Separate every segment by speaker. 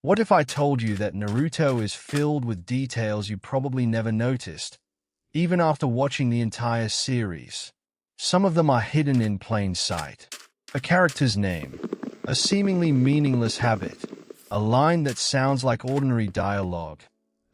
Speaker 1: What if I told you that Naruto is filled with details you probably never noticed, even after watching the entire series? Some of them are hidden in plain sight. A character's name, a seemingly meaningless habit, a line that sounds like ordinary dialogue,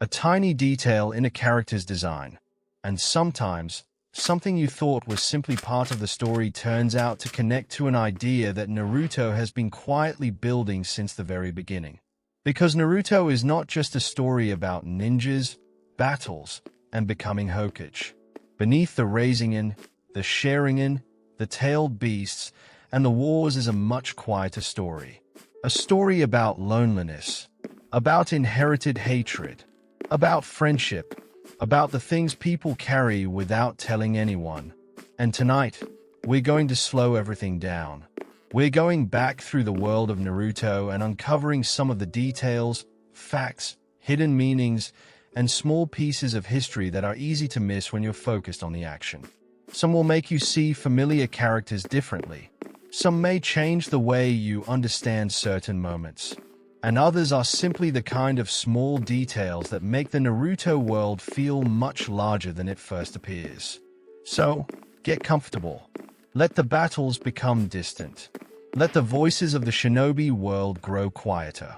Speaker 1: a tiny detail in a character's design, and sometimes, something you thought was simply part of the story turns out to connect to an idea that Naruto has been quietly building since the very beginning. Because Naruto is not just a story about ninjas, battles, and becoming Hokage. Beneath the Rasengan, the Sharingan, the tailed beasts, and the wars is a much quieter story. A story about loneliness, about inherited hatred, about friendship, about the things people carry without telling anyone. And tonight, we're going to slow everything down. We're going back through the world of Naruto and uncovering some of the details, facts, hidden meanings, and small pieces of history that are easy to miss when you're focused on the action. Some will make you see familiar characters differently. Some may change the way you understand certain moments. And others are simply the kind of small details that make the Naruto world feel much larger than it first appears. So, get comfortable. Let the battles become distant. Let the voices of the Shinobi world grow quieter.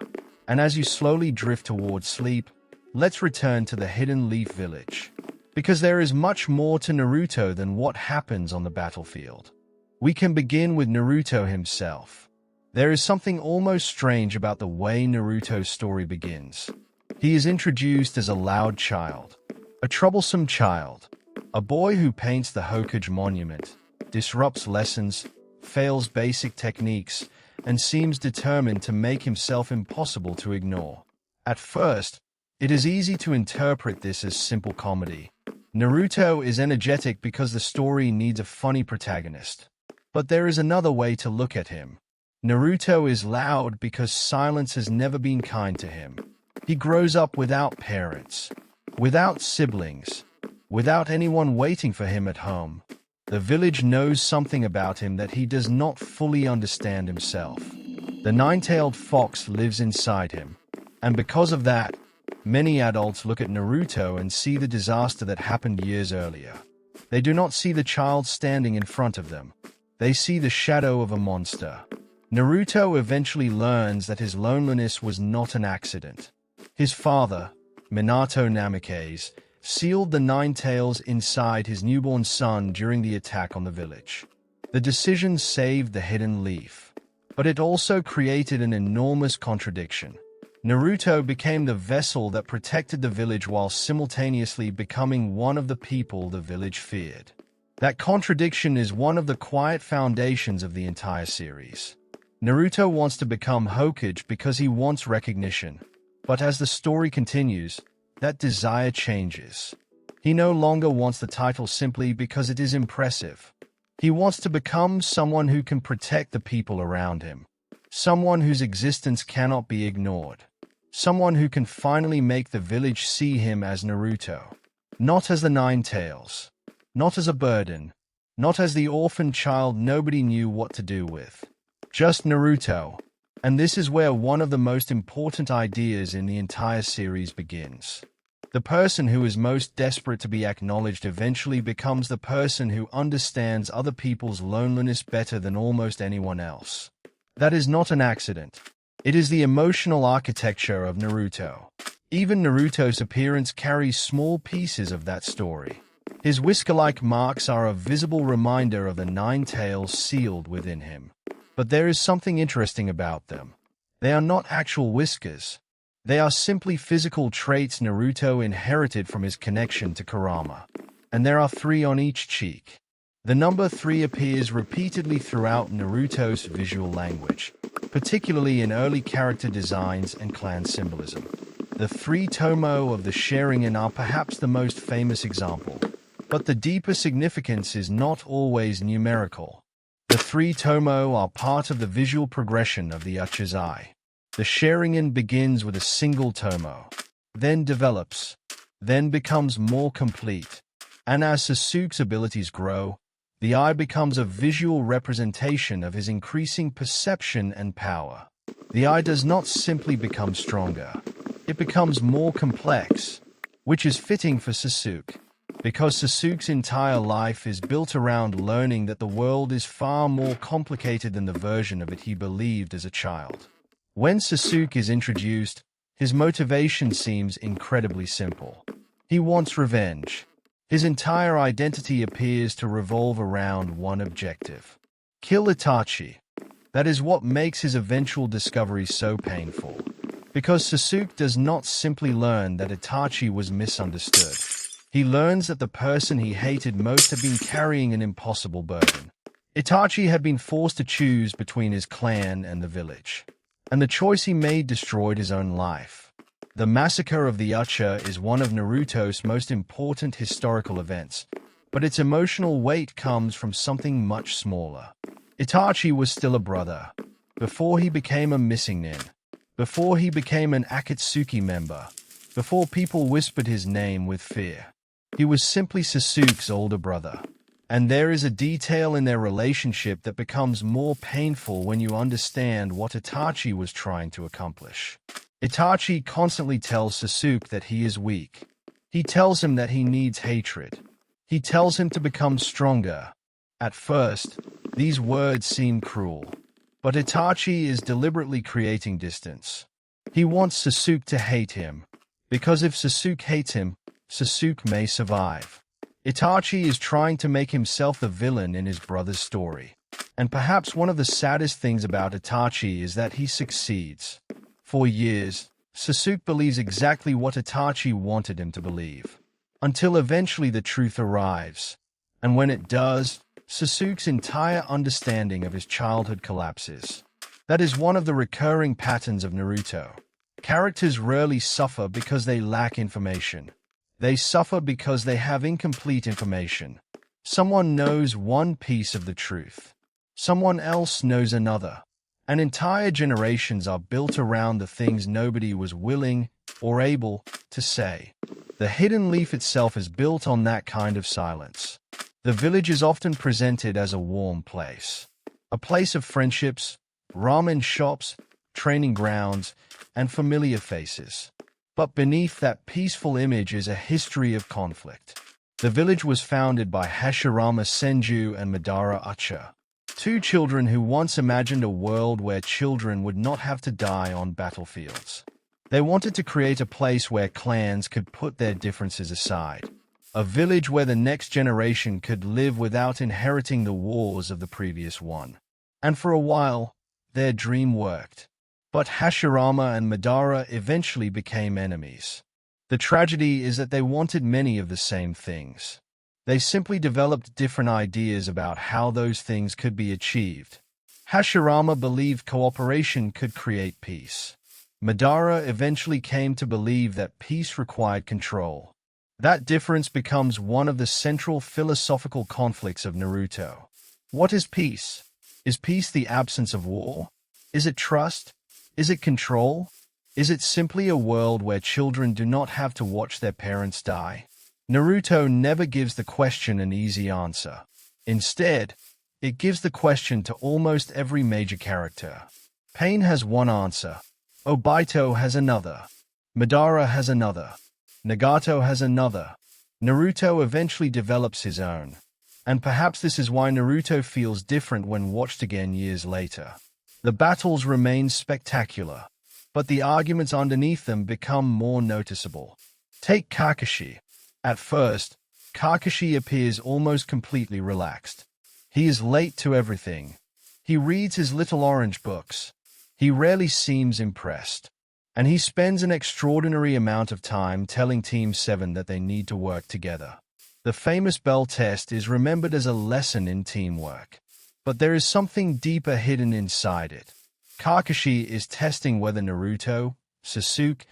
Speaker 1: And as you slowly drift towards sleep, let's return to the Hidden Leaf Village. Because there is much more to Naruto than what happens on the battlefield. We can begin with Naruto himself. There is something almost strange about the way Naruto's story begins. He is introduced as a loud child, a troublesome child, a boy who paints the Hokage monument, disrupts lessons, fails basic techniques, and seems determined to make himself impossible to ignore. At first, it is easy to interpret this as simple comedy. Naruto is energetic because the story needs a funny protagonist. But there is another way to look at him. Naruto is loud because silence has never been kind to him. He grows up without parents, without siblings, without anyone waiting for him at home. The village knows something about him that he does not fully understand himself. The nine-tailed fox lives inside him, and because of that, many adults look at Naruto and see the disaster that happened years earlier. They do not see the child standing in front of them. They see the shadow of a monster. Naruto eventually learns that his loneliness was not an accident. His father, Minato Namikaze, sealed the Nine Tails inside his newborn son during the attack on the village. The decision saved the Hidden Leaf, but it also created an enormous contradiction. Naruto became the vessel that protected the village while simultaneously becoming one of the people the village feared. That contradiction is one of the quiet foundations of the entire series. Naruto wants to become Hokage because he wants recognition, but as the story continues, that desire changes. He no longer wants the title simply because it is impressive. He wants to become someone who can protect the people around him, someone whose existence cannot be ignored, someone who can finally make the village see him as Naruto, not as the Nine Tails, not as a burden, not as the orphan child nobody knew what to do with. Just Naruto. And this is where one of the most important ideas in the entire series begins. The person who is most desperate to be acknowledged eventually becomes the person who understands other people's loneliness better than almost anyone else. That is not an accident. It is the emotional architecture of Naruto. Even Naruto's appearance carries small pieces of that story. His whisker-like marks are a visible reminder of the Nine Tails sealed within him. But there is something interesting about them. They are not actual whiskers. They are simply physical traits Naruto inherited from his connection to Kurama. And there are 3 on each cheek. The number 3 appears repeatedly throughout Naruto's visual language, particularly in early character designs and clan symbolism. The 3 Tomo of the Sharingan are perhaps the most famous example, but the deeper significance is not always numerical. The 3 Tomo are part of the visual progression of the Uchiha. The Sharingan begins with a single Tomo, then develops, then becomes more complete, and as Sasuke's abilities grow, the eye becomes a visual representation of his increasing perception and power. The eye does not simply become stronger. It becomes more complex, which is fitting for Sasuke, because Sasuke's entire life is built around learning that the world is far more complicated than the version of it he believed as a child. When Sasuke is introduced, his motivation seems incredibly simple. He wants revenge. His entire identity appears to revolve around one objective: kill Itachi. That is what makes his eventual discovery so painful, because Sasuke does not simply learn that Itachi was misunderstood. He learns that the person he hated most had been carrying an impossible burden. Itachi had been forced to choose between his clan and the village, and the choice he made destroyed his own life. The massacre of the Uchiha is one of Naruto's most important historical events, but its emotional weight comes from something much smaller. Itachi was still a brother, before he became a missing nin, before he became an Akatsuki member, before people whispered his name with fear. He was simply Sasuke's older brother. And there is a detail in their relationship that becomes more painful when you understand what Itachi was trying to accomplish. Itachi constantly tells Sasuke that he is weak. He tells him that he needs hatred. He tells him to become stronger. At first, these words seem cruel, but Itachi is deliberately creating distance. He wants Sasuke to hate him, because if Sasuke hates him, Sasuke may survive. Itachi is trying to make himself the villain in his brother's story. And perhaps one of the saddest things about Itachi is that he succeeds. For years, Sasuke believes exactly what Itachi wanted him to believe, until eventually the truth arrives. And when it does, Sasuke's entire understanding of his childhood collapses. That is one of the recurring patterns of Naruto. Characters rarely suffer because they lack information. They suffer because they have incomplete information. Someone knows one piece of the truth. Someone else knows another. And entire generations are built around the things nobody was willing or able to say. The hidden leaf itself is built on that kind of silence. The village is often presented as a warm place. A place of friendships, ramen shops, training grounds, and familiar faces. But beneath that peaceful image is a history of conflict. The village was founded by Hashirama Senju and Madara Uchiha, two children who once imagined a world where children would not have to die on battlefields. They wanted to create a place where clans could put their differences aside. A village where the next generation could live without inheriting the wars of the previous one. And for a while, their dream worked. But Hashirama and Madara eventually became enemies. The tragedy is that they wanted many of the same things. They simply developed different ideas about how those things could be achieved. Hashirama believed cooperation could create peace. Madara eventually came to believe that peace required control. That difference becomes one of the central philosophical conflicts of Naruto. What is peace? Is peace the absence of war? Is it trust? Is it control? Is it simply a world where children do not have to watch their parents die? Naruto never gives the question an easy answer. Instead, it gives the question to almost every major character. Pain has one answer. Obito has another. Madara has another. Nagato has another. Naruto eventually develops his own. And perhaps this is why Naruto feels different when watched again years later. The battles remain spectacular, but the arguments underneath them become more noticeable. Take Kakashi. At first, Kakashi appears almost completely relaxed. He is late to everything. He reads his little orange books. He rarely seems impressed. And he spends an extraordinary amount of time telling Team 7 that they need to work together. The famous bell test is remembered as a lesson in teamwork. But there is something deeper hidden inside it. Kakashi is testing whether Naruto, Sasuke,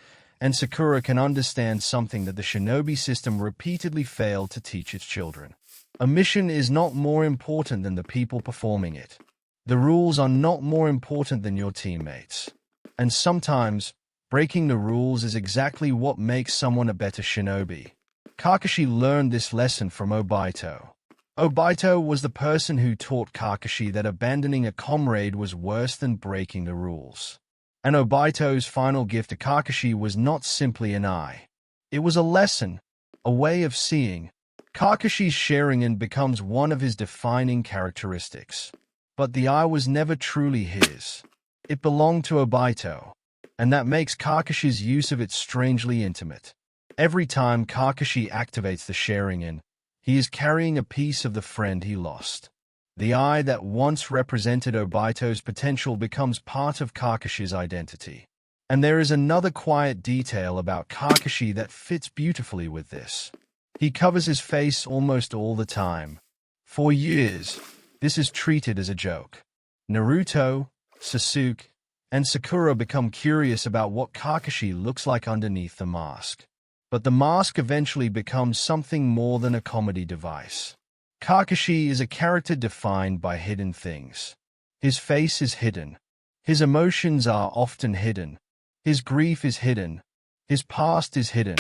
Speaker 1: and Sakura can understand something that the Shinobi system repeatedly failed to teach its children. A mission is not more important than the people performing it. The rules are not more important than your teammates. And sometimes, breaking the rules is exactly what makes someone a better shinobi. Kakashi learned this lesson from Obito. Obito was the person who taught Kakashi that abandoning a comrade was worse than breaking the rules. And Obito's final gift to Kakashi was not simply an eye. It was a lesson, a way of seeing. Kakashi's Sharingan becomes one of his defining characteristics. But the eye was never truly his. It belonged to Obito, and that makes Kakashi's use of it strangely intimate. Every time Kakashi activates the Sharingan, he is carrying a piece of the friend he lost. The eye that once represented Obito's potential becomes part of Kakashi's identity. And there is another quiet detail about Kakashi that fits beautifully with this. He covers his face almost all the time. For years, this is treated as a joke. Naruto, Sasuke, and Sakura become curious about what Kakashi looks like underneath the mask. But the mask eventually becomes something more than a comedy device. Kakashi is a character defined by hidden things. His face is hidden. His emotions are often hidden. His grief is hidden. His past is hidden.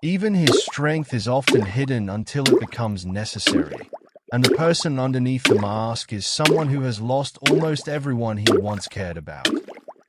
Speaker 1: Even his strength is often hidden until it becomes necessary. And the person underneath the mask is someone who has lost almost everyone he once cared about.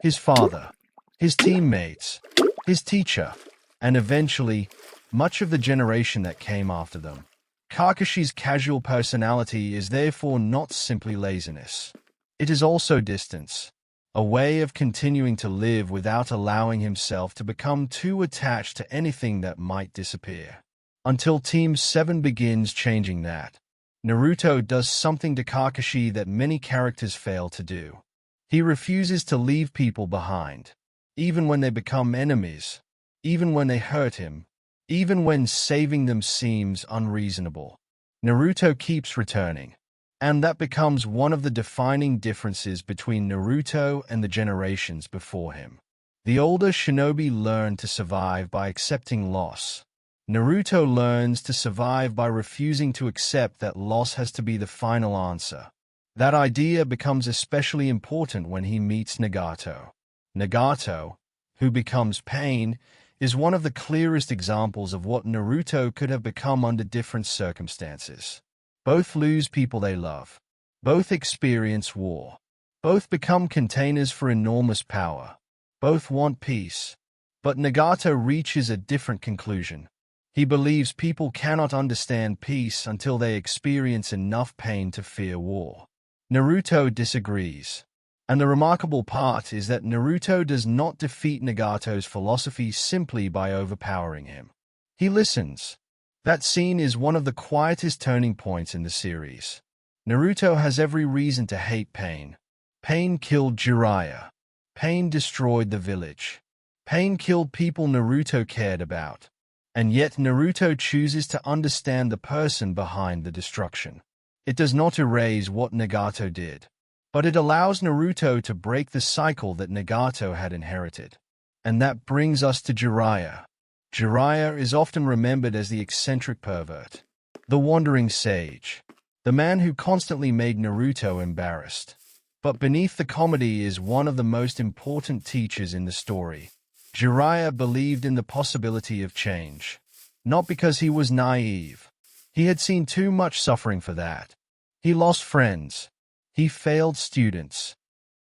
Speaker 1: His father, his teammates, his teacher, and eventually, much of the generation that came after them. Kakashi's casual personality is therefore not simply laziness. It is also distance, a way of continuing to live without allowing himself to become too attached to anything that might disappear. Until Team 7 begins changing that, Naruto does something to Kakashi that many characters fail to do. He refuses to leave people behind, even when they become enemies, even when they hurt him, even when saving them seems unreasonable. Naruto keeps returning, and that becomes one of the defining differences between Naruto and the generations before him. The older Shinobi learned to survive by accepting loss. Naruto learns to survive by refusing to accept that loss has to be the final answer. That idea becomes especially important when he meets Nagato. Nagato, who becomes Pain, is one of the clearest examples of what Naruto could have become under different circumstances. Both lose people they love. Both experience war. Both become containers for enormous power. Both want peace. But Nagato reaches a different conclusion. He believes people cannot understand peace until they experience enough pain to fear war. Naruto disagrees. And the remarkable part is that Naruto does not defeat Nagato's philosophy simply by overpowering him. He listens. That scene is one of the quietest turning points in the series. Naruto has every reason to hate Pain. Pain killed Jiraiya. Pain destroyed the village. Pain killed people Naruto cared about. And yet Naruto chooses to understand the person behind the destruction. It does not erase what Nagato did, but it allows Naruto to break the cycle that Nagato had inherited. And that brings us to Jiraiya. Jiraiya is often remembered as the eccentric pervert, the wandering sage, the man who constantly made Naruto embarrassed. But beneath the comedy is one of the most important teachers in the story. Jiraiya believed in the possibility of change, not because he was naive. He had seen too much suffering for that. He lost friends. He failed students.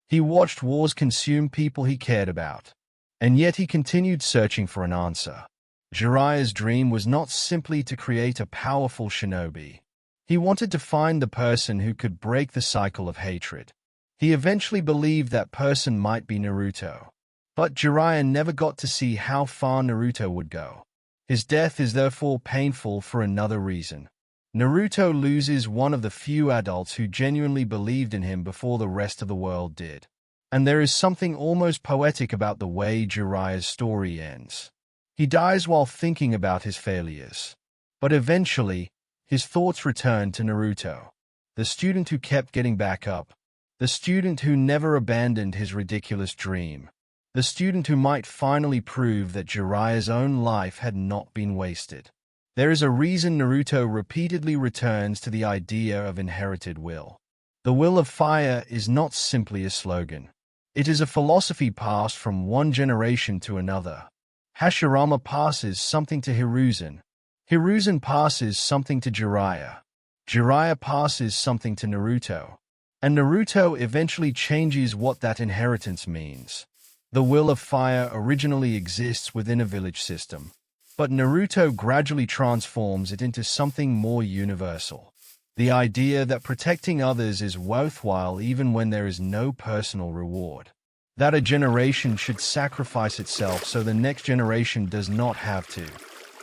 Speaker 1: He watched wars consume people he cared about. And yet he continued searching for an answer. Jiraiya's dream was not simply to create a powerful shinobi. He wanted to find the person who could break the cycle of hatred. He eventually believed that person might be Naruto. But Jiraiya never got to see how far Naruto would go. His death is therefore painful for another reason. Naruto loses one of the few adults who genuinely believed in him before the rest of the world did. And there is something almost poetic about the way Jiraiya's story ends. He dies while thinking about his failures. But eventually, his thoughts return to Naruto, the student who kept getting back up, the student who never abandoned his ridiculous dream, the student who might finally prove that Jiraiya's own life had not been wasted. There is a reason Naruto repeatedly returns to the idea of inherited will. The will of fire is not simply a slogan. It is a philosophy passed from one generation to another. Hashirama passes something to Hiruzen. Hiruzen passes something to Jiraiya. Jiraiya passes something to Naruto. And Naruto eventually changes what that inheritance means. The will of fire originally exists within a village system, but Naruto gradually transforms it into something more universal. The idea that protecting others is worthwhile even when there is no personal reward. That a generation should sacrifice itself so the next generation does not have to.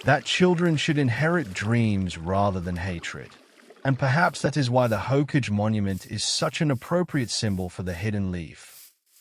Speaker 1: That children should inherit dreams rather than hatred. And perhaps that is why the Hokage monument is such an appropriate symbol for the hidden leaf.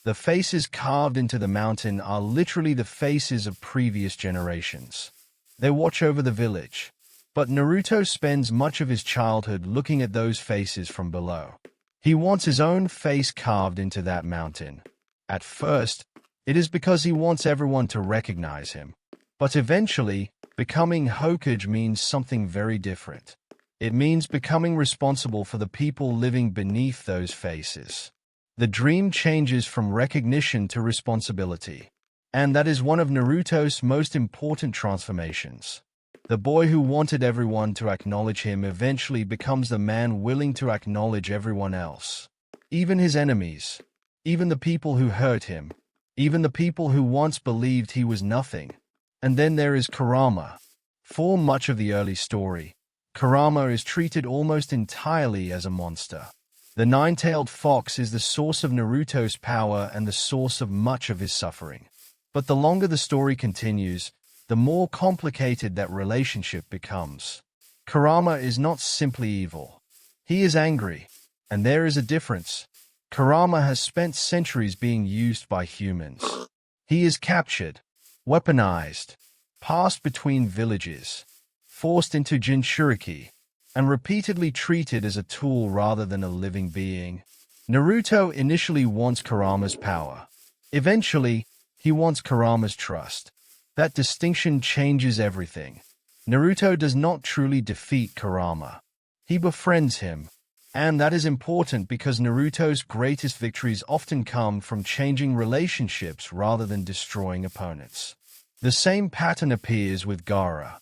Speaker 1: The faces carved into the mountain are literally the faces of previous generations. They watch over the village. But Naruto spends much of his childhood looking at those faces from below. He wants his own face carved into that mountain. At first, it is because he wants everyone to recognize him. But eventually, becoming Hokage means something very different. It means becoming responsible for the people living beneath those faces. The dream changes from recognition to responsibility. And that is one of Naruto's most important transformations. The boy who wanted everyone to acknowledge him eventually becomes the man willing to acknowledge everyone else. Even his enemies. Even the people who hurt him. Even the people who once believed he was nothing. And then there is Kurama. For much of the early story, Kurama is treated almost entirely as a monster. The nine-tailed fox is the source of Naruto's power and the source of much of his suffering. But the longer the story continues, the more complicated that relationship becomes. Kurama is not simply evil. He is angry, and there is a difference. Kurama has spent centuries being used by humans. He is captured, weaponized, passed between villages, forced into Jinchuriki, and repeatedly treated as a tool rather than a living being. Naruto initially wants Kurama's power. Eventually, he wants Kurama's trust. That distinction changes everything. Naruto does not truly defeat Kurama. He befriends him. And that is important because Naruto's greatest victories often come from changing relationships rather than destroying opponents. The same pattern appears with Gaara.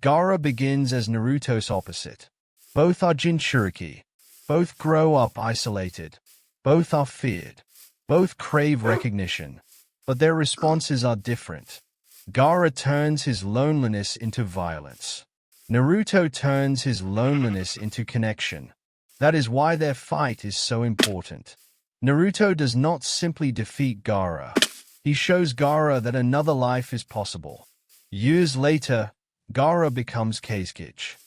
Speaker 1: Gaara begins as Naruto's opposite. Both are Jinchuriki. Both grow up isolated. Both are feared. Both crave recognition. But their responses are different. Gaara turns his loneliness into violence. Naruto turns his loneliness into connection. That is why their fight is so important. Naruto does not simply defeat Gaara. He shows Gaara that another life is possible. Years later, Gaara becomes Kazekage.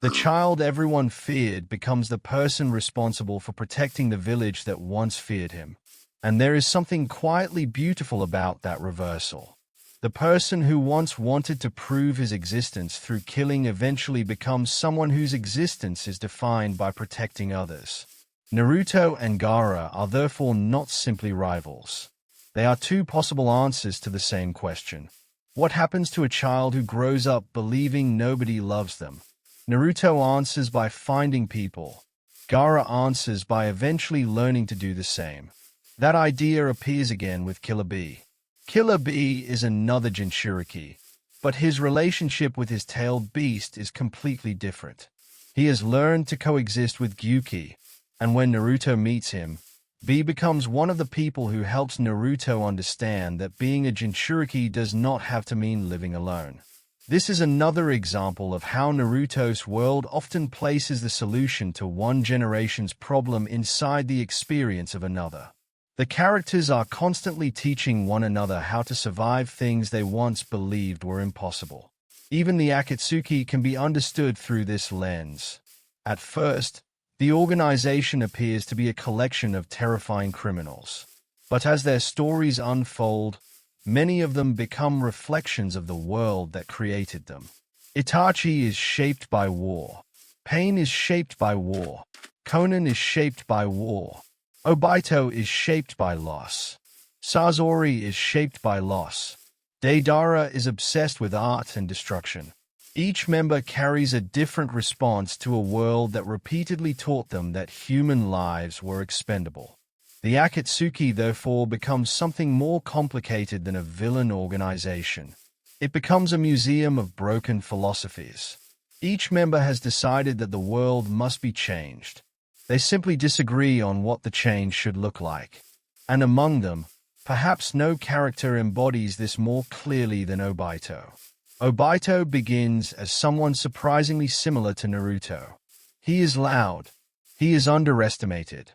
Speaker 1: The child everyone feared becomes the person responsible for protecting the village that once feared him. And there is something quietly beautiful about that reversal. The person who once wanted to prove his existence through killing eventually becomes someone whose existence is defined by protecting others. Naruto and Gaara are therefore not simply rivals. They are two possible answers to the same question. What happens to a child who grows up believing nobody loves them? Naruto answers by finding people. Gaara answers by eventually learning to do the same. That idea appears again with Killer Bee. Killer Bee is another Jinchuriki, but his relationship with his tailed beast is completely different. He has learned to coexist with Gyuki, and when Naruto meets him, Bee becomes one of the people who helps Naruto understand that being a Jinchuriki does not have to mean living alone. This is another example of how Naruto's world often places the solution to one generation's problem inside the experience of another. The characters are constantly teaching one another how to survive things they once believed were impossible. Even the Akatsuki can be understood through this lens. At first, the organization appears to be a collection of terrifying criminals. But as their stories unfold, many of them become reflections of the world that created them. Itachi is shaped by war. Pain is shaped by war. Conan is shaped by war. Obito is shaped by loss. Sasori is shaped by loss. Deidara is obsessed with art and destruction. Each member carries a different response to a world that repeatedly taught them that human lives were expendable. The Akatsuki therefore becomes something more complicated than a villain organization. It becomes a museum of broken philosophies. Each member has decided that the world must be changed. They simply disagree on what the change should look like. And among them, Perhaps no character embodies this more clearly than Obito. Obito begins as someone surprisingly similar to Naruto. He is loud. He is underestimated.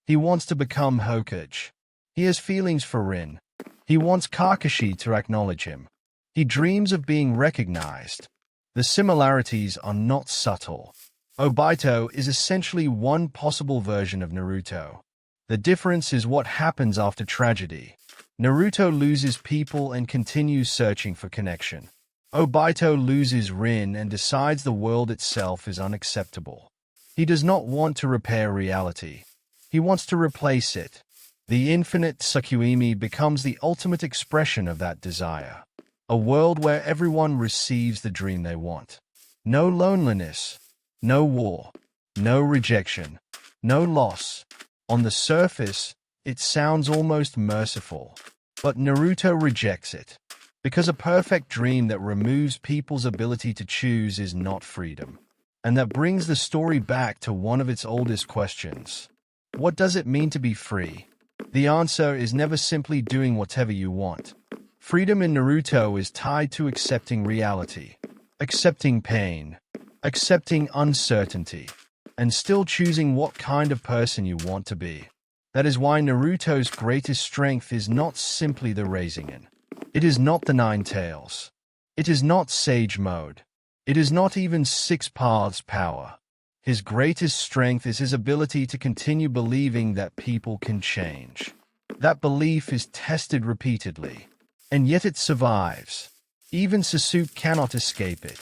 Speaker 1: He wants to become Hokage. He has feelings for Rin. He wants Kakashi to acknowledge him. He dreams of being recognized. The similarities are not subtle. Obito is essentially one possible version of Naruto. The difference is what happens after tragedy. Naruto loses people and continues searching for connection. Obito loses Rin and decides the world itself is unacceptable. He does not want to repair reality. He wants to replace it. The infinite Tsukuyomi becomes the ultimate expression of that desire. A world where everyone receives the dream they want. No loneliness, no war, no rejection, no loss. On the surface, it sounds almost merciful. But Naruto rejects it. Because a perfect dream that removes people's ability to choose is not freedom. And that brings the story back to one of its oldest questions. What does it mean to be free? The answer is never simply doing whatever you want. Freedom in Naruto is tied to accepting reality, accepting pain, accepting uncertainty, and still choosing what kind of person you want to be. That is why Naruto's greatest strength is not simply the Rasengan. It is not the Nine Tails. It is not Sage Mode. It is not even Six Paths power. His greatest strength is his ability to continue believing that people can change. That belief is tested repeatedly, and yet it survives. Even Sasuke cannot escape it.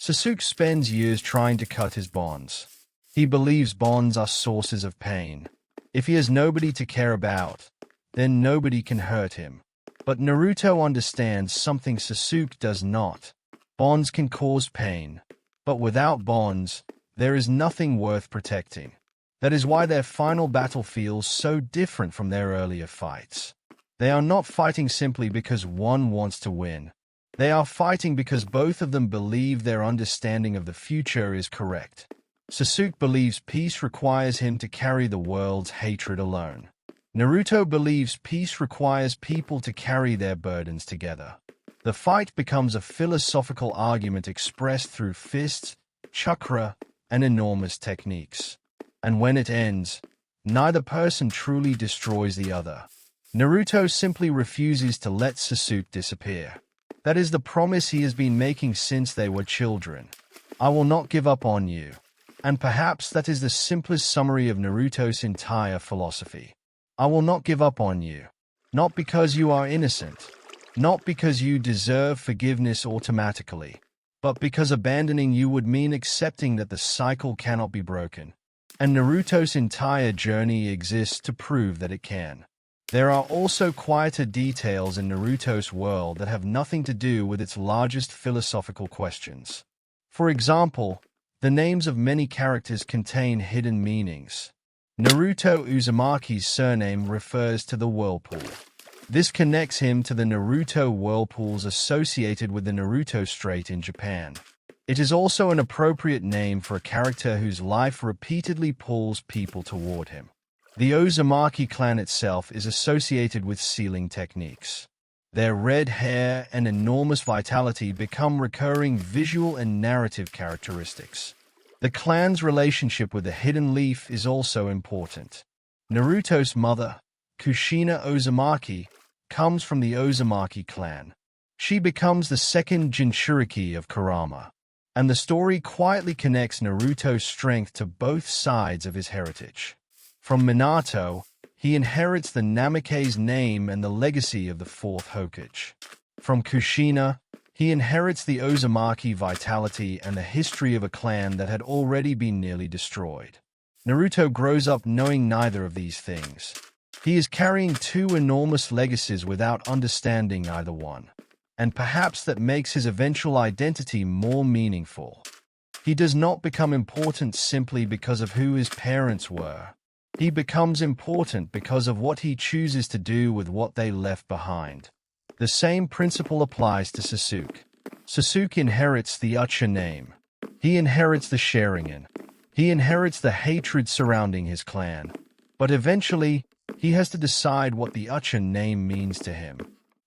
Speaker 1: Sasuke spends years trying to cut his bonds. He believes bonds are sources of pain. If he has nobody to care about, then nobody can hurt him. But Naruto understands something Sasuke does not. Bonds can cause pain, but without bonds, there is nothing worth protecting. That is why their final battle feels so different from their earlier fights. They are not fighting simply because one wants to win. They are fighting because both of them believe their understanding of the future is correct. Sasuke believes peace requires him to carry the world's hatred alone. Naruto believes peace requires people to carry their burdens together. The fight becomes a philosophical argument expressed through fists, chakra, and enormous techniques. And when it ends, neither person truly destroys the other. Naruto simply refuses to let Sasuke disappear. That is the promise he has been making since they were children. I will not give up on you. And perhaps that is the simplest summary of Naruto's entire philosophy. I will not give up on you. Not because you are innocent. Not because you deserve forgiveness automatically. But because abandoning you would mean accepting that the cycle cannot be broken. And Naruto's entire journey exists to prove that it can. There are also quieter details in Naruto's world that have nothing to do with its largest philosophical questions. For example, the names of many characters contain hidden meanings. Naruto Uzumaki's surname refers to the whirlpool. This connects him to the Naruto whirlpools associated with the Naruto Strait in Japan. It is also an appropriate name for a character whose life repeatedly pulls people toward him. The Uzumaki clan itself is associated with sealing techniques. Their red hair and enormous vitality become recurring visual and narrative characteristics. The clan's relationship with the hidden leaf is also important. Naruto's mother, Kushina Uzumaki, comes from the Uzumaki clan. She becomes the second Jinchuriki of Kurama, and the story quietly connects Naruto's strength to both sides of his heritage. From Minato, he inherits the Namake's name and the legacy of the fourth Hokage. From Kushina, he inherits the Uzumaki vitality and the history of a clan that had already been nearly destroyed. Naruto grows up knowing neither of these things. He is carrying two enormous legacies without understanding either one, and perhaps that makes his eventual identity more meaningful. He does not become important simply because of who his parents were. He becomes important because of what he chooses to do with what they left behind. The same principle applies to Sasuke. Sasuke inherits the Uchiha name. He inherits the Sharingan. He inherits the hatred surrounding his clan. But eventually, He has to decide what the Uchiha name means to him.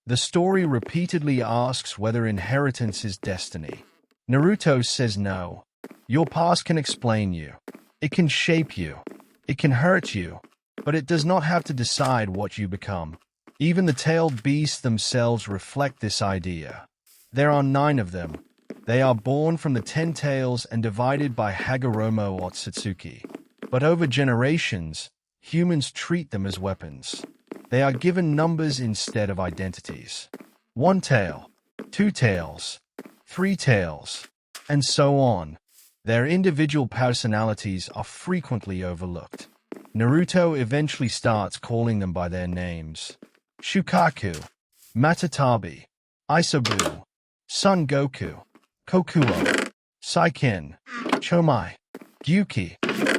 Speaker 1: The story repeatedly asks whether inheritance is destiny. Naruto says no. Your past can explain you. It can shape you. It can hurt you. But it does not have to decide what you become. Even the tailed beasts themselves reflect this idea. There are 9 of them. They are born from the 10 tails and divided by Hagoromo or Akatsuki. But over generations, humans treat them as weapons. They are given numbers instead of identities. 1 tail, 2 tails, 3 tails, and so on. Their individual personalities are frequently overlooked. Naruto eventually starts calling them by their names. Shukaku, Matatabi, Isobu, Son Goku, Kokuo, Saiken, Chomai, Gyuki,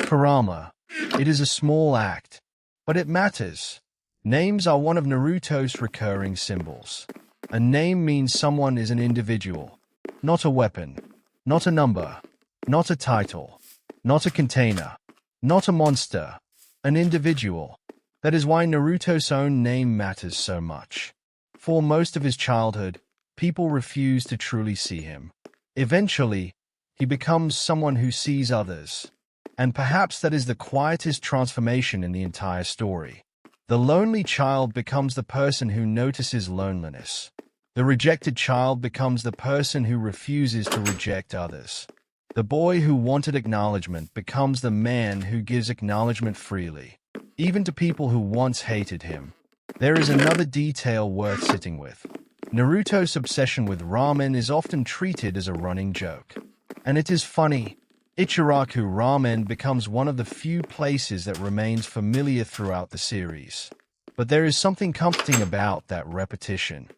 Speaker 1: Kurama. It is a small act, but it matters. Names are one of Naruto's recurring symbols. A name means someone is an individual, not a weapon, not a number, not a title, not a container, not a monster, an individual. That is why Naruto's own name matters so much. For most of his childhood, people refuse to truly see him. Eventually, he becomes someone who sees others. And perhaps that is the quietest transformation in the entire story. The lonely child becomes the person who notices loneliness. The rejected child becomes the person who refuses to reject others. The boy who wanted acknowledgement becomes the man who gives acknowledgement freely, even to people who once hated him. There is another detail worth sitting with. Naruto's obsession with ramen is often treated as a running joke. And it is funny. Ichiraku Ramen becomes one of the few places that remains familiar throughout the series. But there is something comforting about that repetition.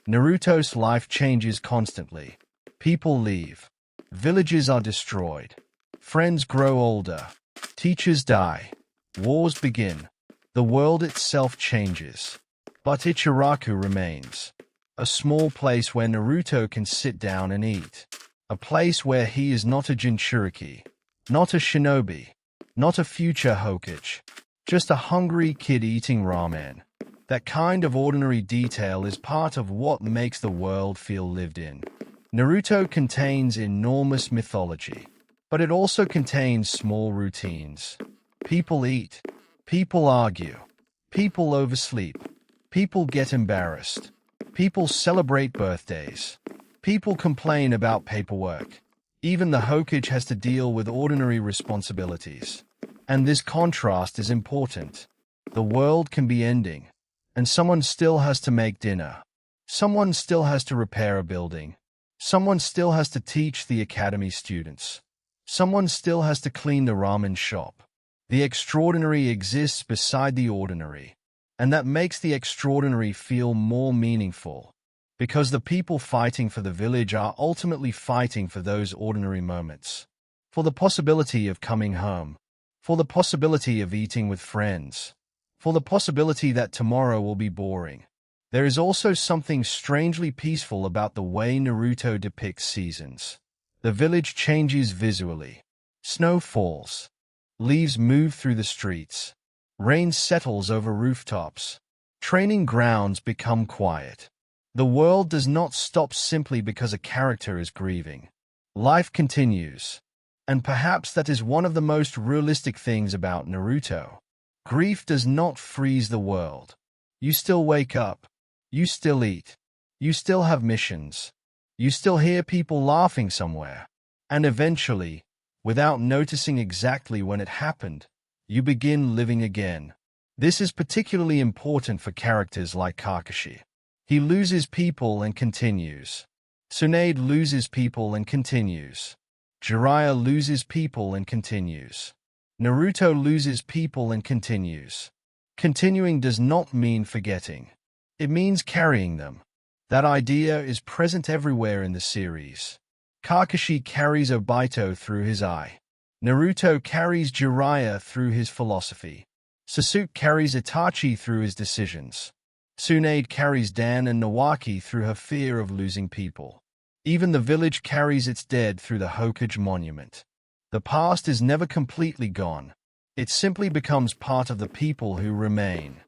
Speaker 1: Naruto's life changes constantly. People leave. Villages are destroyed. Friends grow older. Teachers die. Wars begin. The world itself changes. But Ichiraku remains. A small place where Naruto can sit down and eat. A place where he is not a Jinchuriki, not a Shinobi, not a future Hokage, just a hungry kid eating ramen. That kind of ordinary detail is part of what makes the world feel lived in. Naruto contains enormous mythology, but it also contains small routines. People eat, people argue, people oversleep, people get embarrassed, people celebrate birthdays. People complain about paperwork. Even the Hokage has to deal with ordinary responsibilities. And this contrast is important. The world can be ending, and someone still has to make dinner. Someone still has to repair a building. Someone still has to teach the academy students. Someone still has to clean the ramen shop. The extraordinary exists beside the ordinary, and that makes the extraordinary feel more meaningful. Because the people fighting for the village are ultimately fighting for those ordinary moments. For the possibility of coming home. For the possibility of eating with friends. For the possibility that tomorrow will be boring. There is also something strangely peaceful about the way Naruto depicts seasons. The village changes visually. Snow falls. Leaves move through the streets. Rain settles over rooftops. Training grounds become quiet. The world does not stop simply because a character is grieving. Life continues. And perhaps that is one of the most realistic things about Naruto. Grief does not freeze the world. You still wake up. You still eat. You still have missions. You still hear people laughing somewhere. And eventually, without noticing exactly when it happened, you begin living again. This is particularly important for characters like Kakashi. He loses people and continues. Tsunade loses people and continues. Jiraiya loses people and continues. Naruto loses people and continues. Continuing does not mean forgetting. It means carrying them. That idea is present everywhere in the series. Kakashi carries Obito through his eye. Naruto carries Jiraiya through his philosophy. Sasuke carries Itachi through his decisions. Tsunade carries Dan and Nawaki through her fear of losing people. Even the village carries its dead through the Hokage monument. The past is never completely gone. It simply becomes part of the people who remain.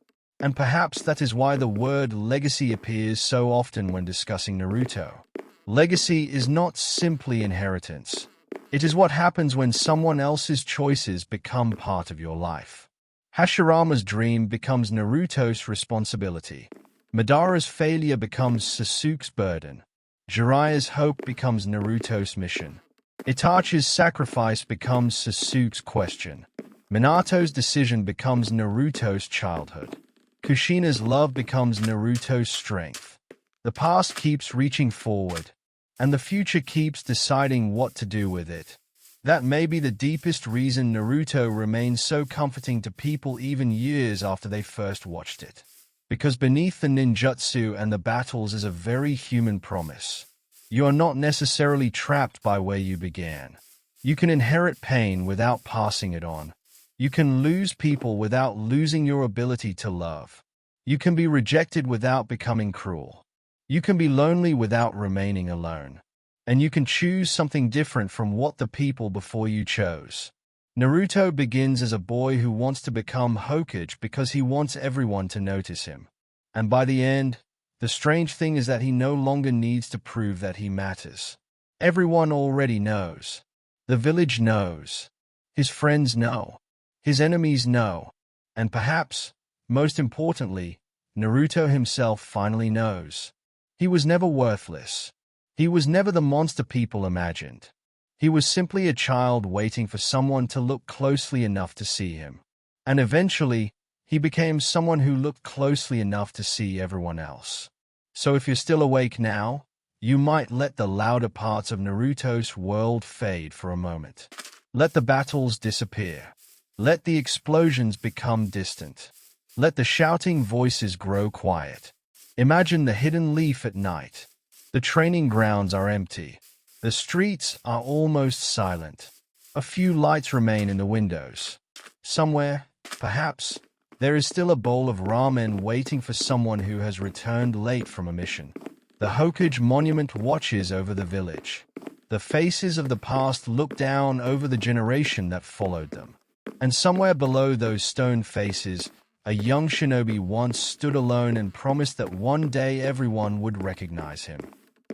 Speaker 1: And perhaps that is why the word legacy appears so often when discussing Naruto. Legacy is not simply inheritance. It is what happens when someone else's choices become part of your life. Hashirama's dream becomes Naruto's responsibility. Madara's failure becomes Sasuke's burden. Jiraiya's hope becomes Naruto's mission. Itachi's sacrifice becomes Sasuke's question. Minato's decision becomes Naruto's childhood. Kushina's love becomes Naruto's strength. The past keeps reaching forward, and the future keeps deciding what to do with it. That may be the deepest reason Naruto remains so comforting to people even years after they first watched it. Because beneath the ninjutsu and the battles is a very human promise. You are not necessarily trapped by where you began. You can inherit pain without passing it on. You can lose people without losing your ability to love. You can be rejected without becoming cruel. You can be lonely without remaining alone. And you can choose something different from what the people before you chose. Naruto begins as a boy who wants to become Hokage because he wants everyone to notice him. And by the end, the strange thing is that he no longer needs to prove that he matters. Everyone already knows. The village knows. His friends know. His enemies know. And perhaps, most importantly, Naruto himself finally knows. He was never worthless. He was never the monster people imagined. He was simply a child waiting for someone to look closely enough to see him. And eventually, he became someone who looked closely enough to see everyone else. So if you're still awake now, you might let the louder parts of Naruto's world fade for a moment. Let the battles disappear. Let the explosions become distant. Let the shouting voices grow quiet. Imagine the hidden leaf at night. The training grounds are empty. The streets are almost silent. A few lights remain in the windows. Somewhere, perhaps, there is still a bowl of ramen waiting for someone who has returned late from a mission. The Hokage monument watches over the village. The faces of the past look down over the generation that followed them. And somewhere below those stone faces, a young shinobi once stood alone and promised that one day everyone would recognize him.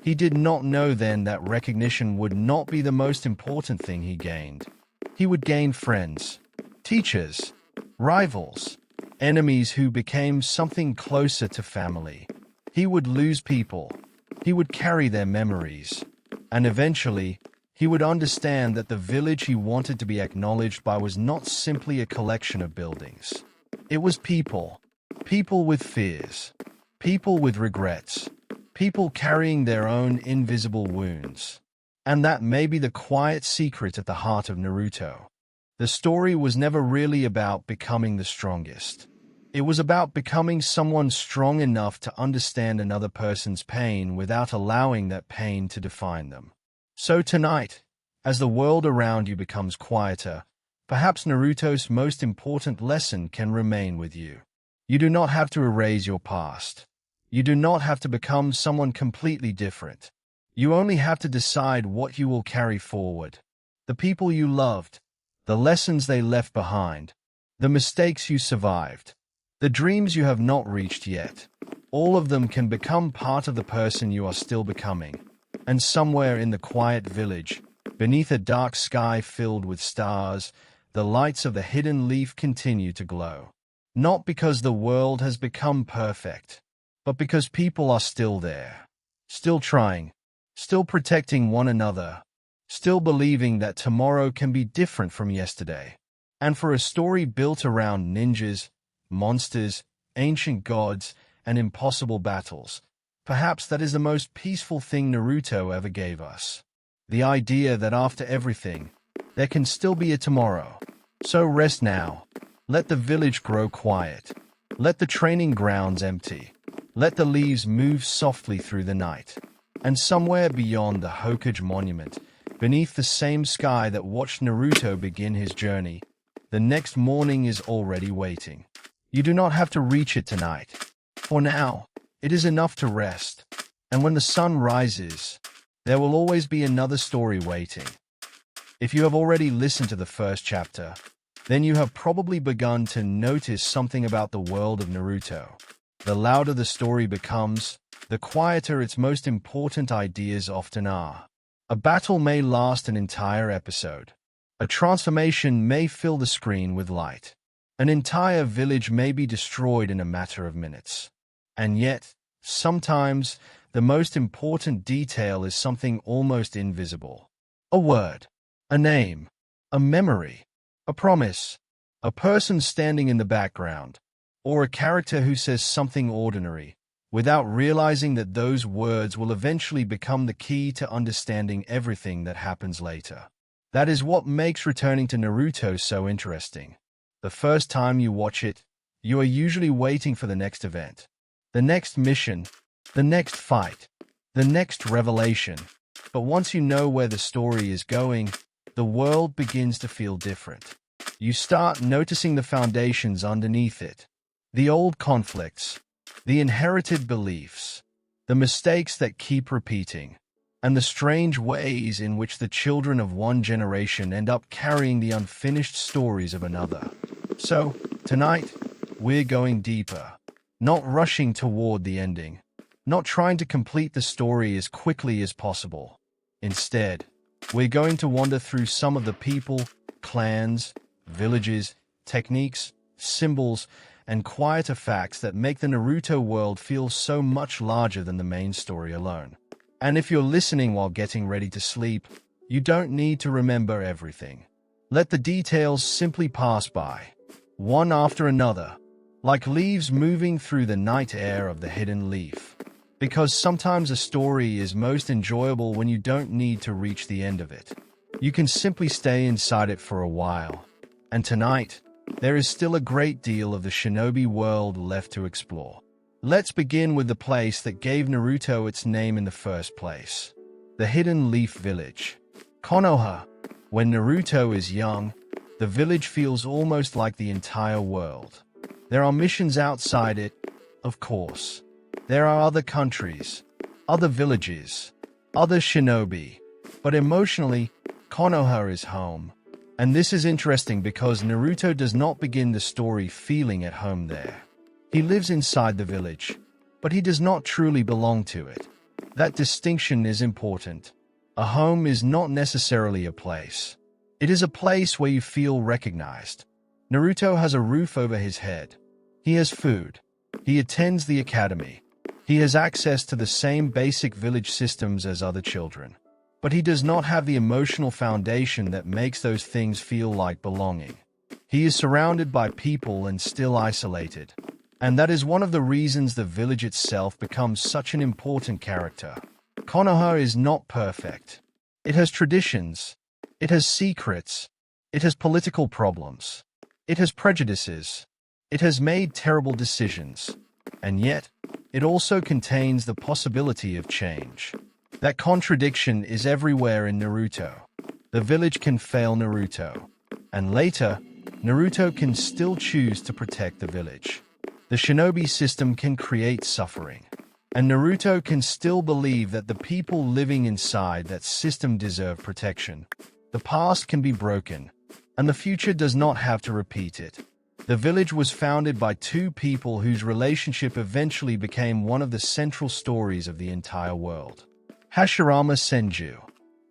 Speaker 1: He did not know then that recognition would not be the most important thing he gained. He would gain friends, teachers, rivals, enemies who became something closer to family. He would lose people. He would carry their memories. And eventually, he would understand that the village he wanted to be acknowledged by was not simply a collection of buildings. It was people. People with fears. People with regrets. People carrying their own invisible wounds. And that may be the quiet secret at the heart of Naruto. The story was never really about becoming the strongest. It was about becoming someone strong enough to understand another person's pain without allowing that pain to define them. So tonight, as the world around you becomes quieter, perhaps Naruto's most important lesson can remain with you. You do not have to erase your past. You do not have to become someone completely different. You only have to decide what you will carry forward. The people you loved, the lessons they left behind, the mistakes you survived, the dreams you have not reached yet. All of them can become part of the person you are still becoming. And somewhere in the quiet village, beneath a dark sky filled with stars, the lights of the hidden leaf continue to glow. Not because the world has become perfect, but because people are still there, still trying, still protecting one another, still believing that tomorrow can be different from yesterday. And for a story built around ninjas, monsters, ancient gods, and impossible battles, perhaps that is the most peaceful thing Naruto ever gave us. The idea that after everything, there can still be a tomorrow. So rest now. Let the village grow quiet. Let the training grounds empty. Let the leaves move softly through the night. And somewhere beyond the Hokage monument, beneath the same sky that watched Naruto begin his journey, the next morning is already waiting. You do not have to reach it tonight. For now, it is enough to rest. And when the sun rises, there will always be another story waiting. If you have already listened to the first chapter, then you have probably begun to notice something about the world of Naruto. The louder the story becomes, the quieter its most important ideas often are. A battle may last an entire episode. A transformation may fill the screen with light. An entire village may be destroyed in a matter of minutes. And yet, sometimes, the most important detail is something almost invisible. A word, a name, a memory, a promise, a person standing in the background, or a character who says something ordinary, without realizing that those words will eventually become the key to understanding everything that happens later. That is what makes returning to Naruto so interesting. The first time you watch it, you are usually waiting for the next event, the next mission, the next fight, the next revelation. But once you know where the story is going, the world begins to feel different. You start noticing the foundations underneath it, the old conflicts, the inherited beliefs, the mistakes that keep repeating, and the strange ways in which the children of one generation end up carrying the unfinished stories of another. So, tonight, we're going deeper, not rushing toward the ending, not trying to complete the story as quickly as possible. Instead, we're going to wander through some of the people, clans, villages, techniques, symbols, and quieter facts that make the Naruto world feel so much larger than the main story alone. And if you're listening while getting ready to sleep, you don't need to remember everything. Let the details simply pass by, one after another, like leaves moving through the night air of the hidden leaf. Because sometimes a story is most enjoyable when you don't need to reach the end of it. You can simply stay inside it for a while. And tonight, there is still a great deal of the Shinobi world left to explore. Let's begin with the place that gave Naruto its name in the first place. The Hidden Leaf Village. Konoha. When Naruto is young, the village feels almost like the entire world. There are missions outside it, of course. There are other countries, other villages, other shinobi. But emotionally, Konoha is home. And this is interesting because Naruto does not begin the story feeling at home there. He lives inside the village, but he does not truly belong to it. That distinction is important. A home is not necessarily a place. It is a place where you feel recognized. Naruto has a roof over his head. He has food. He attends the academy. He has access to the same basic village systems as other children. But he does not have the emotional foundation that makes those things feel like belonging. He is surrounded by people and still isolated. And that is one of the reasons the village itself becomes such an important character. Konoha is not perfect. It has traditions. It has secrets. It has political problems. It has prejudices. It has made terrible decisions. And yet, it also contains the possibility of change. That contradiction is everywhere in Naruto. The village can fail Naruto. And later, Naruto can still choose to protect the village. The shinobi system can create suffering. And Naruto can still believe that the people living inside that system deserve protection. The past can be broken, and the future does not have to repeat it. The village was founded by two people whose relationship eventually became one of the central stories of the entire world. Hashirama Senju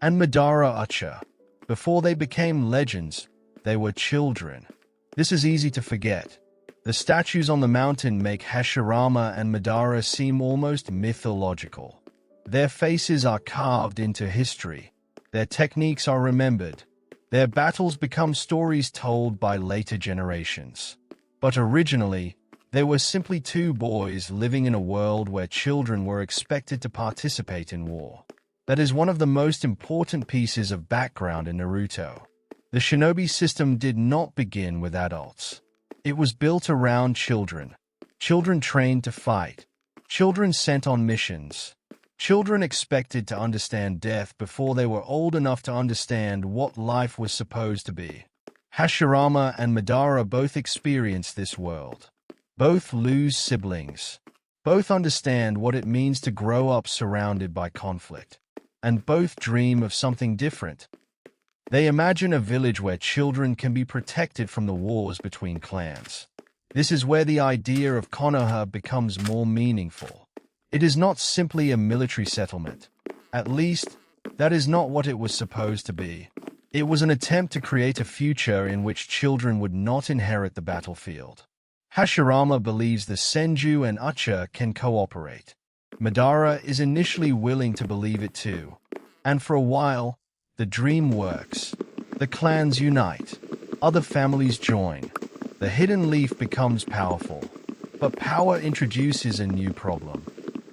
Speaker 1: and Madara Uchiha. Before they became legends, they were children. This is easy to forget. The statues on the mountain make Hashirama and Madara seem almost mythological. Their faces are carved into history. Their techniques are remembered. Their battles become stories told by later generations. But originally, they were simply two boys living in a world where children were expected to participate in war. That is one of the most important pieces of background in Naruto. The shinobi system did not begin with adults. It was built around children. Children trained to fight. Children sent on missions. Children expected to understand death before they were old enough to understand what life was supposed to be. Hashirama and Madara both experience this world. Both lose siblings. Both understand what it means to grow up surrounded by conflict. And both dream of something different. They imagine a village where children can be protected from the wars between clans. This is where the idea of Konoha becomes more meaningful. It is not simply a military settlement. At least, that is not what it was supposed to be. It was an attempt to create a future in which children would not inherit the battlefield. Hashirama believes the Senju and Ucha can cooperate. Madara is initially willing to believe it too. And for a while, the dream works. The clans unite. Other families join. The hidden leaf becomes powerful. But power introduces a new problem.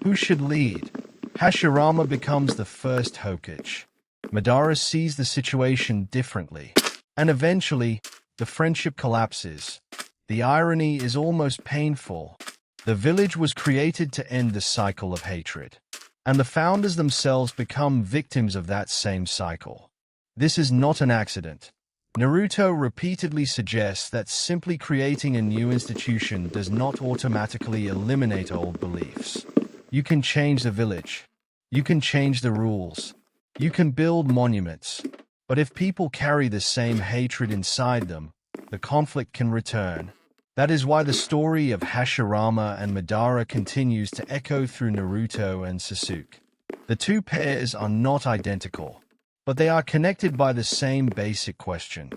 Speaker 1: Who should lead? Hashirama becomes the first Hokage. Madara sees the situation differently. And eventually, the friendship collapses. The irony is almost painful. The village was created to end the cycle of hatred. And the founders themselves become victims of that same cycle. This is not an accident. Naruto repeatedly suggests that simply creating a new institution does not automatically eliminate old beliefs. You can change the village. You can change the rules. You can build monuments. But if people carry the same hatred inside them, the conflict can return. That is why the story of Hashirama and Madara continues to echo through Naruto and Sasuke. The two pairs are not identical, but they are connected by the same basic question.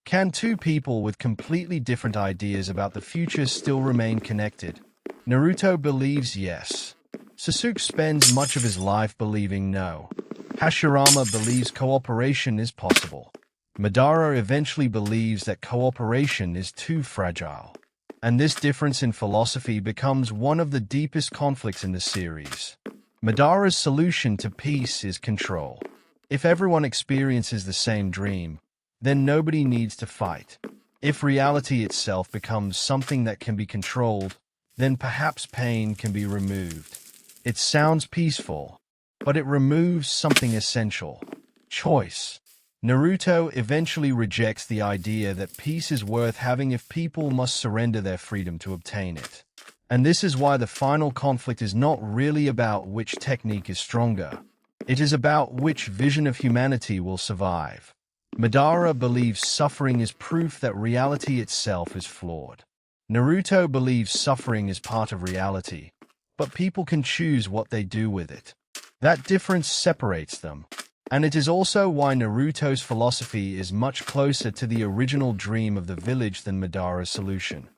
Speaker 1: Can two people with completely different ideas about the future still remain connected? Naruto believes yes. Sasuke spends much of his life believing no. Hashirama believes cooperation is possible. Madara eventually believes that cooperation is too fragile. And this difference in philosophy becomes one of the deepest conflicts in the series. Madara's solution to peace is control. If everyone experiences the same dream, then nobody needs to fight. If reality itself becomes something that can be controlled, then perhaps pain can be removed. It sounds peaceful, but it removes something essential: choice. Naruto eventually rejects the idea that peace is worth having if people must surrender their freedom to obtain it. And this is why the final conflict is not really about which technique is stronger. It is about which vision of humanity will survive. Madara believes suffering is proof that reality itself is flawed. Naruto believes suffering is part of reality, but people can choose what they do with it. That difference separates them. And it is also why Naruto's philosophy is much closer to the original dream of the village than Madara's solution.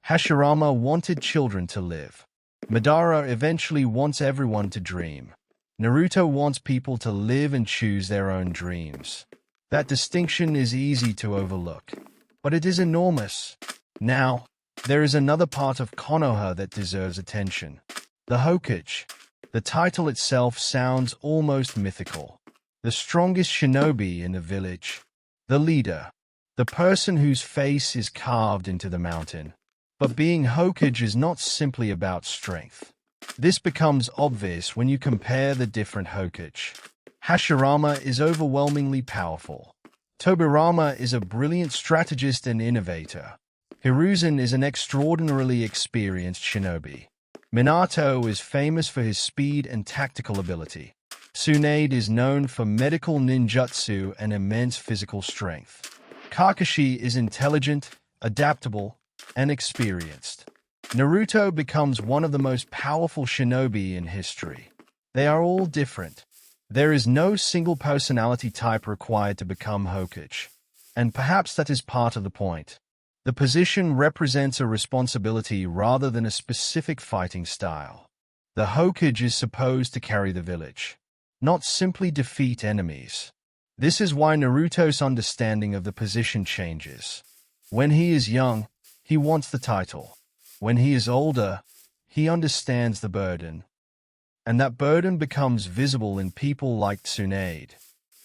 Speaker 1: Hashirama wanted children to live. Madara eventually wants everyone to dream. Naruto wants people to live and choose their own dreams. That distinction is easy to overlook, but it is enormous. Now, there is another part of Konoha that deserves attention. The Hokage. The title itself sounds almost mythical. The strongest shinobi in the village. The leader. The person whose face is carved into the mountain. But being Hokage is not simply about strength. This becomes obvious when you compare the different Hokage. Hashirama is overwhelmingly powerful. Tobirama is a brilliant strategist and innovator. Hiruzen is an extraordinarily experienced shinobi. Minato is famous for his speed and tactical ability. Tsunade is known for medical ninjutsu and immense physical strength. Kakashi is intelligent, adaptable, and experienced. Naruto becomes one of the most powerful shinobi in history. They are all different. There is no single personality type required to become Hokage. And perhaps that is part of the point. The position represents a responsibility rather than a specific fighting style. The Hokage is supposed to carry the village, not simply defeat enemies. This is why Naruto's understanding of the position changes. When he is young, he wants the title. When he is older, he understands the burden. And that burden becomes visible in people like Tsunade.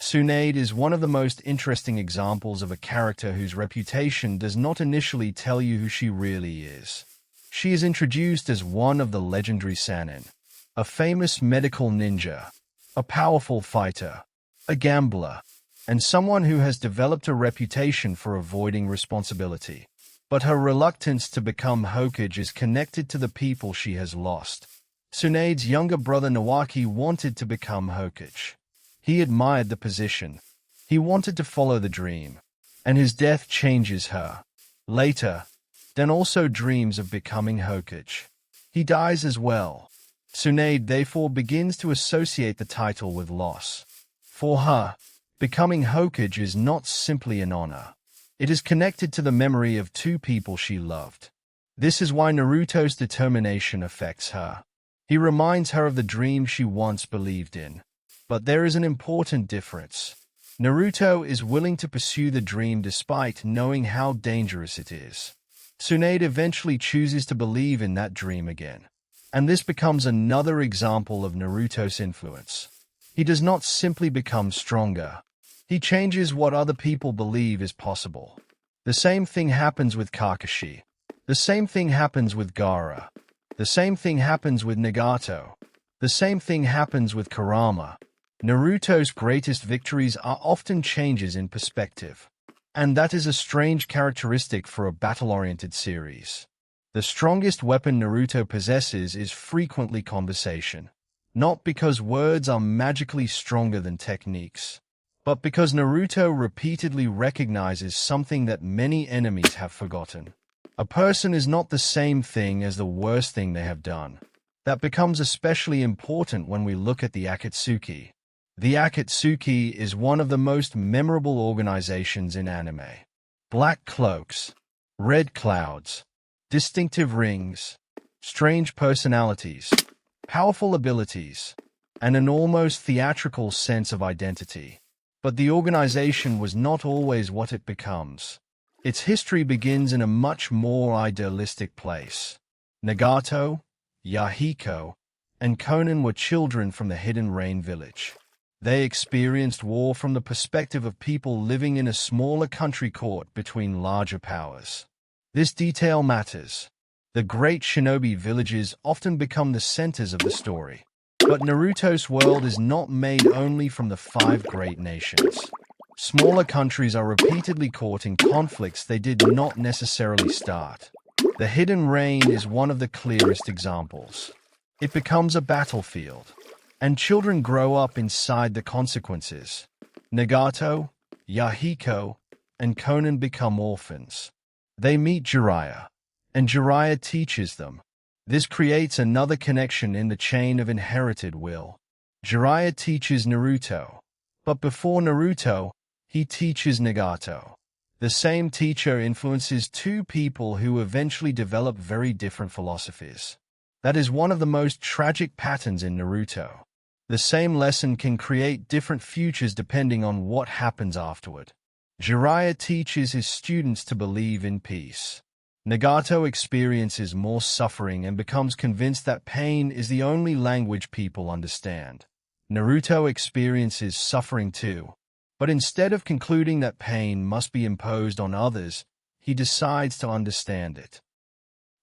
Speaker 1: Tsunade is one of the most interesting examples of a character whose reputation does not initially tell you who she really is. She is introduced as one of the legendary Sannin, a famous medical ninja, a powerful fighter, a gambler, and someone who has developed a reputation for avoiding responsibility. But her reluctance to become Hokage is connected to the people she has lost. Tsunade's younger brother Nawaki wanted to become Hokage. He admired the position. He wanted to follow the dream, and his death changes her. Later, Den also dreams of becoming Hokage. He dies as well. Tsunade therefore begins to associate the title with loss. For her, becoming Hokage is not simply an honor. It is connected to the memory of two people she loved. This is why Naruto's determination affects her. He reminds her of the dream she once believed in. But there is an important difference. Naruto is willing to pursue the dream despite knowing how dangerous it is. Tsunade eventually chooses to believe in that dream again. And this becomes another example of Naruto's influence. He does not simply become stronger. He changes what other people believe is possible. The same thing happens with Kakashi. The same thing happens with Gaara. The same thing happens with Nagato. The same thing happens with Kurama. Naruto's greatest victories are often changes in perspective. And that is a strange characteristic for a battle-oriented series. The strongest weapon Naruto possesses is frequently conversation. Not because words are magically stronger than techniques, but because Naruto repeatedly recognizes something that many enemies have forgotten. A person is not the same thing as the worst thing they have done. That becomes especially important when we look at the Akatsuki. The Akatsuki is one of the most memorable organizations in anime. Black cloaks, red clouds, distinctive rings, strange personalities, powerful abilities, and an almost theatrical sense of identity. But the organization was not always what it becomes. Its history begins in a much more idealistic place. Nagato, Yahiko, and Konan were children from the Hidden Rain village. They experienced war from the perspective of people living in a smaller country court between larger powers. This detail matters. The great Shinobi villages often become the centers of the story. But Naruto's world is not made only from the 5 great nations. Smaller countries are repeatedly caught in conflicts they did not necessarily start. The Hidden Rain is one of the clearest examples. It becomes a battlefield, and children grow up inside the consequences. Nagato, Yahiko, and Konan become orphans. They meet Jiraiya, and Jiraiya teaches them. This creates another connection in the chain of inherited will. Jiraiya teaches Naruto, but before Naruto, he teaches Nagato. The same teacher influences 2 people who eventually develop very different philosophies. That is one of the most tragic patterns in Naruto. The same lesson can create different futures depending on what happens afterward. Jiraiya teaches his students to believe in peace. Nagato experiences more suffering and becomes convinced that pain is the only language people understand. Naruto experiences suffering too, but instead of concluding that pain must be imposed on others, he decides to understand it.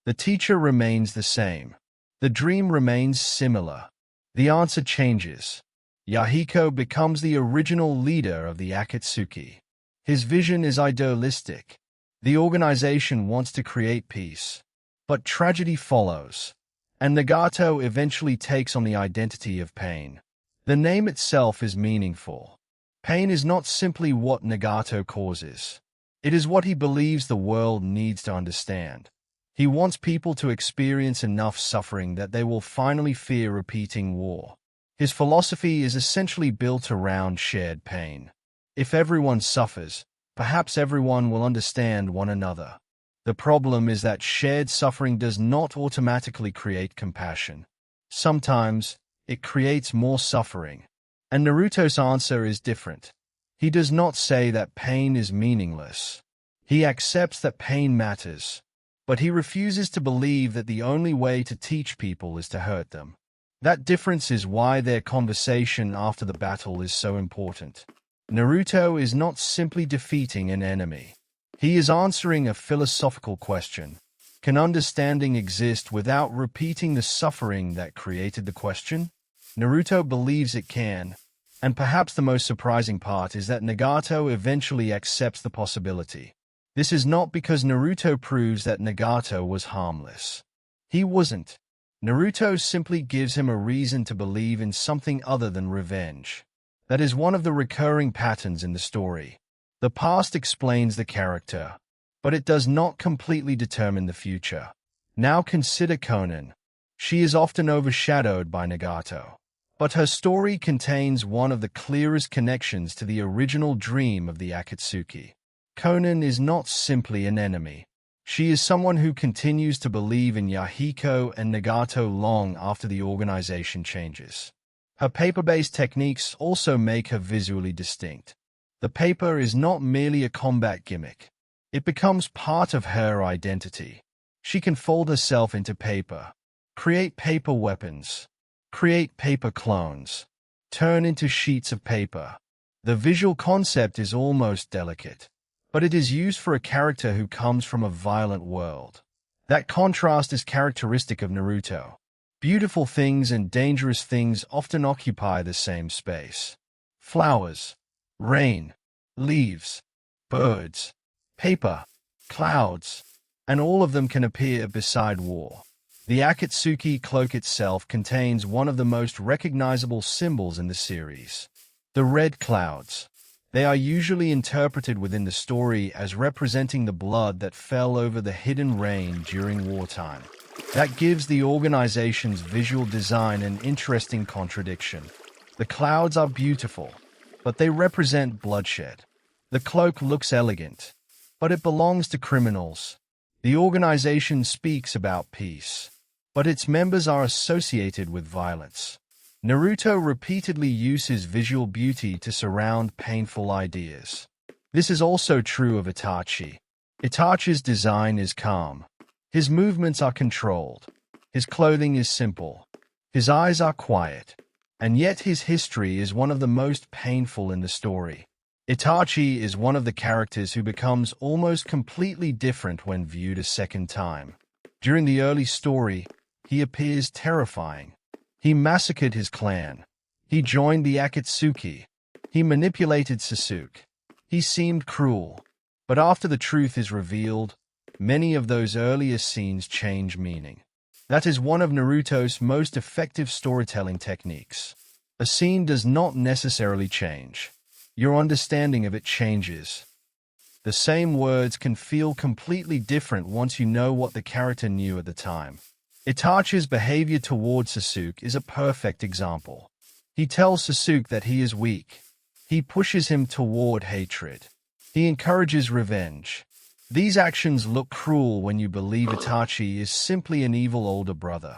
Speaker 1: The teacher remains the same. The dream remains similar. The answer changes. Yahiko becomes the original leader of the Akatsuki. His vision is idealistic. The organization wants to create peace. But tragedy follows, and Nagato eventually takes on the identity of pain. The name itself is meaningful. Pain is not simply what Nagato causes. It is what he believes the world needs to understand. He wants people to experience enough suffering that they will finally fear repeating war. His philosophy is essentially built around shared pain. If everyone suffers, perhaps everyone will understand one another. The problem is that shared suffering does not automatically create compassion. Sometimes, it creates more suffering. And Naruto's answer is different. He does not say that pain is meaningless. He accepts that pain matters, but he refuses to believe that the only way to teach people is to hurt them. That difference is why their conversation after the battle is so important. Naruto is not simply defeating an enemy. He is answering a philosophical question. Can understanding exist without repeating the suffering that created the question? Naruto believes it can, and perhaps the most surprising part is that Nagato eventually accepts the possibility. This is not because Naruto proves that Nagato was harmless. He wasn't. Naruto simply gives him a reason to believe in something other than revenge. That is one of the recurring patterns in the story. The past explains the character, but it does not completely determine the future. Now consider Konan. She is often overshadowed by Nagato, but her story contains one of the clearest connections to the original dream of the Akatsuki. Konan is not simply an enemy. She is someone who continues to believe in Yahiko and Nagato long after the organization changes. Her paper-based techniques also make her visually distinct. The paper is not merely a combat gimmick. It becomes part of her identity. She can fold herself into paper, create paper weapons, create paper clones, turn into sheets of paper. The visual concept is almost delicate, but it is used for a character who comes from a violent world. That contrast is characteristic of Naruto. Beautiful things and dangerous things often occupy the same space. Flowers, rain, leaves, birds, paper, clouds, and all of them can appear beside war. The Akatsuki cloak itself contains one of the most recognizable symbols in the series. The red clouds. They are usually interpreted within the story as representing the blood that fell over the hidden rain during wartime. That gives the organization's visual design an interesting contradiction. The clouds are beautiful, but they represent bloodshed. The cloak looks elegant, but it belongs to criminals. The organization speaks about peace, but its members are associated with violence. Naruto repeatedly uses visual beauty to surround painful ideas. This is also true of Itachi. Itachi's design is calm. His movements are controlled. His clothing is simple. His eyes are quiet. And yet his history is one of the most painful in the story. Itachi is one of the characters who becomes almost completely different when viewed a second time. During the early story, he appears terrifying. He massacred his clan. He joined the Akatsuki. He manipulated Sasuke. He seemed cruel. But after the truth is revealed, many of those earlier scenes change meaning. That is one of Naruto's most effective storytelling techniques. A scene does not necessarily change. Your understanding of it changes. The same words can feel completely different once you know what the character knew at the time. Itachi's behavior towards Sasuke is a perfect example. He tells Sasuke that he is weak. He pushes him toward hatred. He encourages revenge. These actions look cruel when you believe Itachi is simply an evil older brother.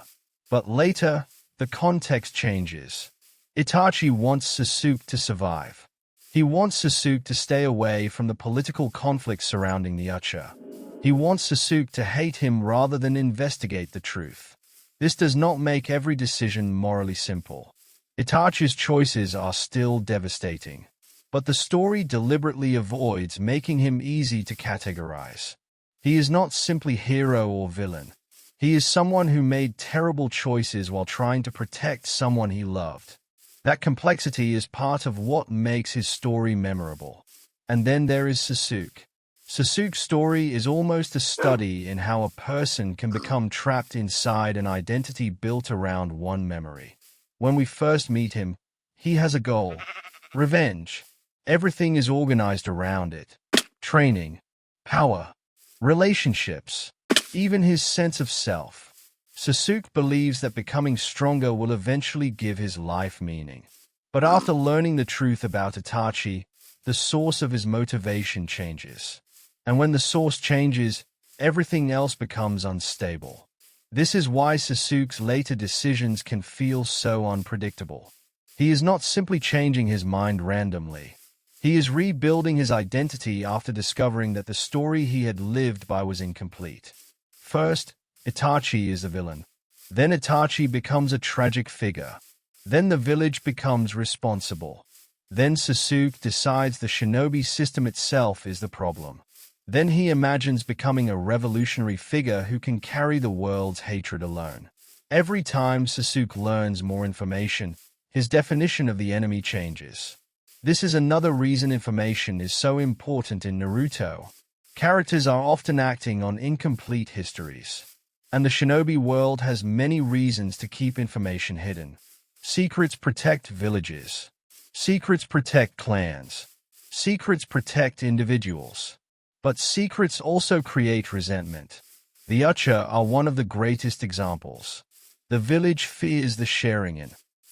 Speaker 1: But later, the context changes. Itachi wants Sasuke to survive. He wants Sasuke to stay away from the political conflicts surrounding the Uchiha. He wants Sasuke to hate him rather than investigate the truth. This does not make every decision morally simple. Itachi's choices are still devastating. But the story deliberately avoids making him easy to categorize. He is not simply hero or villain. He is someone who made terrible choices while trying to protect someone he loved. That complexity is part of what makes his story memorable. And then there is Sasuke. Sasuke's story is almost a study in how a person can become trapped inside an identity built around one memory. When we first meet him, he has a goal: revenge. Everything is organized around it. Training, power, relationships, even his sense of self. Sasuke believes that becoming stronger will eventually give his life meaning. But after learning the truth about Itachi, the source of his motivation changes. And when the source changes, everything else becomes unstable. This is why Sasuke's later decisions can feel so unpredictable. He is not simply changing his mind randomly. He is rebuilding his identity after discovering that the story he had lived by was incomplete. First, Itachi is the villain. Then Itachi becomes a tragic figure. Then the village becomes responsible. Then Sasuke decides the Shinobi system itself is the problem. Then he imagines becoming a revolutionary figure who can carry the world's hatred alone. Every time Sasuke learns more information, his definition of the enemy changes. This is another reason information is so important in Naruto. Characters are often acting on incomplete histories. And the Shinobi world has many reasons to keep information hidden. Secrets protect villages. Secrets protect clans. Secrets protect individuals. But secrets also create resentment. The Uchiha are one of the greatest examples. The village fears the sharing.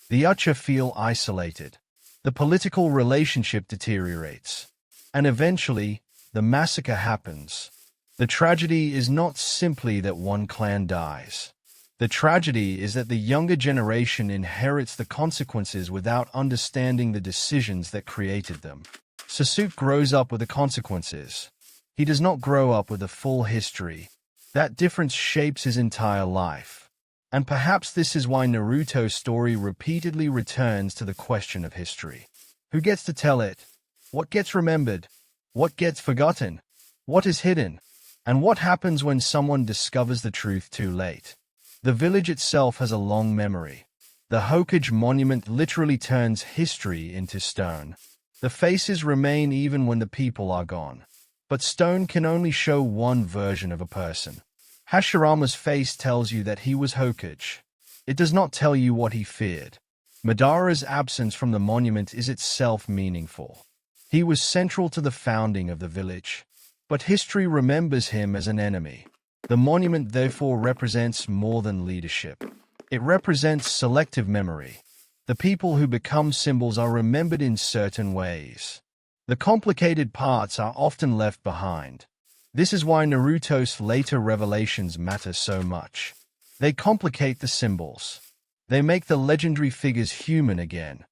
Speaker 1: The Uchiha feel isolated. The political relationship deteriorates. And eventually, the massacre happens. The tragedy is not simply that one clan dies. The tragedy is that the younger generation inherits the consequences without understanding the decisions that created them. Sasuke grows up with the consequences. He does not grow up with a full history. That difference shapes his entire life. And perhaps this is why Naruto's story repeatedly returns to the question of history. Who gets to tell it? What gets remembered? What gets forgotten? What is hidden? And what happens when someone discovers the truth too late? The village itself has a long memory. The Hokage monument literally turns history into stone. The faces remain even when the people are gone. But stone can only show one version of a person. Hashirama's face tells you that he was Hokage. It does not tell you what he feared. Madara's absence from the monument is itself meaningful. He was central to the founding of the village. But history remembers him as an enemy. The monument therefore represents more than leadership. It represents selective memory. The people who become symbols are remembered in certain ways. The complicated parts are often left behind. This is why Naruto's later revelations matter so much. They complicate the symbols. They make the legendary figures human again.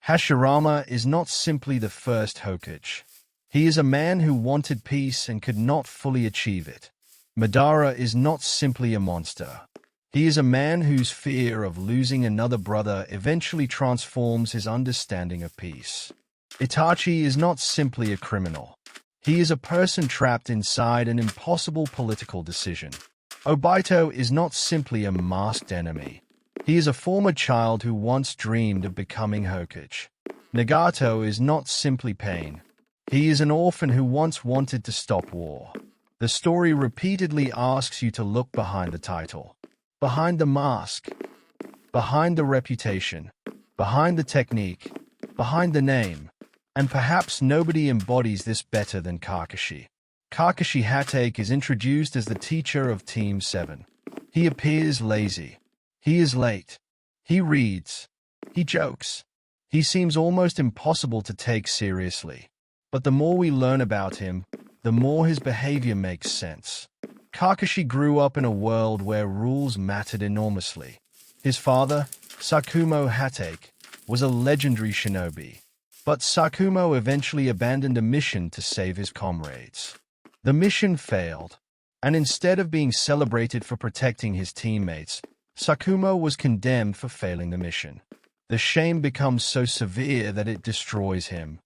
Speaker 1: Hashirama is not simply the first Hokage. He is a man who wanted peace and could not fully achieve it. Madara is not simply a monster. He is a man whose fear of losing another brother eventually transforms his understanding of peace. Itachi is not simply a criminal. He is a person trapped inside an impossible political decision. Obito is not simply a masked enemy. He is a former child who once dreamed of becoming Hokage. Nagato is not simply pain. He is an orphan who once wanted to stop war. The story repeatedly asks you to look behind the title, behind the mask, behind the reputation, behind the technique, behind the name, and perhaps nobody embodies this better than Kakashi. Kakashi Hatake is introduced as the teacher of Team 7. He appears lazy. He is late. He reads. He jokes. He seems almost impossible to take seriously. But the more we learn about him, the more his behavior makes sense. Kakashi grew up in a world where rules mattered enormously. His father, Sakumo Hatake, was a legendary shinobi. But Sakumo eventually abandoned a mission to save his comrades. The mission failed, and instead of being celebrated for protecting his teammates, Sakumo was condemned for failing the mission. The shame becomes so severe that it destroys him.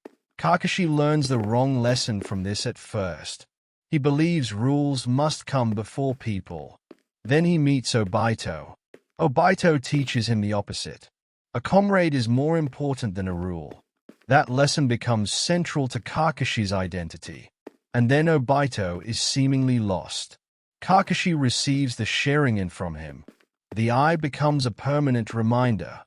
Speaker 1: Kakashi learns the wrong lesson from this at first. He believes rules must come before people. Then he meets Obito. Obito teaches him the opposite. A comrade is more important than a rule. That lesson becomes central to Kakashi's identity. And then Obito is seemingly lost. Kakashi receives the Sharingan from him. The eye becomes a permanent reminder.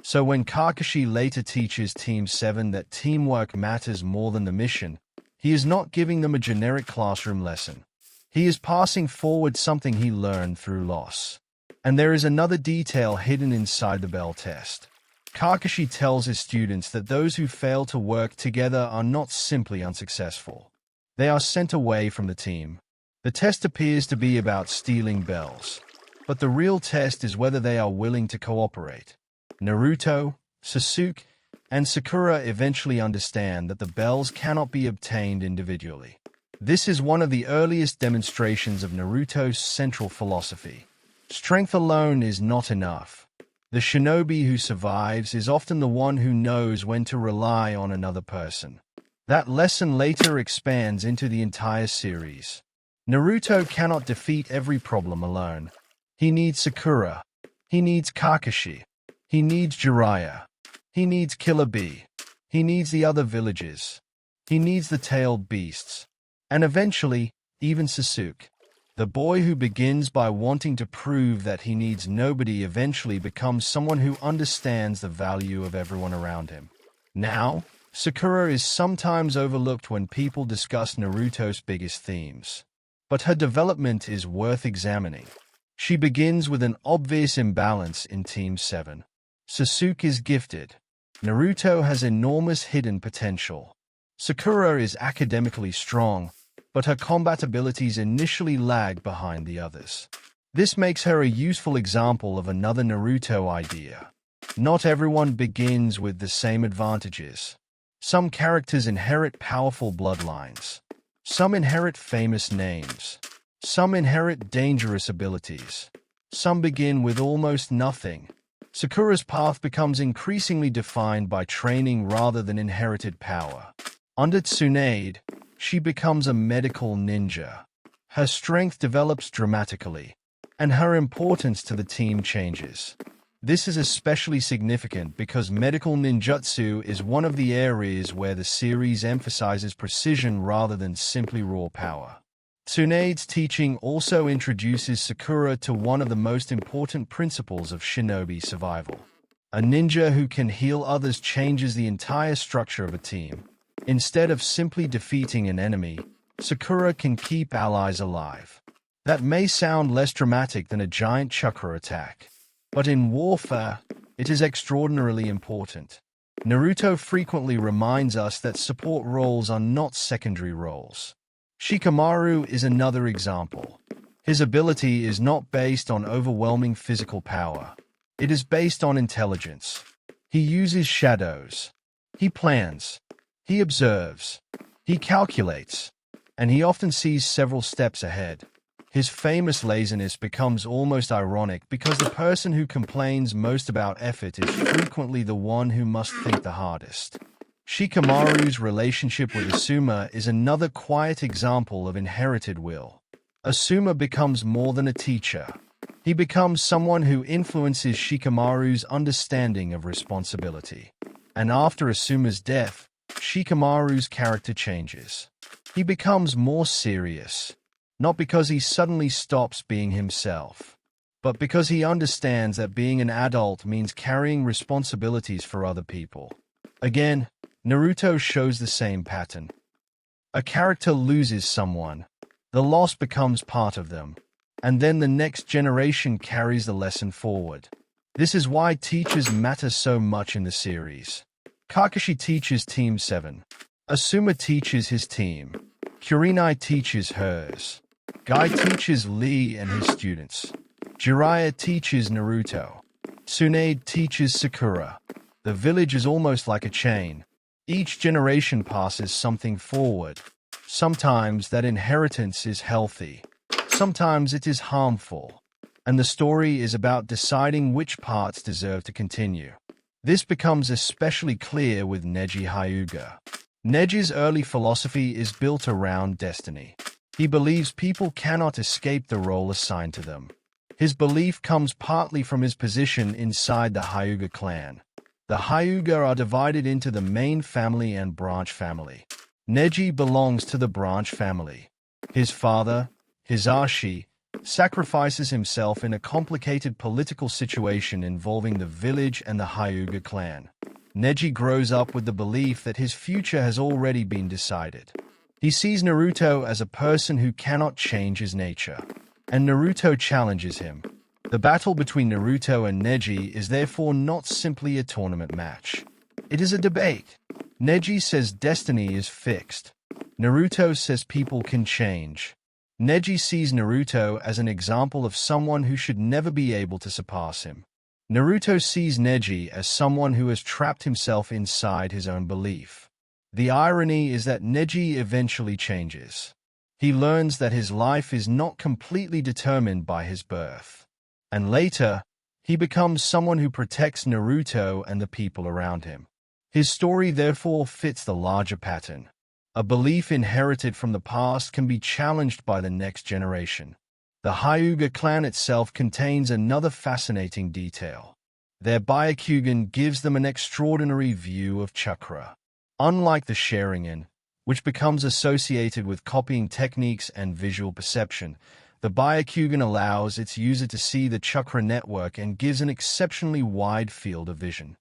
Speaker 1: So when Kakashi later teaches Team 7 that teamwork matters more than the mission, he is not giving them a generic classroom lesson. He is passing forward something he learned through loss. And there is another detail hidden inside the bell test. Kakashi tells his students that those who fail to work together are not simply unsuccessful. They are sent away from the team. The test appears to be about stealing bells. But the real test is whether they are willing to cooperate. Naruto, Sasuke, and Sakura eventually understand that the bells cannot be obtained individually. This is one of the earliest demonstrations of Naruto's central philosophy. Strength alone is not enough. The shinobi who survives is often the one who knows when to rely on another person. That lesson later expands into the entire series. Naruto cannot defeat every problem alone. He needs Sakura. He needs Kakashi. He needs Jiraiya. He needs Killer Bee. He needs the other villages. He needs the tailed beasts. And eventually, even Sasuke. The boy who begins by wanting to prove that he needs nobody eventually becomes someone who understands the value of everyone around him. Now, Sakura is sometimes overlooked when people discuss Naruto's biggest themes. But her development is worth examining. She begins with an obvious imbalance in Team 7. Sasuke is gifted. Naruto has enormous hidden potential. Sakura is academically strong, but her combat abilities initially lag behind the others. This makes her a useful example of another Naruto idea. Not everyone begins with the same advantages. Some characters inherit powerful bloodlines. Some inherit famous names. Some inherit dangerous abilities. Some begin with almost nothing. Sakura's path becomes increasingly defined by training rather than inherited power. Under Tsunade, she becomes a medical ninja. Her strength develops dramatically, and her importance to the team changes. This is especially significant because medical ninjutsu is one of the areas where the series emphasizes precision rather than simply raw power. Tsunade's teaching also introduces Sakura to one of the most important principles of shinobi survival. A ninja who can heal others changes the entire structure of a team. Instead of simply defeating an enemy, Sakura can keep allies alive. That may sound less dramatic than a giant chakra attack, but in warfare, it is extraordinarily important. Naruto frequently reminds us that support roles are not secondary roles. Shikamaru is another example. His ability is not based on overwhelming physical power. It is based on intelligence. He uses shadows. He plans. He observes. He calculates. And he often sees several steps ahead. His famous laziness becomes almost ironic because the person who complains most about effort is frequently the one who must think the hardest. Shikamaru's relationship with Asuma is another quiet example of inherited will. Asuma becomes more than a teacher. He becomes someone who influences Shikamaru's understanding of responsibility. And after Asuma's death, Shikamaru's character changes. He becomes more serious, not because he suddenly stops being himself, but because he understands that being an adult means carrying responsibilities for other people. Again, Naruto shows the same pattern. A character loses someone, the loss becomes part of them, and then the next generation carries the lesson forward. This is why teachers matter so much in the series. Kakashi teaches Team 7. Asuma teaches his team. Kurenai teaches hers. Guy teaches Lee and his students. Jiraiya teaches Naruto. Tsunade teaches Sakura. The village is almost like a chain. Each generation passes something forward. Sometimes that inheritance is healthy. Sometimes it is harmful. And the story is about deciding which parts deserve to continue. This becomes especially clear with Neji Hyuga. Neji's early philosophy is built around destiny. He believes people cannot escape the role assigned to them. His belief comes partly from his position inside the Hyuga clan. The Hyuga are divided into the main family and branch family. Neji belongs to the branch family. His father, Hisashi, sacrifices himself in a complicated political situation involving the village and the Hyuga clan. Neji grows up with the belief that his future has already been decided. He sees Naruto as a person who cannot change his nature, and Naruto challenges him. The battle between Naruto and Neji is therefore not simply a tournament match. It is a debate. Neji says destiny is fixed. Naruto says people can change. Neji sees Naruto as an example of someone who should never be able to surpass him. Naruto sees Neji as someone who has trapped himself inside his own belief. The irony is that Neji eventually changes. He learns that his life is not completely determined by his birth. And later, he becomes someone who protects Naruto and the people around him. His story therefore fits the larger pattern. A belief inherited from the past can be challenged by the next generation. The Hyuga clan itself contains another fascinating detail. Their Byakugan gives them an extraordinary view of chakra. Unlike the Sharingan, which becomes associated with copying techniques and visual perception, the Byakugan allows its user to see the chakra network and gives an exceptionally wide field of vision.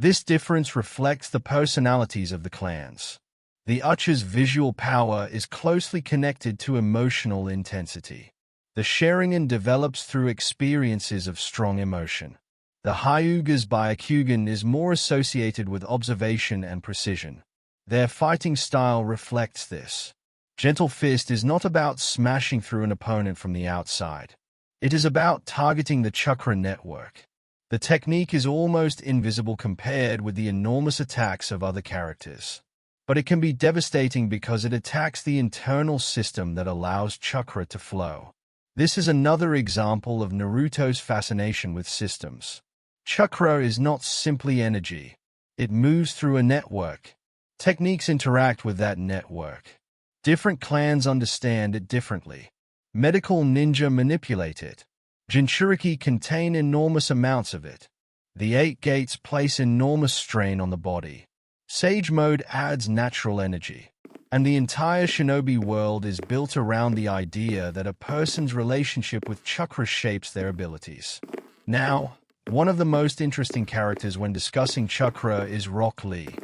Speaker 1: This difference reflects the personalities of the clans. The Uchi's visual power is closely connected to emotional intensity. The Sharingan develops through experiences of strong emotion. The Hyuga's Byakugan is more associated with observation and precision. Their fighting style reflects this. Gentle Fist is not about smashing through an opponent from the outside. It is about targeting the chakra network. The technique is almost invisible compared with the enormous attacks of other characters. But it can be devastating because it attacks the internal system that allows chakra to flow. This is another example of Naruto's fascination with systems. Chakra is not simply energy. It moves through a network. Techniques interact with that network. Different clans understand it differently. Medical ninja manipulate it. Jinchuriki contain enormous amounts of it. The 8 gates place enormous strain on the body. Sage mode adds natural energy. And the entire Shinobi world is built around the idea that a person's relationship with chakra shapes their abilities. Now, one of the most interesting characters when discussing chakra is Rock Lee.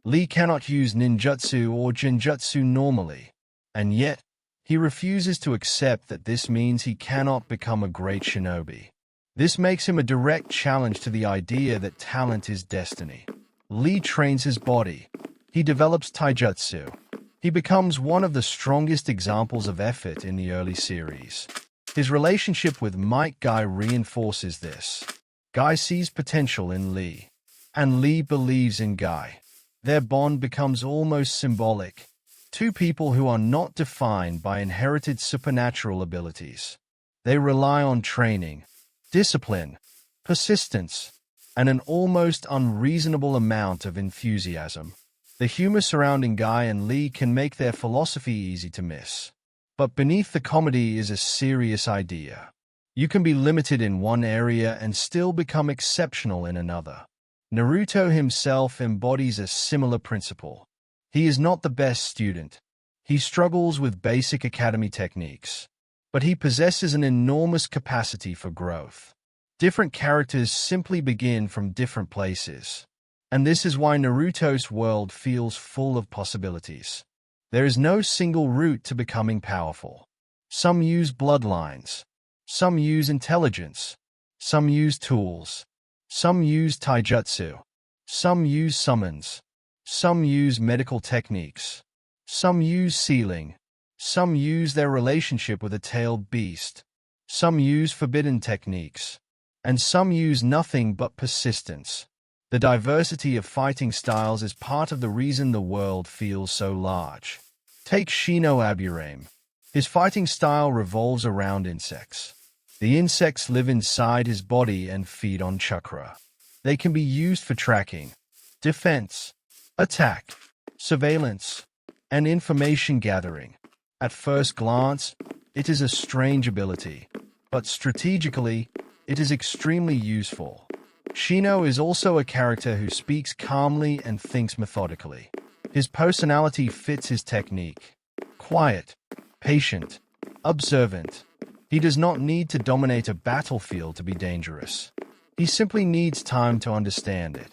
Speaker 1: Lee cannot use ninjutsu or genjutsu normally, and yet, he refuses to accept that this means he cannot become a great shinobi. This makes him a direct challenge to the idea that talent is destiny. Lee trains his body. He develops taijutsu. He becomes one of the strongest examples of effort in the early series. His relationship with Might Guy reinforces this. Guy sees potential in Lee, and Lee believes in Guy. Their bond becomes almost symbolic. Two people who are not defined by inherited supernatural abilities. They rely on training, discipline, persistence, and an almost unreasonable amount of enthusiasm. The humor surrounding Guy and Lee can make their philosophy easy to miss. But beneath the comedy is a serious idea. You can be limited in one area and still become exceptional in another. Naruto himself embodies a similar principle. He is not the best student. He struggles with basic academy techniques. But he possesses an enormous capacity for growth. Different characters simply begin from different places. And this is why Naruto's world feels full of possibilities. There is no single route to becoming powerful. Some use bloodlines. Some use intelligence. Some use tools. Some use taijutsu. Some use summons. Some use medical techniques. Some use sealing. Some use their relationship with a tailed beast. Some use forbidden techniques. And some use nothing but persistence. The diversity of fighting styles is part of the reason the world feels so large. Take Shinobi. His fighting style revolves around insects. The insects live inside his body and feed on chakra. They can be used for tracking, defense, attack, surveillance, and information gathering. At first glance, it is a strange ability, but strategically, it is extremely useful. Shino is also a character who speaks calmly and thinks methodically. His personality fits his technique. Quiet, patient, observant. He does not need to dominate a battlefield to be dangerous. He simply needs time to understand it.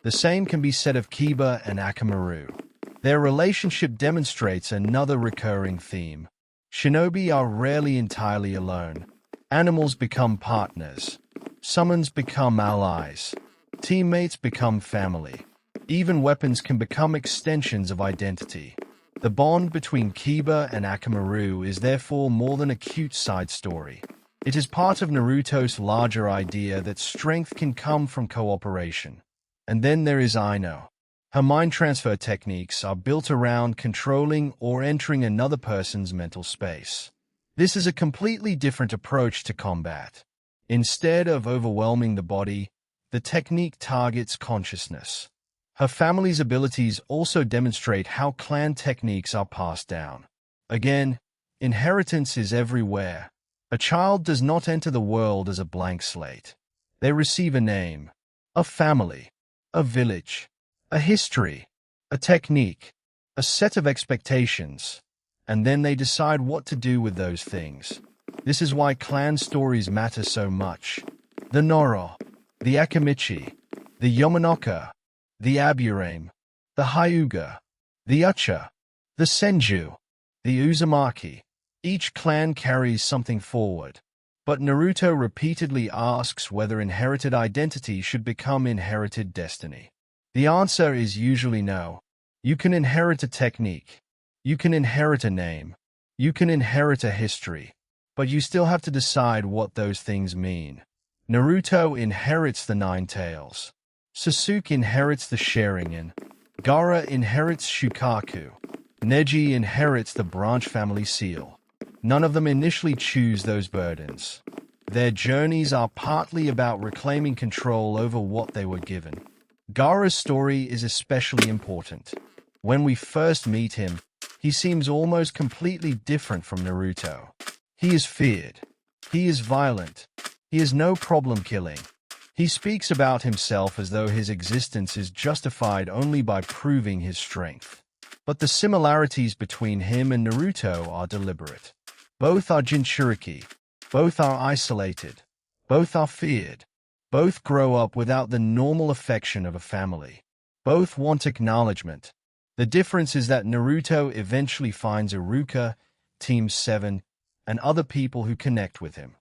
Speaker 1: The same can be said of Kiba and Akamaru. Their relationship demonstrates another recurring theme. Shinobi are rarely entirely alone. Animals become partners. Summons become allies. Teammates become family. Even weapons can become extensions of identity. The bond between Kiba and Akamaru is therefore more than a cute side story. It is part of Naruto's larger idea that strength can come from cooperation. And then there is Ino. Her mind transfer techniques are built around controlling or entering another person's mental space. This is a completely different approach to combat. Instead of overwhelming the body, the technique targets consciousness. Her family's abilities also demonstrate how clan techniques are passed down. Again, inheritance is everywhere. A child does not enter the world as a blank slate. They receive a name, a family, a village, a history, a technique, a set of expectations, and then they decide what to do with those things. This is why clan stories matter so much. The Noro, the Akamichi, the Yamanaka, the Aburame, the Hyuga, the Ucha, the Senju, the Uzumaki. Each clan carries something forward. But Naruto repeatedly asks whether inherited identity should become inherited destiny. The answer is usually no. You can inherit a technique. You can inherit a name. You can inherit a history. But you still have to decide what those things mean. Naruto inherits the Nine Tails. Sasuke inherits the Sharingan. Gaara inherits Shukaku. Neji inherits the branch family seal. None of them initially choose those burdens. Their journeys are partly about reclaiming control over what they were given. Gaara's story is especially important. When we first meet him, he seems almost completely different from Naruto. He is feared. He is violent. He has no problem killing. He speaks about himself as though his existence is justified only by proving his strength. But the similarities between him and Naruto are deliberate. Both are Jinchuriki. Both are isolated. Both are feared. Both grow up without the normal affection of a family. Both want acknowledgement. The difference is that Naruto eventually finds Iruka, Team 7, and other people who connect with him.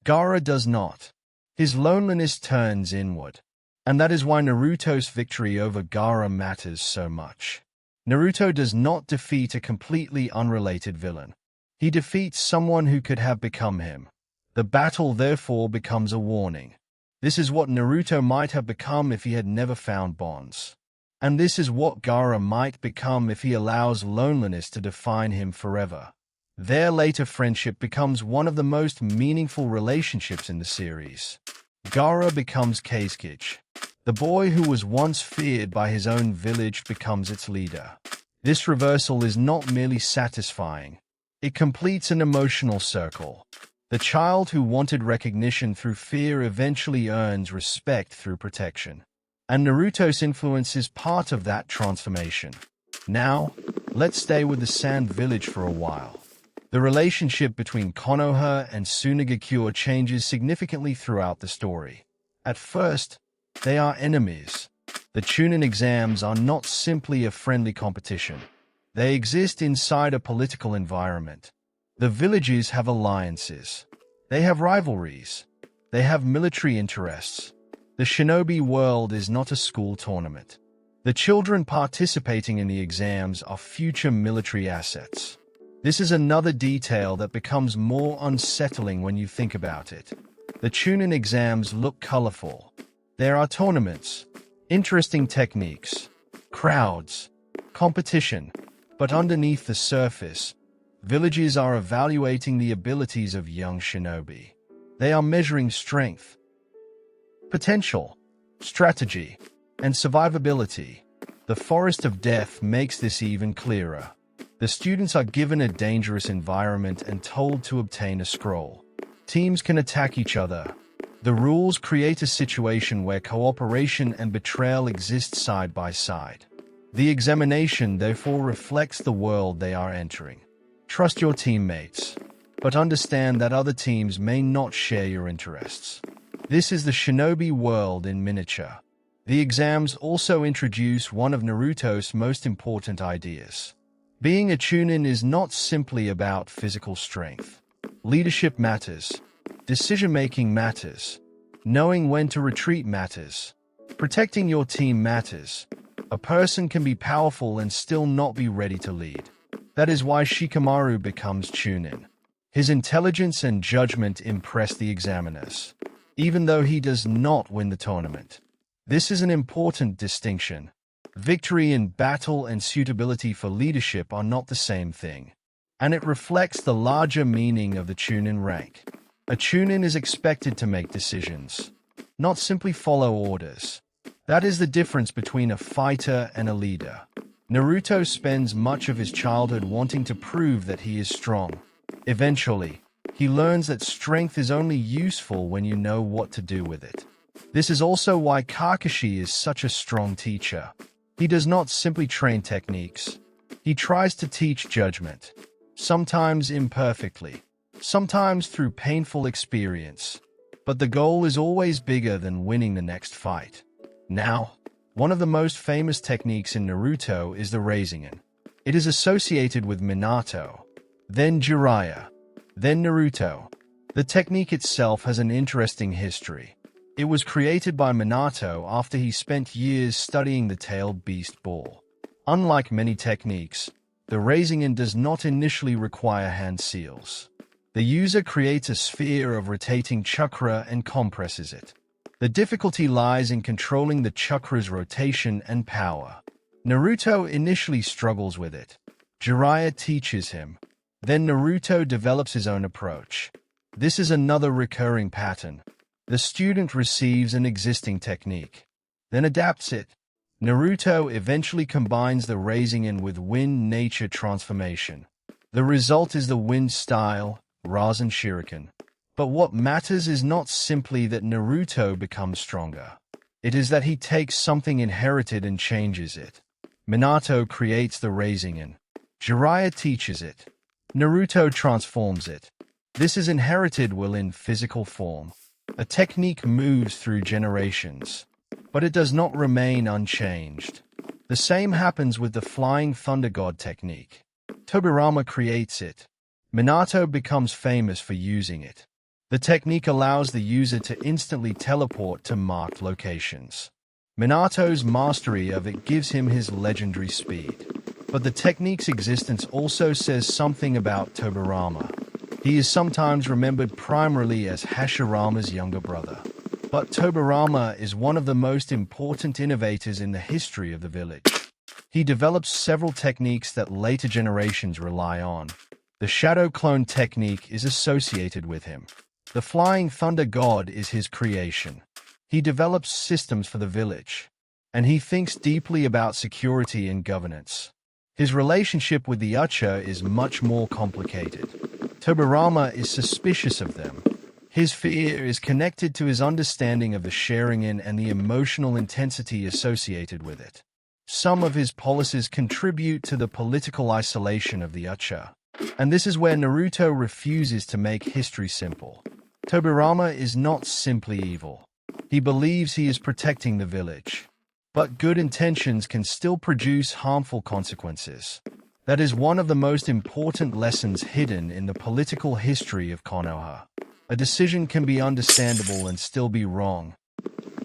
Speaker 1: Gaara does not. His loneliness turns inward. And that is why Naruto's victory over Gaara matters so much. Naruto does not defeat a completely unrelated villain. He defeats someone who could have become him. The battle therefore becomes a warning. This is what Naruto might have become if he had never found bonds. And this is what Gaara might become if he allows loneliness to define him forever. Their later friendship becomes one of the most meaningful relationships in the series. Gaara becomes Kazekage. The boy who was once feared by his own village becomes its leader. This reversal is not merely satisfying. It completes an emotional circle. The child who wanted recognition through fear eventually earns respect through protection. And Naruto's influence is part of that transformation. Now, let's stay with the Sand Village for a while. The relationship between Konoha and Tsunagakure changes significantly throughout the story. At first, they are enemies. The Chunin exams are not simply a friendly competition. They exist inside a political environment. The villages have alliances. They have rivalries. They have military interests. The Shinobi world is not a school tournament. The children participating in the exams are future military assets. This is another detail that becomes more unsettling when you think about it. The Chunin exams look colorful. There are tournaments, interesting techniques, crowds, competition. But underneath the surface, villages are evaluating the abilities of young shinobi. They are measuring strength, potential, strategy, and survivability. The Forest of Death makes this even clearer. The students are given a dangerous environment and told to obtain a scroll. Teams can attack each other. The rules create a situation where cooperation and betrayal exist side by side. The examination therefore reflects the world they are entering. Trust your teammates, but understand that other teams may not share your interests. This is the shinobi world in miniature. The exams also introduce one of Naruto's most important ideas. Being a Chunin is not simply about physical strength. Leadership matters. Decision-making matters. Knowing when to retreat matters. Protecting your team matters. A person can be powerful and still not be ready to lead. That is why Shikamaru becomes Chunin. His intelligence and judgment impress the examiners, even though he does not win the tournament. This is an important distinction. Victory in battle and suitability for leadership are not the same thing, and it reflects the larger meaning of the Chunin rank. A Chunin is expected to make decisions, not simply follow orders. That is the difference between a fighter and a leader. Naruto spends much of his childhood wanting to prove that he is strong. Eventually, he learns that strength is only useful when you know what to do with it. This is also why Kakashi is such a strong teacher. He does not simply train techniques. He tries to teach judgment, sometimes imperfectly, sometimes through painful experience. But the goal is always bigger than winning the next fight. Now, One of the most famous techniques in Naruto is the Rasengan. It is associated with Minato, then Jiraiya, then Naruto. The technique itself has an interesting history. It was created by Minato after he spent years studying the tailed beast ball. Unlike many techniques, the Rasengan does not initially require hand seals. The user creates a sphere of rotating chakra and compresses it. The difficulty lies in controlling the chakra's rotation and power. Naruto initially struggles with it. Jiraiya teaches him. Then Naruto develops his own approach. This is another recurring pattern. The student receives an existing technique, then adapts it. Naruto eventually combines the Rasengan with Wind Nature transformation. The result is the Wind style, Rasen Shuriken. But what matters is not simply that Naruto becomes stronger. It is that he takes something inherited and changes it. Minato creates the Rasengan. Jiraiya teaches it. Naruto transforms it. This is inherited will in physical form. A technique moves through generations, but it does not remain unchanged. The same happens with the Flying Thunder God technique. Tobirama creates it. Minato becomes famous for using it. The technique allows the user to instantly teleport to marked locations. Minato's mastery of it gives him his legendary speed. But the technique's existence also says something about Tobirama. He is sometimes remembered primarily as Hashirama's younger brother. But Tobirama is one of the most important innovators in the history of the village. He develops several techniques that later generations rely on. The Shadow Clone technique is associated with him. The Flying Thunder God is his creation. He develops systems for the village, and he thinks deeply about security and governance. His relationship with the Uchiha is much more complicated. Tobirama is suspicious of them. His fear is connected to his understanding of the Sharingan and the emotional intensity associated with it. Some of his policies contribute to the political isolation of the Uchiha, and this is where Naruto refuses to make history simple. Tobirama is not simply evil. He believes he is protecting the village. But good intentions can still produce harmful consequences. That is one of the most important lessons hidden in the political history of Konoha. A decision can be understandable and still be wrong.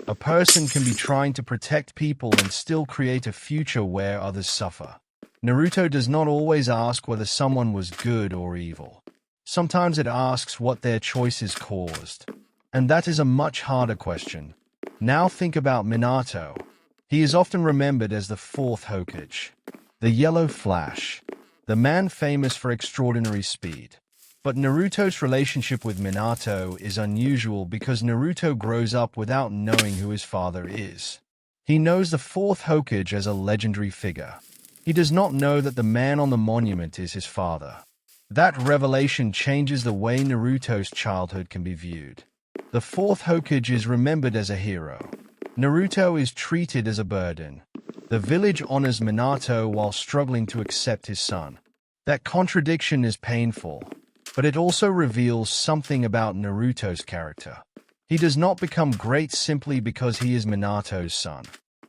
Speaker 1: A person can be trying to protect people and still create a future where others suffer. Naruto does not always ask whether someone was good or evil. Sometimes it asks what their choices caused. And that is a much harder question. Now think about Minato. He is often remembered as the fourth Hokage. The Yellow Flash, the man famous for extraordinary speed. But Naruto's relationship with Minato is unusual because Naruto grows up without knowing who his father is. He knows the fourth Hokage as a legendary figure. He does not know that the man on the monument is his father. That revelation changes the way Naruto's childhood can be viewed. The fourth Hokage is remembered as a hero. Naruto is treated as a burden. The village honors Minato while struggling to accept his son. That contradiction is painful, but it also reveals something about Naruto's character. He does not become great simply because he is Minato's son.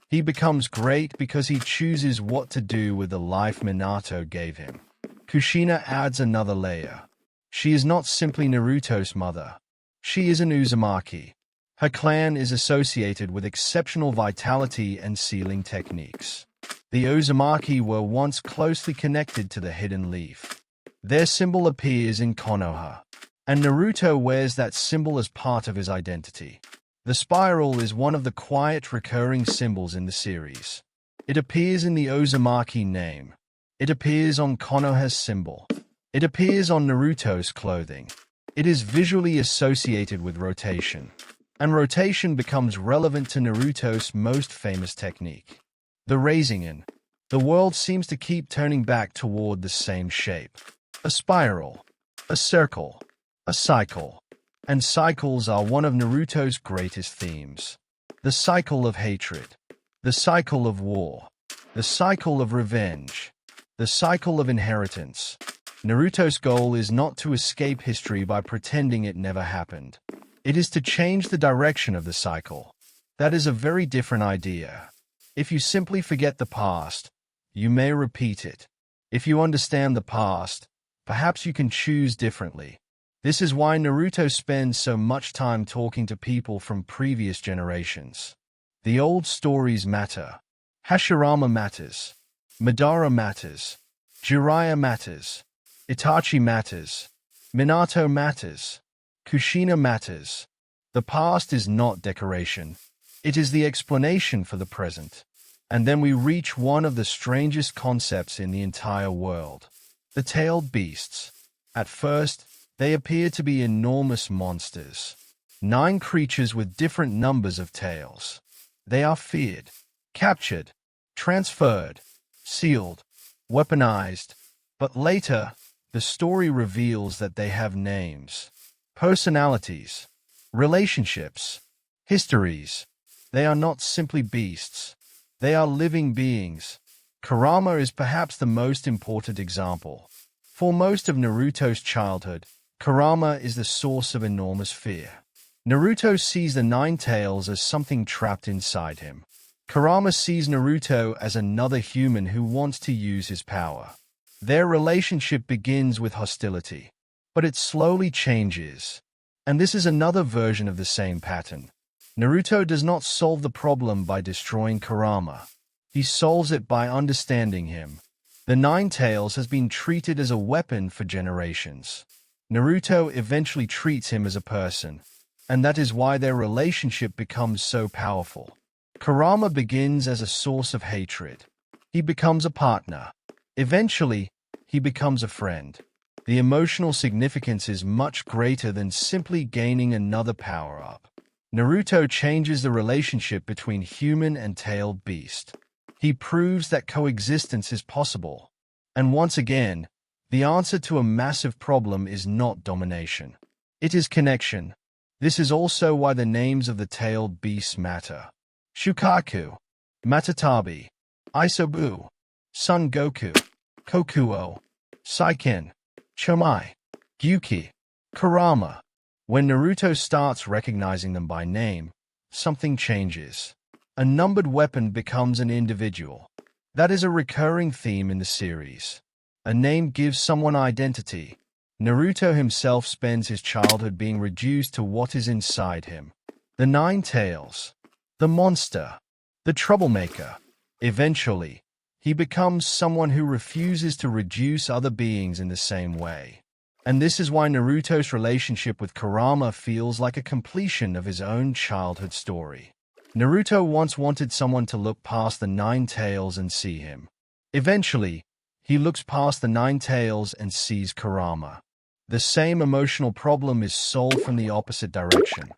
Speaker 1: He becomes great because he chooses what to do with the life Minato gave him. Kushina adds another layer. She is not simply Naruto's mother. She is an Uzumaki. Her clan is associated with exceptional vitality and sealing techniques. The Uzumaki were once closely connected to the Hidden Leaf. Their symbol appears in Konoha, and Naruto wears that symbol as part of his identity. The spiral is one of the quiet recurring symbols in the series. It appears in the Uzumaki name. It appears on Konoha's symbol. It appears on Naruto's clothing. It is visually associated with rotation. And rotation becomes relevant to Naruto's most famous technique. The Rasengan. The world seems to keep turning back toward the same shape. A spiral, a circle, a cycle. And cycles are one of Naruto's greatest themes. The cycle of hatred, the cycle of war, the cycle of revenge, the cycle of inheritance. Naruto's goal is not to escape history by pretending it never happened. It is to change the direction of the cycle. That is a very different idea. If you simply forget the past, you may repeat it. If you understand the past, perhaps you can choose differently. This is why Naruto spends so much time talking to people from previous generations. The old stories matter. Hashirama matters. Madara matters. Jiraiya matters. Itachi matters. Minato matters. Kushina matters. The past is not decoration. It is the explanation for the present. And then we reach one of the strangest concepts in the entire world. The tailed beasts. At first, they appear to be enormous monsters. 9 creatures with different numbers of tails. They are feared, captured, transferred, sealed, weaponized. But later, the story reveals that they have names, personalities, relationships, histories. They are not simply beasts. They are living beings. Kurama is perhaps the most important example. For most of Naruto's childhood, Kurama is the source of enormous fear. Naruto sees the 9 tails as something trapped inside him. Kurama sees Naruto as another human who wants to use his power. Their relationship begins with hostility, but it slowly changes. And this is another version of the same pattern. Naruto does not solve the problem by destroying Kurama. He solves it by understanding him. The 9 tails has been treated as a weapon for generations. Naruto eventually treats him as a person, and that is why their relationship becomes so powerful. Kurama begins as a source of hatred. He becomes a partner. Eventually, he becomes a friend. The emotional significance is much greater than simply gaining another power-up. Naruto changes the relationship between human and tailed beast. He proves that coexistence is possible. And once again, the answer to a massive problem is not domination. It is connection. This is also why the names of the tailed beasts matter. Shukaku, Matatabi, Isobu, Son Goku, Kokuo, Saiken, Chomai, Gyuki, Kurama. When Naruto starts recognizing them by name, something changes. A numbered weapon becomes an individual. That is a recurring theme in the series. A name gives someone identity. Naruto himself spends his childhood being reduced to what is inside him. The 9 tails. The monster. The troublemaker. Eventually, he becomes someone who refuses to reduce other beings in the same way. And this is why Naruto's relationship with Kurama feels like a completion of his own childhood story. Naruto once wanted someone to look past the 9 tails and see him. Eventually, he looks past the 9 tails and sees Kurama. The same emotional problem is solved from the opposite direction.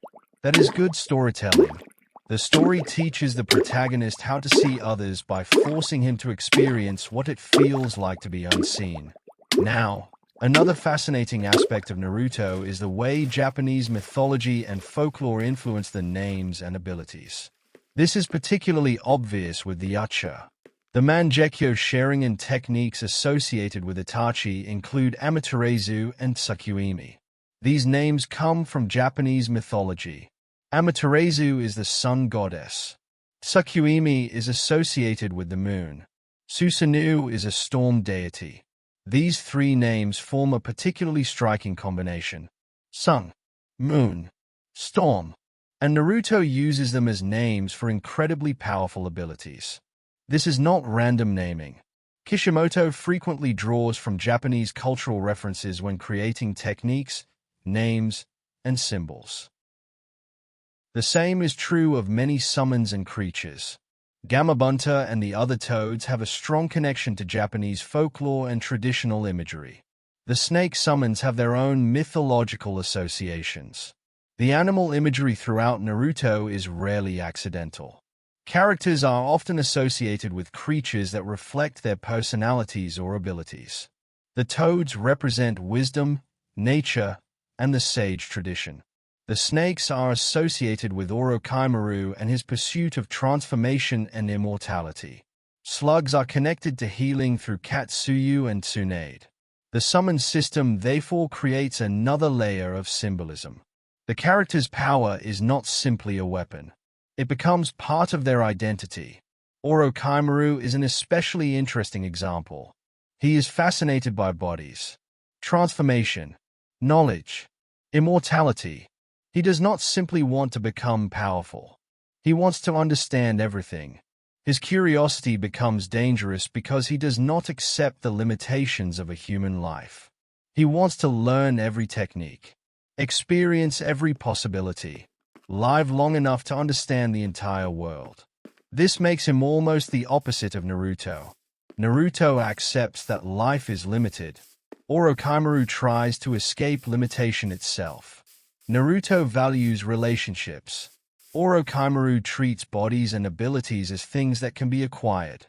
Speaker 1: That is good storytelling. The story teaches the protagonist how to see others by forcing him to experience what it feels like to be unseen. Now, another fascinating aspect of Naruto is the way Japanese mythology and folklore influence the names and abilities. This is particularly obvious with the Uchiha. The Mangekyo Sharingan techniques associated with Itachi include Amaterasu and Tsukuyomi. These names come from Japanese mythology. Amaterasu is the sun goddess. Tsukuyomi is associated with the moon. Susanoo is a storm deity. These 3 names form a particularly striking combination: sun, moon, storm, and Naruto uses them as names for incredibly powerful abilities. This is not random naming. Kishimoto frequently draws from Japanese cultural references when creating techniques, names, and symbols. The same is true of many summons and creatures. Gamabunta and the other toads have a strong connection to Japanese folklore and traditional imagery. The snake summons have their own mythological associations. The animal imagery throughout Naruto is rarely accidental. Characters are often associated with creatures that reflect their personalities or abilities. The toads represent wisdom, nature, and the sage tradition. The snakes are associated with Orochimaru and his pursuit of transformation and immortality. Slugs are connected to healing through Katsuyu and Tsunade. The summon system therefore creates another layer of symbolism. The character's power is not simply a weapon. It becomes part of their identity. Orochimaru is an especially interesting example. He is fascinated by bodies, transformation, knowledge, immortality. He does not simply want to become powerful. He wants to understand everything. His curiosity becomes dangerous because he does not accept the limitations of a human life. He wants to learn every technique, experience every possibility, live long enough to understand the entire world. This makes him almost the opposite of Naruto. Naruto accepts that life is limited. Orochimaru tries to escape limitation itself. Naruto values relationships. Orochimaru treats bodies and abilities as things that can be acquired.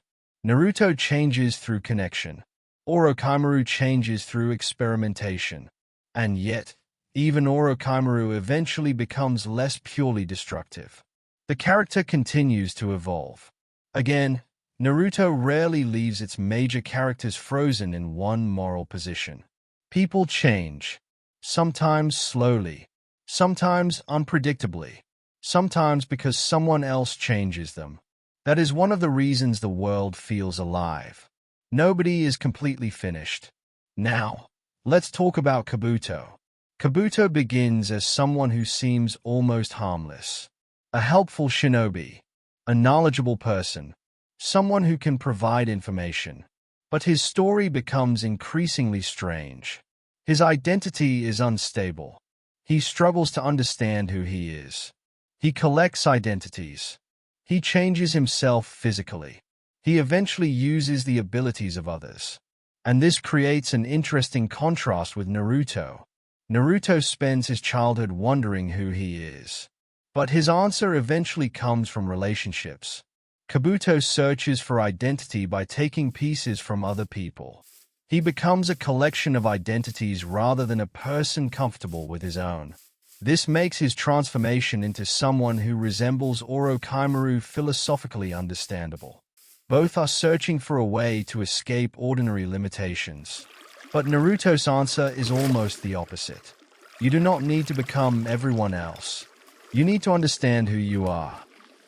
Speaker 1: Naruto changes through connection. Orochimaru changes through experimentation. And yet, even Orochimaru eventually becomes less purely destructive. The character continues to evolve. Again, Naruto rarely leaves its major characters frozen in one moral position. People change, sometimes slowly, sometimes unpredictably, sometimes because someone else changes them. That is one of the reasons the world feels alive. Nobody is completely finished. Now, let's talk about Kabuto. Kabuto begins as someone who seems almost harmless. A helpful shinobi, a knowledgeable person, someone who can provide information. But his story becomes increasingly strange. His identity is unstable. He struggles to understand who he is. He collects identities. He changes himself physically. He eventually uses the abilities of others. And this creates an interesting contrast with Naruto. Naruto spends his childhood wondering who he is. But his answer eventually comes from relationships. Kabuto searches for identity by taking pieces from other people. He becomes a collection of identities rather than a person comfortable with his own. This makes his transformation into someone who resembles Orochimaru philosophically understandable. Both are searching for a way to escape ordinary limitations. But Naruto's answer is almost the opposite. You do not need to become everyone else. You need to understand who you are.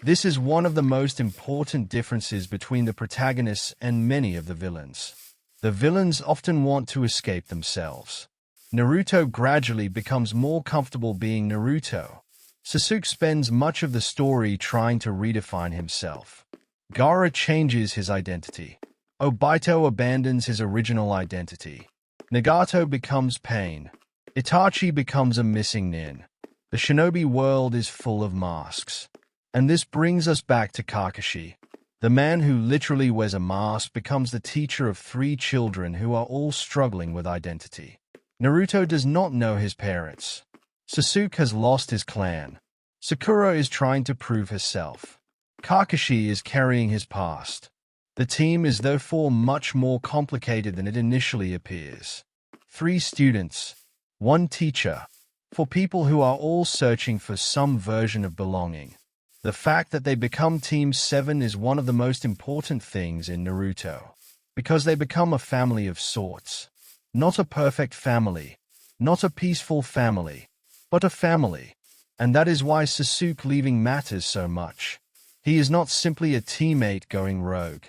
Speaker 1: This is one of the most important differences between the protagonists and many of the villains. The villains often want to escape themselves. Naruto gradually becomes more comfortable being Naruto. Sasuke spends much of the story trying to redefine himself. Gaara changes his identity. Obito abandons his original identity. Nagato becomes pain. Itachi becomes a missing nin. The shinobi world is full of masks. And this brings us back to Kakashi. The man who literally wears a mask becomes the teacher of 3 children who are all struggling with identity. Naruto does not know his parents. Sasuke has lost his clan. Sakura is trying to prove herself. Kakashi is carrying his past. The team is therefore much more complicated than it initially appears. 3 students, 1 teacher, for people who are all searching for some version of belonging. The fact that they become Team 7 is one of the most important things in Naruto, because they become a family of sorts. Not a perfect family, not a peaceful family, but a family. And that is why Sasuke leaving matters so much. He is not simply a teammate going rogue.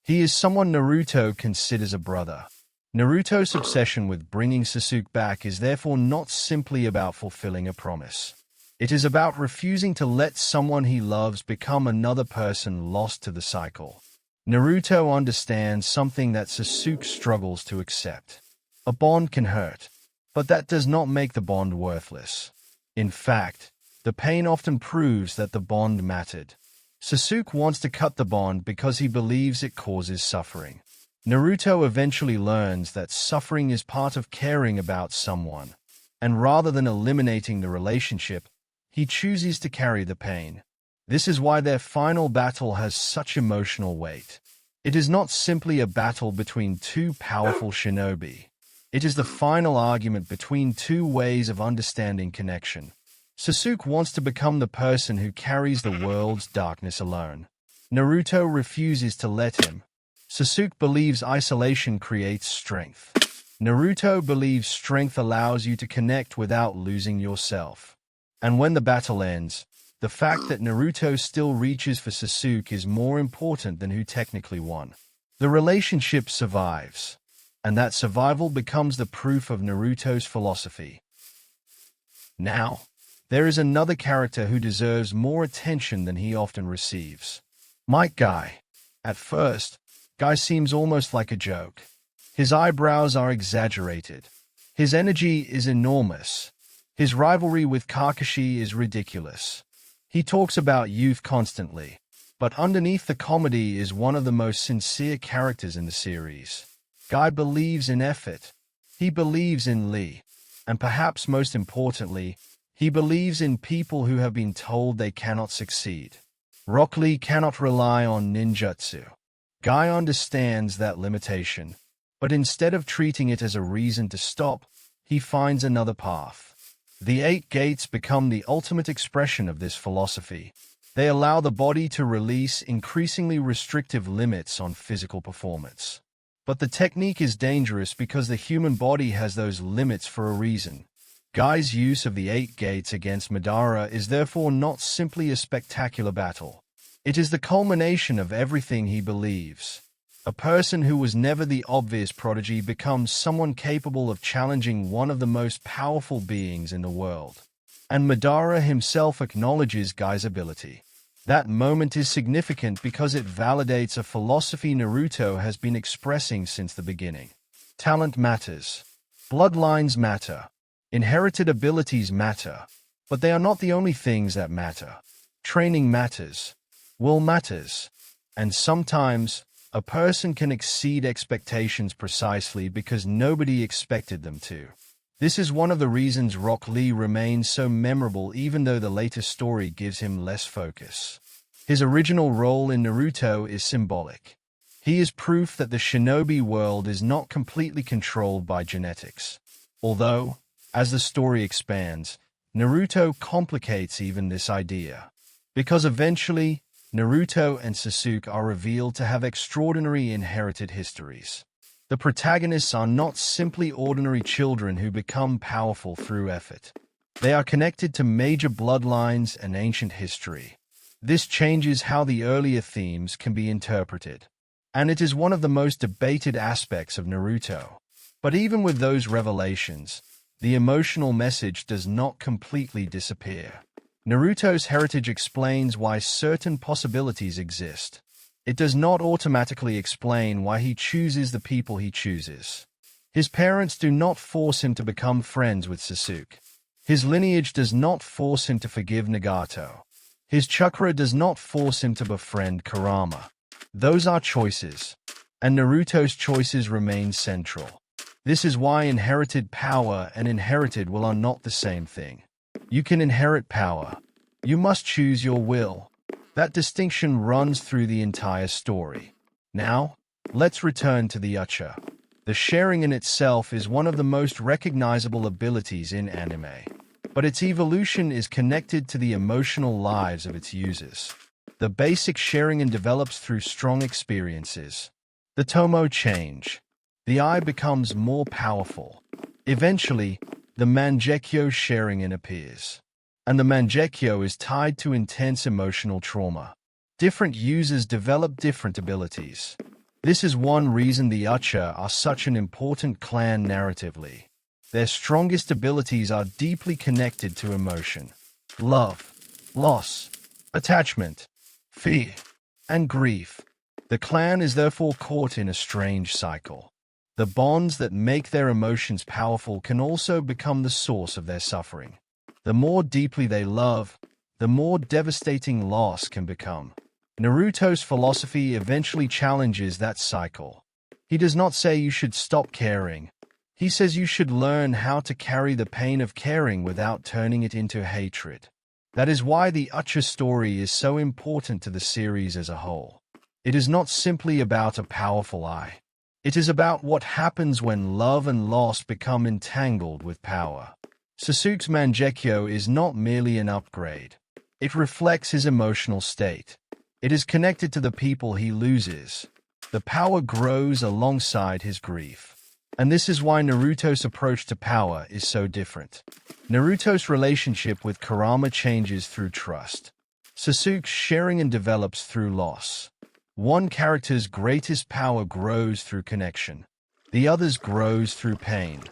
Speaker 1: He is someone Naruto considers a brother. Naruto's obsession with bringing Sasuke back is therefore not simply about fulfilling a promise. It is about refusing to let someone he loves become another person lost to the cycle. Naruto understands something that Sasuke struggles to accept. A bond can hurt, but that does not make the bond worthless. In fact, the pain often proves that the bond mattered. Sasuke wants to cut the bond because he believes it causes suffering. Naruto eventually learns that suffering is part of caring about someone, and rather than eliminating the relationship, he chooses to carry the pain. This is why their final battle has such emotional weight. It is not simply a battle between 2 powerful shinobi. It is the final argument between 2 ways of understanding connection. Sasuke wants to become the person who carries the world's darkness alone. Naruto refuses to let him. Sasuke believes isolation creates strength. Naruto believes strength allows you to connect without losing yourself. And when the battle ends, The fact that Naruto still reaches for Sasuke is more important than who technically won. The relationship survives, and that survival becomes the proof of Naruto's philosophy. Now, there is another character who deserves more attention than he often receives. Might Guy. At first, Guy seems almost like a joke. His eyebrows are exaggerated. His energy is enormous. His rivalry with Kakashi is ridiculous. He talks about youth constantly, but underneath the comedy is one of the most sincere characters in the series. Guy believes in effort. He believes in Lee. And perhaps most importantly, he believes in people who have been told they cannot succeed. Rock Lee cannot rely on ninjutsu. Guy understands that limitation, but instead of treating it as a reason to stop, he finds another path. The 8 gates become the ultimate expression of this philosophy. They allow the body to release increasingly restrictive limits on physical performance. But the technique is dangerous because the human body has those limits for a reason. Guy's use of the 8 gates against Madara is therefore not simply a spectacular battle. It is the culmination of everything he believes. A person who was never the obvious prodigy becomes someone capable of challenging one of the most powerful beings in the world. And Madara himself acknowledges Guy's ability. That moment is significant because it validates a philosophy Naruto has been expressing since the beginning. Talent matters. Bloodlines matter. Inherited abilities matter. But they are not the only things that matter. Training matters. Will matters. And sometimes, a person can exceed expectations precisely because nobody expected them to. This is one of the reasons Rock Lee remains so memorable even though the latest story gives him less focus. His original role in Naruto is symbolic. He is proof that the Shinobi world is not completely controlled by genetics. Although, as the story expands, Naruto complicates even this idea. Because eventually, Naruto and Sasuke are revealed to have extraordinary inherited histories. The protagonists are not simply ordinary children who become powerful through effort. They are connected to major bloodlines and ancient history. This changes how the earlier themes can be interpreted. And it is one of the most debated aspects of Naruto. But even with those revelations, the emotional message does not completely disappear. Naruto's heritage explains why certain possibilities exist. It does not automatically explain why he chooses the people he chooses. His parents do not force him to become friends with Sasuke. His lineage does not force him to forgive Nagato. His chakra does not force him to befriend Kurama. Those are choices, and Naruto's choices remain central. This is why inherited power and inherited will are not the same thing. You can inherit power. You must choose your will. That distinction runs through the entire story. Now, let's return to the Uchiha. The sharing in itself is one of the most recognizable abilities in anime. But its evolution is connected to the emotional lives of its users. The basic Sharingan develops through strong experiences. The Tomo change. The eye becomes more powerful. Eventually, the Mangekyo Sharingan appears. And the Mangekyo is tied to intense emotional trauma. Different users develop different abilities. This is one reason the Uchiha are such an important clan narratively. Their strongest abilities are deeply connected to emotion. Love, loss, attachment, fear, and grief. The clan is therefore caught in a strange cycle. The bonds that make their emotions powerful can also become the source of their suffering. The more deeply they love, the more devastating loss can become. Naruto's philosophy eventually challenges that cycle. He does not say you should stop caring. He says you should learn how to carry the pain of caring without turning it into hatred. That is why the Uchiha story is so important to the series as a whole. It is not simply about a powerful eye. It is about what happens when love and loss become entangled with power. Sasuke's Mangekyo is not merely an upgrade. It reflects his emotional state. It is connected to the people he loses. The power grows alongside his grief. And this is why Naruto's approach to power is so different. Naruto's relationship with Kurama changes through trust. Sasuke's sharing and develops through loss. One character's greatest power grows through connection. The other's grows through pain.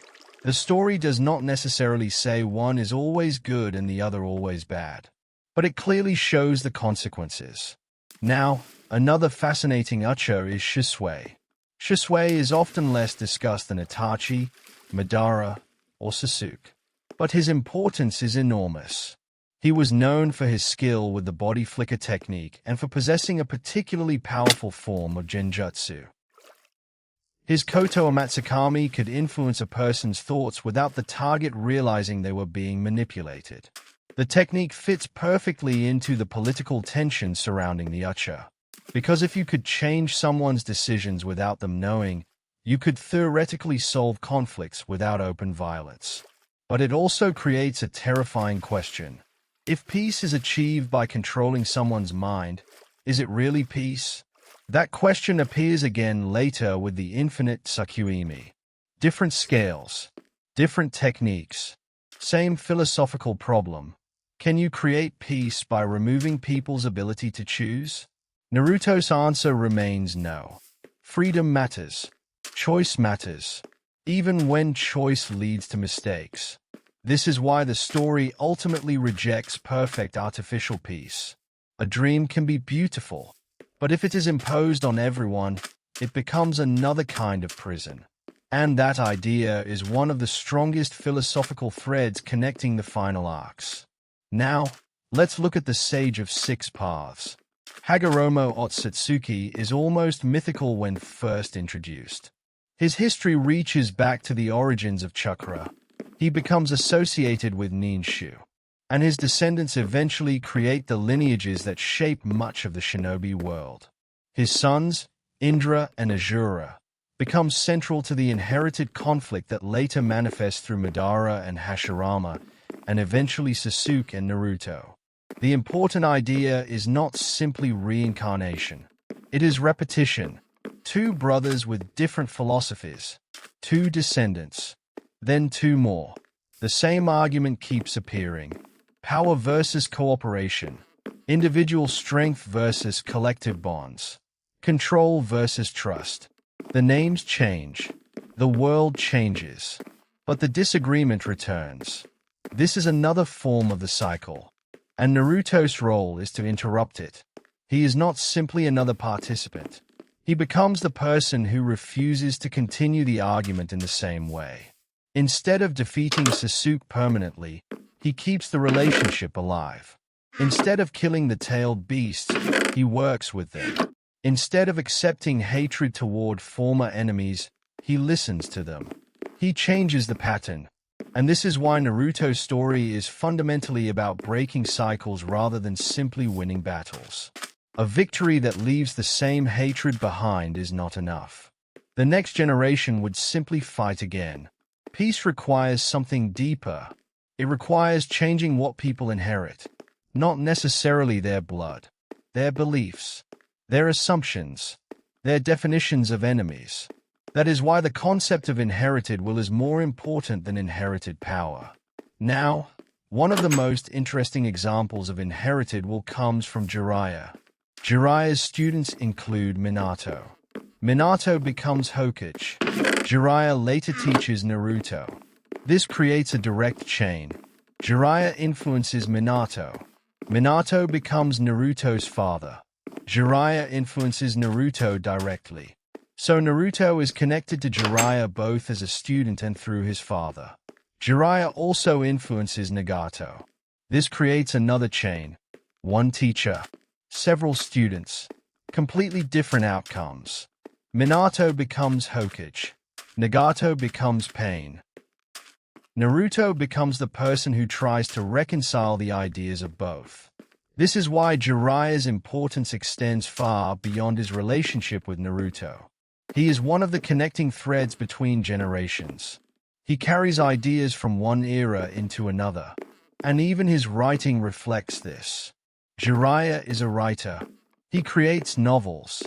Speaker 1: The story does not necessarily say one is always good and the other always bad, but it clearly shows the consequences. Now, another fascinating ucho is Shisui. Shisui is often less discussed than Itachi, Madara, or Sasuke, but his importance is enormous. He was known for his skill with the body flicker technique and for possessing a particularly powerful form of genjutsu. His Koto Amatsukami could influence a person's thoughts without the target realizing they were being manipulated. The technique fits perfectly into the political tension surrounding the ucho. Because if you could change someone's decisions without them knowing, you could theoretically solve conflicts without open violence. But it also creates a terrifying question. If peace is achieved by controlling someone's mind, is it really peace? That question appears again later with the infinite Tsukuyomi. Different scales, different techniques, same philosophical problem. Can you create peace by removing people's ability to choose? Naruto's answer remains no. Freedom matters. Choice matters. Even when choice leads to mistakes. This is why the story ultimately rejects perfect artificial peace. A dream can be beautiful, but if it is imposed on everyone, it becomes another kind of prison. And that idea is one of the strongest philosophical threads connecting the final arcs. Now, let's look at the Sage of Six Paths. Hagoromo Otsutsuki is almost mythical when first introduced. His history reaches back to the origins of chakra. He becomes associated with Ninshu, and his descendants eventually create the lineages that shape much of the shinobi world. His sons, Indra and Azura, become central to the inherited conflict that later manifests through Madara and Hashirama, and eventually Sasuke and Naruto. The important idea is not simply reincarnation. It is repetition. Two brothers with different philosophies, two descendants, then two more. The same argument keeps appearing. Power versus cooperation. Individual strength versus collective bonds. Control versus trust. The names change. The world changes. But the disagreement returns. This is another form of the cycle. And Naruto's role is to interrupt it. He is not simply another participant. He becomes the person who refuses to continue the argument in the same way. Instead of defeating Sasuke permanently, he keeps the relationship alive. Instead of killing the tailed beasts, he works with them. Instead of accepting hatred toward former enemies, he listens to them. He changes the pattern. And this is why Naruto's story is fundamentally about breaking cycles rather than simply winning battles. A victory that leaves the same hatred behind is not enough. The next generation would simply fight again. Peace requires something deeper. It requires changing what people inherit. Not necessarily their blood, their beliefs, their assumptions, their definitions of enemies. That is why the concept of inherited will is more important than inherited power. Now, one of the most interesting examples of inherited will comes from Jiraiya. Jiraiya's students include Minato. Minato becomes Hokage. Jiraiya later teaches Naruto. This creates a direct chain. Jiraiya influences Minato. Minato becomes Naruto's father. Jiraiya influences Naruto directly. So Naruto is connected to Jiraiya both as a student and through his father. Jiraiya also influences Nagato. This creates another chain. One teacher, several students, completely different outcomes. Minato becomes Hokage. Nagato becomes Pain. Naruto becomes the person who tries to reconcile the ideas of both. This is why Jiraiya's importance extends far beyond his relationship with Naruto. He is one of the connecting threads between generations. He carries ideas from one era into another, and even his writing reflects this. Jiraiya is a writer. He creates novels.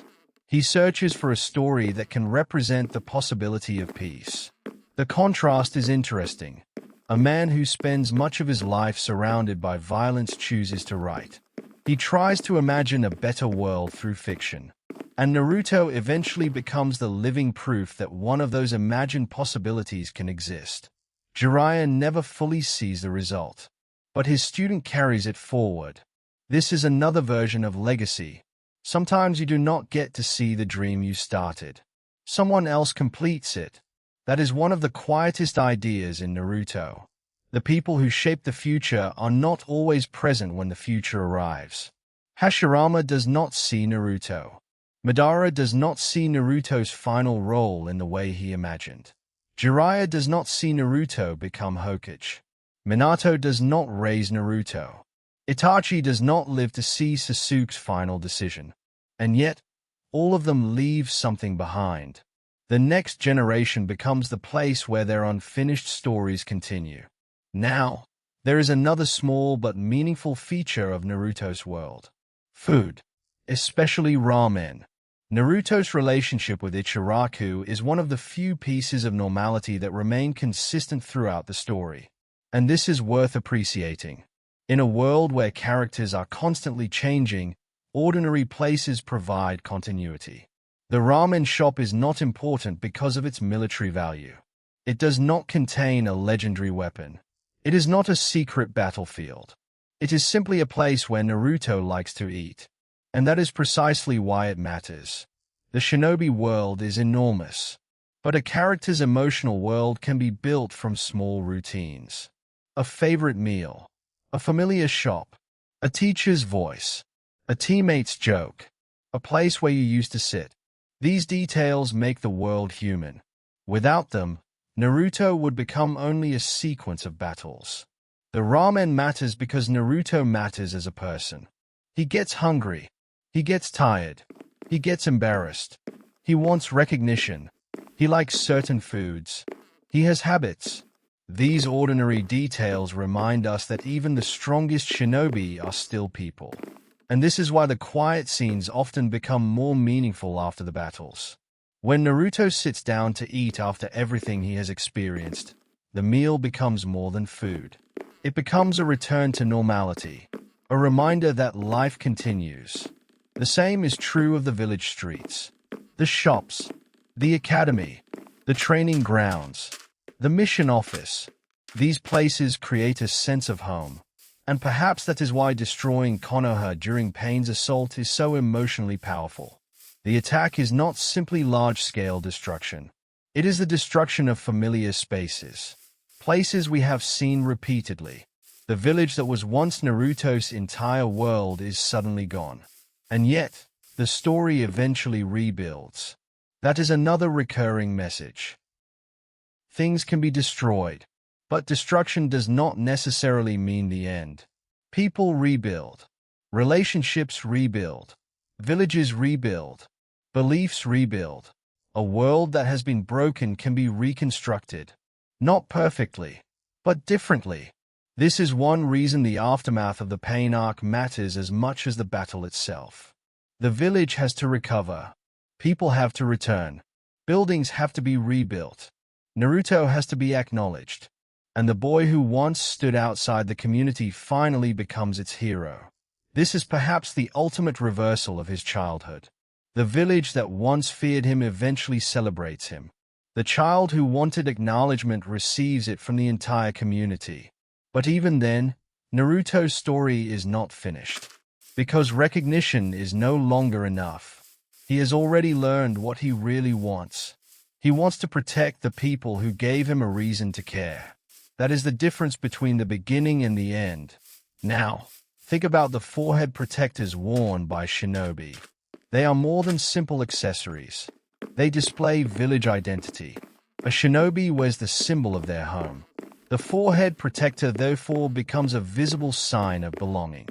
Speaker 1: He searches for a story that can represent the possibility of peace. The contrast is interesting. A man who spends much of his life surrounded by violence chooses to write. He tries to imagine a better world through fiction. And Naruto eventually becomes the living proof that one of those imagined possibilities can exist. Jiraiya never fully sees the result, but his student carries it forward. This is another version of legacy. Sometimes you do not get to see the dream you started. Someone else completes it. That is one of the quietest ideas in Naruto. The people who shape the future are not always present when the future arrives. Hashirama does not see Naruto. Madara does not see Naruto's final role in the way he imagined. Jiraiya does not see Naruto become Hokage. Minato does not raise Naruto. Itachi does not live to see Sasuke's final decision. And yet, all of them leave something behind. The next generation becomes the place where their unfinished stories continue. Now, there is another small but meaningful feature of Naruto's world. Food, especially ramen. Naruto's relationship with Ichiraku is one of the few pieces of normality that remain consistent throughout the story. And this is worth appreciating. In a world where characters are constantly changing, ordinary places provide continuity. The ramen shop is not important because of its military value. It does not contain a legendary weapon. It is not a secret battlefield. It is simply a place where Naruto likes to eat. And that is precisely why it matters. The Shinobi world is enormous. But a character's emotional world can be built from small routines. A favorite meal. A familiar shop, a teacher's voice, a teammate's joke, a place where you used to sit. These details make the world human. Without them, Naruto would become only a sequence of battles. The ramen matters because Naruto matters as a person. He gets hungry. He gets tired. He gets embarrassed. He wants recognition. He likes certain foods. He has habits. These ordinary details remind us that even the strongest shinobi are still people. And this is why the quiet scenes often become more meaningful after the battles. When Naruto sits down to eat after everything he has experienced, the meal becomes more than food. It becomes a return to normality, a reminder that life continues. The same is true of the village streets, the shops, the academy, the training grounds, the mission office. These places create a sense of home. And perhaps that is why destroying Konoha during Pain's assault is so emotionally powerful. The attack is not simply large-scale destruction. It is the destruction of familiar spaces. Places we have seen repeatedly. The village that was once Naruto's entire world is suddenly gone. And yet, the story eventually rebuilds. That is another recurring message. Things can be destroyed, but destruction does not necessarily mean the end. People rebuild. Relationships rebuild. Villages rebuild. Beliefs rebuild. A world that has been broken can be reconstructed. Not perfectly, but differently. This is one reason the aftermath of the Pain arc matters as much as the battle itself. The village has to recover. People have to return. Buildings have to be rebuilt. Naruto has to be acknowledged. And the boy who once stood outside the community finally becomes its hero. This is perhaps the ultimate reversal of his childhood. The village that once feared him eventually celebrates him. The child who wanted acknowledgement receives it from the entire community. But even then, Naruto's story is not finished. Because recognition is no longer enough. He has already learned what he really wants. He wants to protect the people who gave him a reason to care. That is the difference between the beginning and the end. Now, think about the forehead protectors worn by shinobi. They are more than simple accessories. They display village identity. A shinobi wears the symbol of their home. The forehead protector therefore becomes a visible sign of belonging.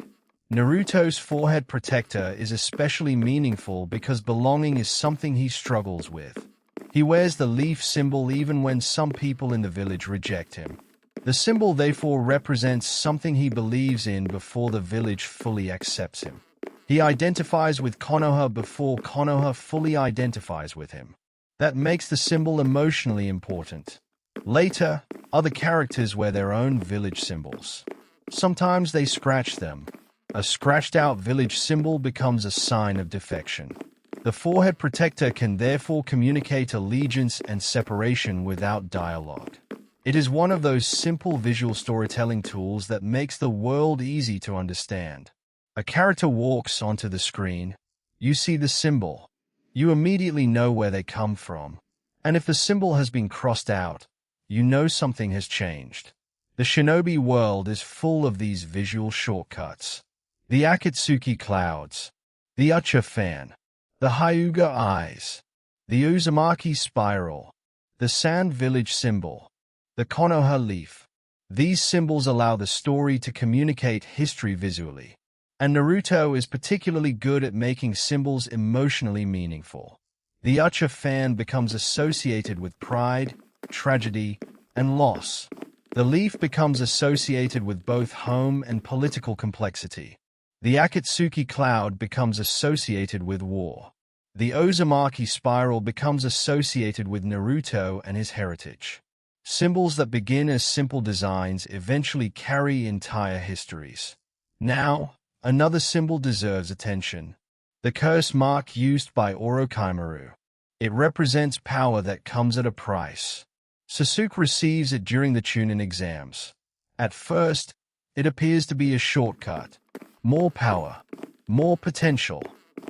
Speaker 1: Naruto's forehead protector is especially meaningful because belonging is something he struggles with. He wears the leaf symbol even when some people in the village reject him. The symbol therefore represents something he believes in before the village fully accepts him. He identifies with Konoha before Konoha fully identifies with him. That makes the symbol emotionally important. Later, other characters wear their own village symbols. Sometimes they scratch them. A scratched-out village symbol becomes a sign of defection. The forehead protector can therefore communicate allegiance and separation without dialogue. It is one of those simple visual storytelling tools that makes the world easy to understand. A character walks onto the screen. You see the symbol. You immediately know where they come from. And if the symbol has been crossed out, you know something has changed. The Shinobi world is full of these visual shortcuts. The Akatsuki clouds, the Ucha fan, the Hyuga eyes, the Uzumaki spiral, the Sand Village symbol, the Konoha leaf. These symbols allow the story to communicate history visually. And Naruto is particularly good at making symbols emotionally meaningful. The Ucha fan becomes associated with pride, tragedy, and loss. The leaf becomes associated with both home and political complexity. The Akatsuki cloud becomes associated with war. The Uzumaki spiral becomes associated with Naruto and his heritage. Symbols that begin as simple designs eventually carry entire histories. Now, another symbol deserves attention. The curse mark used by Orochimaru. It represents power that comes at a price. Sasuke receives it during the Chunin exams. At first, it appears to be a shortcut. More power, more potential,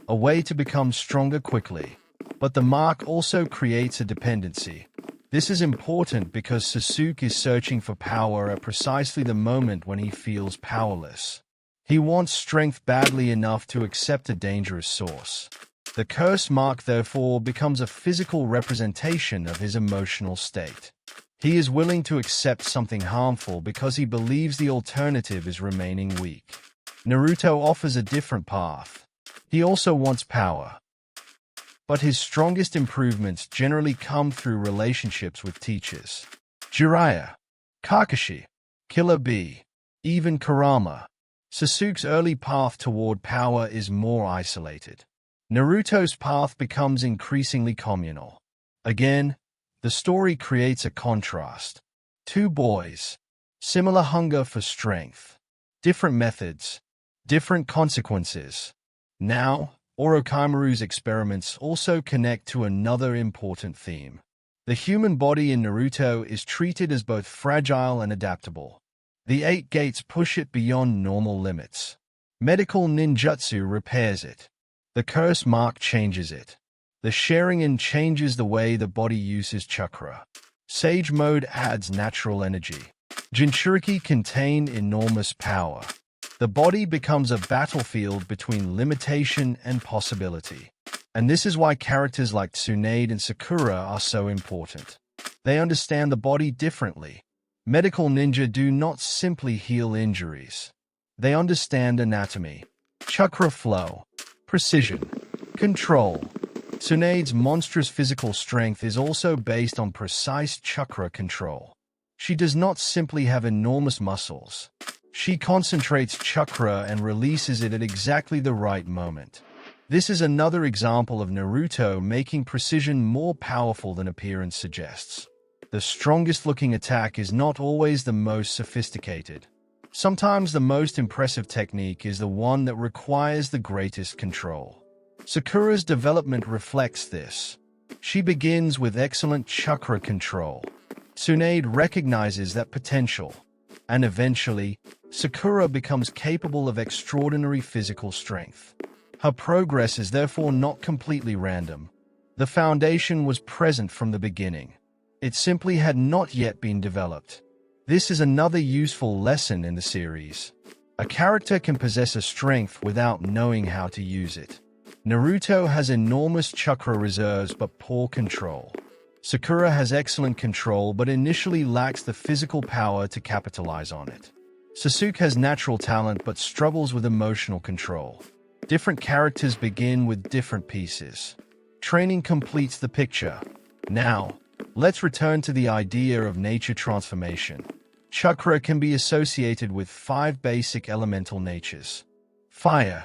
Speaker 1: a way to become stronger quickly. But the mark also creates a dependency. This is important because Sasuke is searching for power at precisely the moment when he feels powerless. He wants strength badly enough to accept a dangerous source. The curse mark, therefore, becomes a physical representation of his emotional state. He is willing to accept something harmful because he believes the alternative is remaining weak. Naruto offers a different path. He also wants power. But his strongest improvements generally come through relationships with teachers. Jiraiya, Kakashi, Killer Bee, even Kurama. Sasuke's early path toward power is more isolated. Naruto's path becomes increasingly communal. Again, the story creates a contrast. Two boys, similar hunger for strength, different methods, different consequences. Now, Orochimaru's experiments also connect to another important theme. The human body in Naruto is treated as both fragile and adaptable. The 8 gates push it beyond normal limits. Medical ninjutsu repairs it. The curse mark changes it. The Sharingan changes the way the body uses chakra. Sage mode adds natural energy. Jinchuriki contain enormous power. The body becomes a battlefield between limitation and possibility. And this is why characters like Tsunade and Sakura are so important. They understand the body differently. Medical ninja do not simply heal injuries. They understand anatomy, chakra flow, precision, control. Tsunade's monstrous physical strength is also based on precise chakra control. She does not simply have enormous muscles. She concentrates chakra and releases it at exactly the right moment. This is another example of Naruto making precision more powerful than appearance suggests. The strongest-looking attack is not always the most sophisticated. Sometimes the most impressive technique is the one that requires the greatest control. Sakura's development reflects this. She begins with excellent chakra control. Tsunade recognizes that potential, and eventually, Sakura becomes capable of extraordinary physical strength. Her progress is therefore not completely random. The foundation was present from the beginning. It simply had not yet been developed. This is another useful lesson in the series. A character can possess a strength without knowing how to use it. Naruto has enormous chakra reserves but poor control. Sakura has excellent control but initially lacks the physical power to capitalize on it. Sasuke has natural talent but struggles with emotional control. Different characters begin with different pieces. Training completes the picture. Now, let's return to the idea of nature transformation. Chakra can be associated with 5 basic elemental natures. Fire,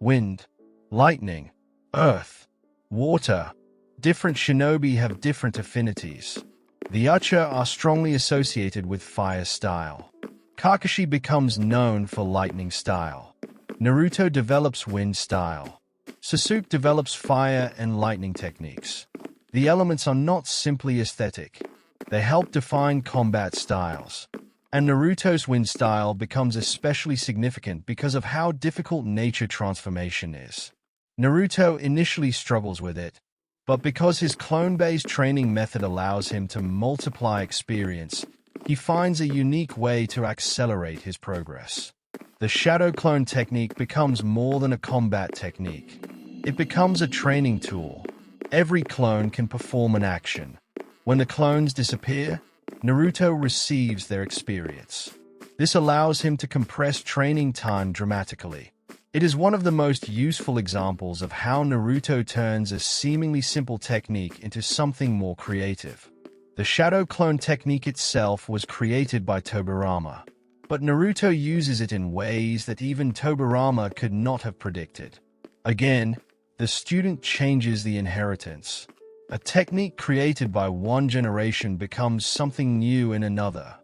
Speaker 1: wind, lightning, earth, water. Different shinobi have different affinities. The Uchiha are strongly associated with fire style. Kakashi becomes known for lightning style. Naruto develops wind style. Sasuke develops fire and lightning techniques. The elements are not simply aesthetic. They help define combat styles. And Naruto's wind style becomes especially significant because of how difficult nature transformation is. Naruto initially struggles with it, but because his clone-based training method allows him to multiply experience, he finds a unique way to accelerate his progress. The shadow clone technique becomes more than a combat technique. It becomes a training tool. Every clone can perform an action. When the clones disappear, Naruto receives their experience. This allows him to compress training time dramatically. It is one of the most useful examples of how Naruto turns a seemingly simple technique into something more creative. The shadow clone technique itself was created by Tobirama, but Naruto uses it in ways that even Tobirama could not have predicted. Again, the student changes the inheritance. A technique created by one generation becomes something new in another.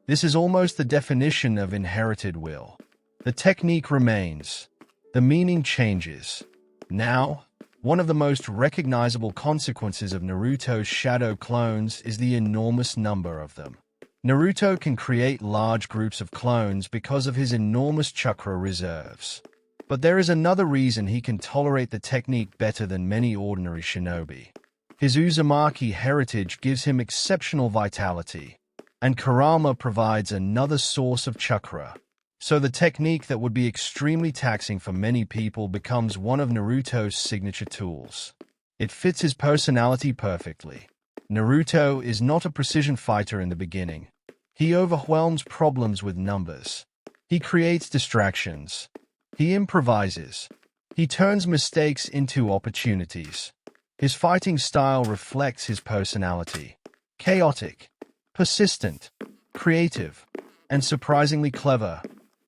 Speaker 1: This is almost the definition of inherited will. The technique remains. The meaning changes. Now, one of the most recognizable consequences of Naruto's shadow clones is the enormous number of them. Naruto can create large groups of clones because of his enormous chakra reserves. But there is another reason he can tolerate the technique better than many ordinary shinobi. His Uzumaki heritage gives him exceptional vitality, and Kurama provides another source of chakra. So the technique that would be extremely taxing for many people becomes one of Naruto's signature tools. It fits his personality perfectly. Naruto is not a precision fighter in the beginning. He overwhelms problems with numbers. He creates distractions. He improvises. He turns mistakes into opportunities. His fighting style reflects his personality. Chaotic, persistent, creative, and surprisingly clever.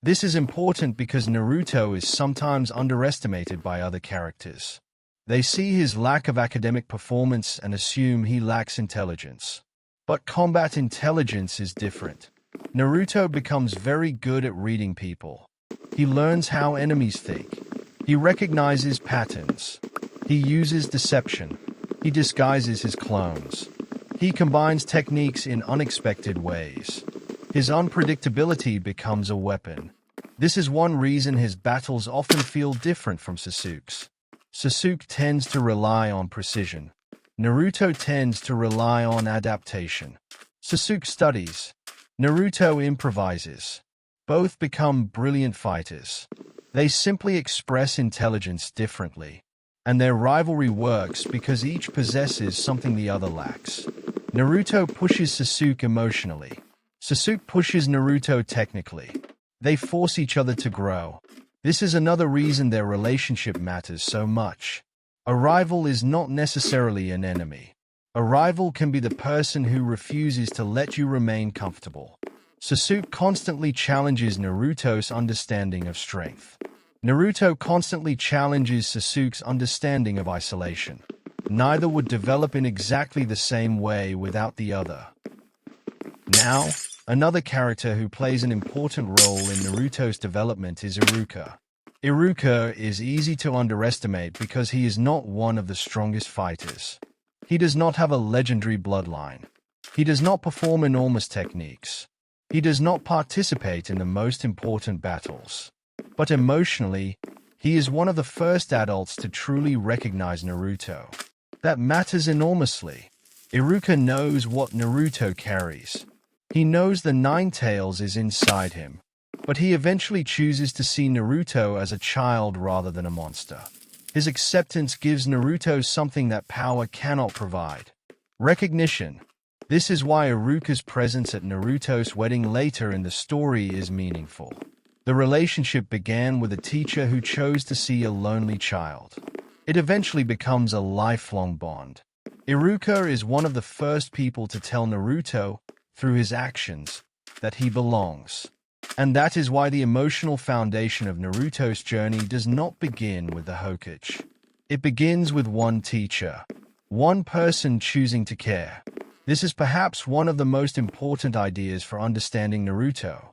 Speaker 1: This is important because Naruto is sometimes underestimated by other characters. They see his lack of academic performance and assume he lacks intelligence. But combat intelligence is different. Naruto becomes very good at reading people. He learns how enemies think. He recognizes patterns. He uses deception. He disguises his clones. He combines techniques in unexpected ways. His unpredictability becomes a weapon. This is one reason his battles often feel different from Sasuke's. Sasuke tends to rely on precision. Naruto tends to rely on adaptation. Sasuke studies. Naruto improvises. Both become brilliant fighters. They simply express intelligence differently. And their rivalry works because each possesses something the other lacks. Naruto pushes Sasuke emotionally. Sasuke pushes Naruto technically. They force each other to grow. This is another reason their relationship matters so much. A rival is not necessarily an enemy. A rival can be the person who refuses to let you remain comfortable. Sasuke constantly challenges Naruto's understanding of strength. Naruto constantly challenges Sasuke's understanding of isolation. Neither would develop in exactly the same way without the other. Now, another character who plays an important role in Naruto's development is Iruka. Iruka is easy to underestimate because he is not one of the strongest fighters. He does not have a legendary bloodline. He does not perform enormous techniques. He does not participate in the most important battles. But emotionally, he is one of the first adults to truly recognize Naruto. That matters enormously. Iruka knows what Naruto carries. He knows the Nine Tails is inside him, but he eventually chooses to see Naruto as a child rather than a monster. His acceptance gives Naruto something that power cannot provide: recognition. This is why Iruka's presence at Naruto's wedding later in the story is meaningful. The relationship began with a teacher who chose to see a lonely child. It eventually becomes a lifelong bond. Iruka is one of the first people to tell Naruto, through his actions, that he belongs. And that is why the emotional foundation of Naruto's journey does not begin with the Hokage. It begins with one teacher, one person choosing to care. This is perhaps one of the most important ideas for understanding Naruto.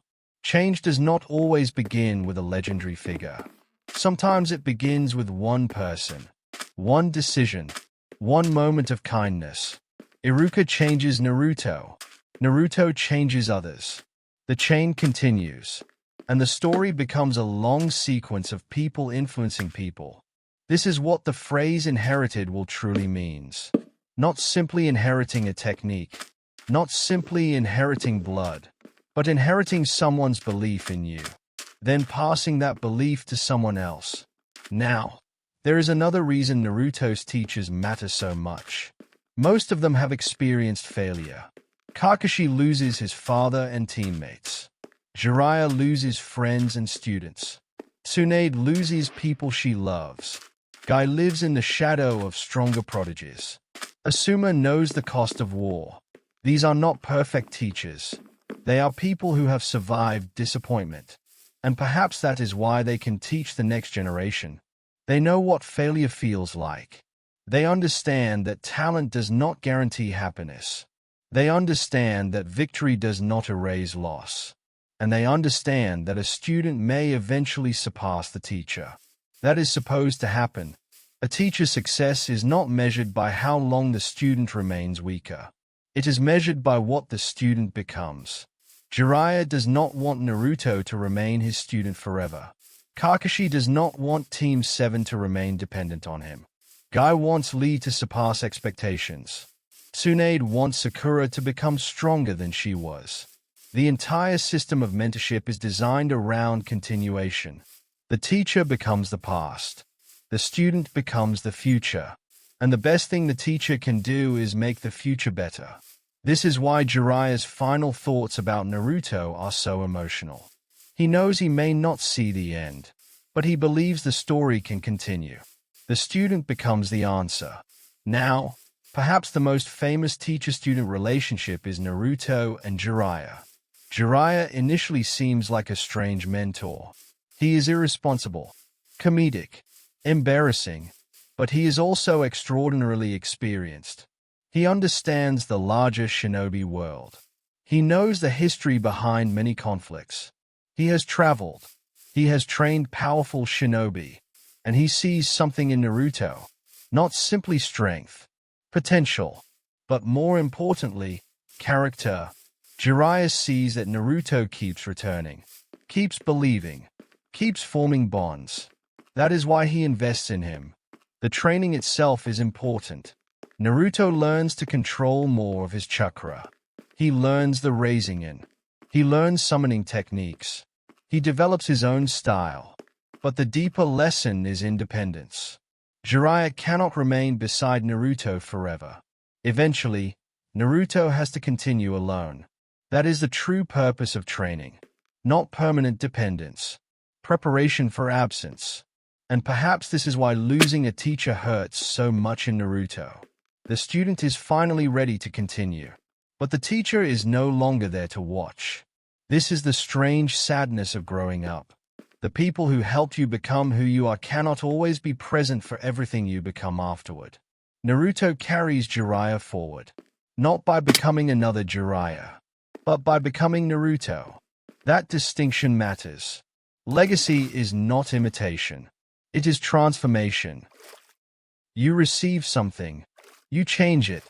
Speaker 1: Change does not always begin with a legendary figure. Sometimes it begins with one person, one decision, one moment of kindness. Iruka changes Naruto. Naruto changes others. The chain continues, and the story becomes a long sequence of people influencing people. This is what the phrase inherited will truly means. Not simply inheriting a technique, not simply inheriting blood, but inheriting someone's belief in you, then passing that belief to someone else. Now, there is another reason Naruto's teachers matter so much. Most of them have experienced failure. Kakashi loses his father and teammates. Jiraiya loses friends and students. Tsunade loses people she loves. Guy lives in the shadow of stronger prodigies. Asuma knows the cost of war. These are not perfect teachers. They are people who have survived disappointment. And perhaps that is why they can teach the next generation. They know what failure feels like. They understand that talent does not guarantee happiness. They understand that victory does not erase loss. And they understand that a student may eventually surpass the teacher. That is supposed to happen. A teacher's success is not measured by how long the student remains weaker. It is measured by what the student becomes. Jiraiya does not want Naruto to remain his student forever. Kakashi does not want Team 7 to remain dependent on him. Guy wants Lee to surpass expectations. Tsunade wants Sakura to become stronger than she was. The entire system of mentorship is designed around continuation. The teacher becomes the past. The student becomes the future. And the best thing the teacher can do is make the future better. This is why Jiraiya's final thoughts about Naruto are so emotional. He knows he may not see the end, but he believes the story can continue. The student becomes the answer. Now, perhaps the most famous teacher-student relationship is Naruto and Jiraiya. Jiraiya initially seems like a strange mentor. He is irresponsible, comedic, embarrassing, but he is also extraordinarily experienced. He understands the larger Shinobi world. He knows the history behind many conflicts. He has traveled. He has trained powerful Shinobi. And he sees something in Naruto. Not simply strength, potential, but more importantly, character. Jiraiya sees that Naruto keeps returning, keeps believing, keeps forming bonds. That is why he invests in him. The training itself is important. Naruto learns to control more of his chakra. He learns the raising in. He learns summoning techniques. He develops his own style. But the deeper lesson is independence. Jiraiya cannot remain beside Naruto forever. Eventually, Naruto has to continue alone. That is the true purpose of training. Not permanent dependence. Preparation for absence. And perhaps this is why losing a teacher hurts so much in Naruto. The student is finally ready to continue. But the teacher is no longer there to watch. This is the strange sadness of growing up. The people who helped you become who you are cannot always be present for everything you become afterward. Naruto carries Jiraiya forward, not by becoming another Jiraiya, but by becoming Naruto. That distinction matters. Legacy is not imitation. It is transformation. You receive something. You change it.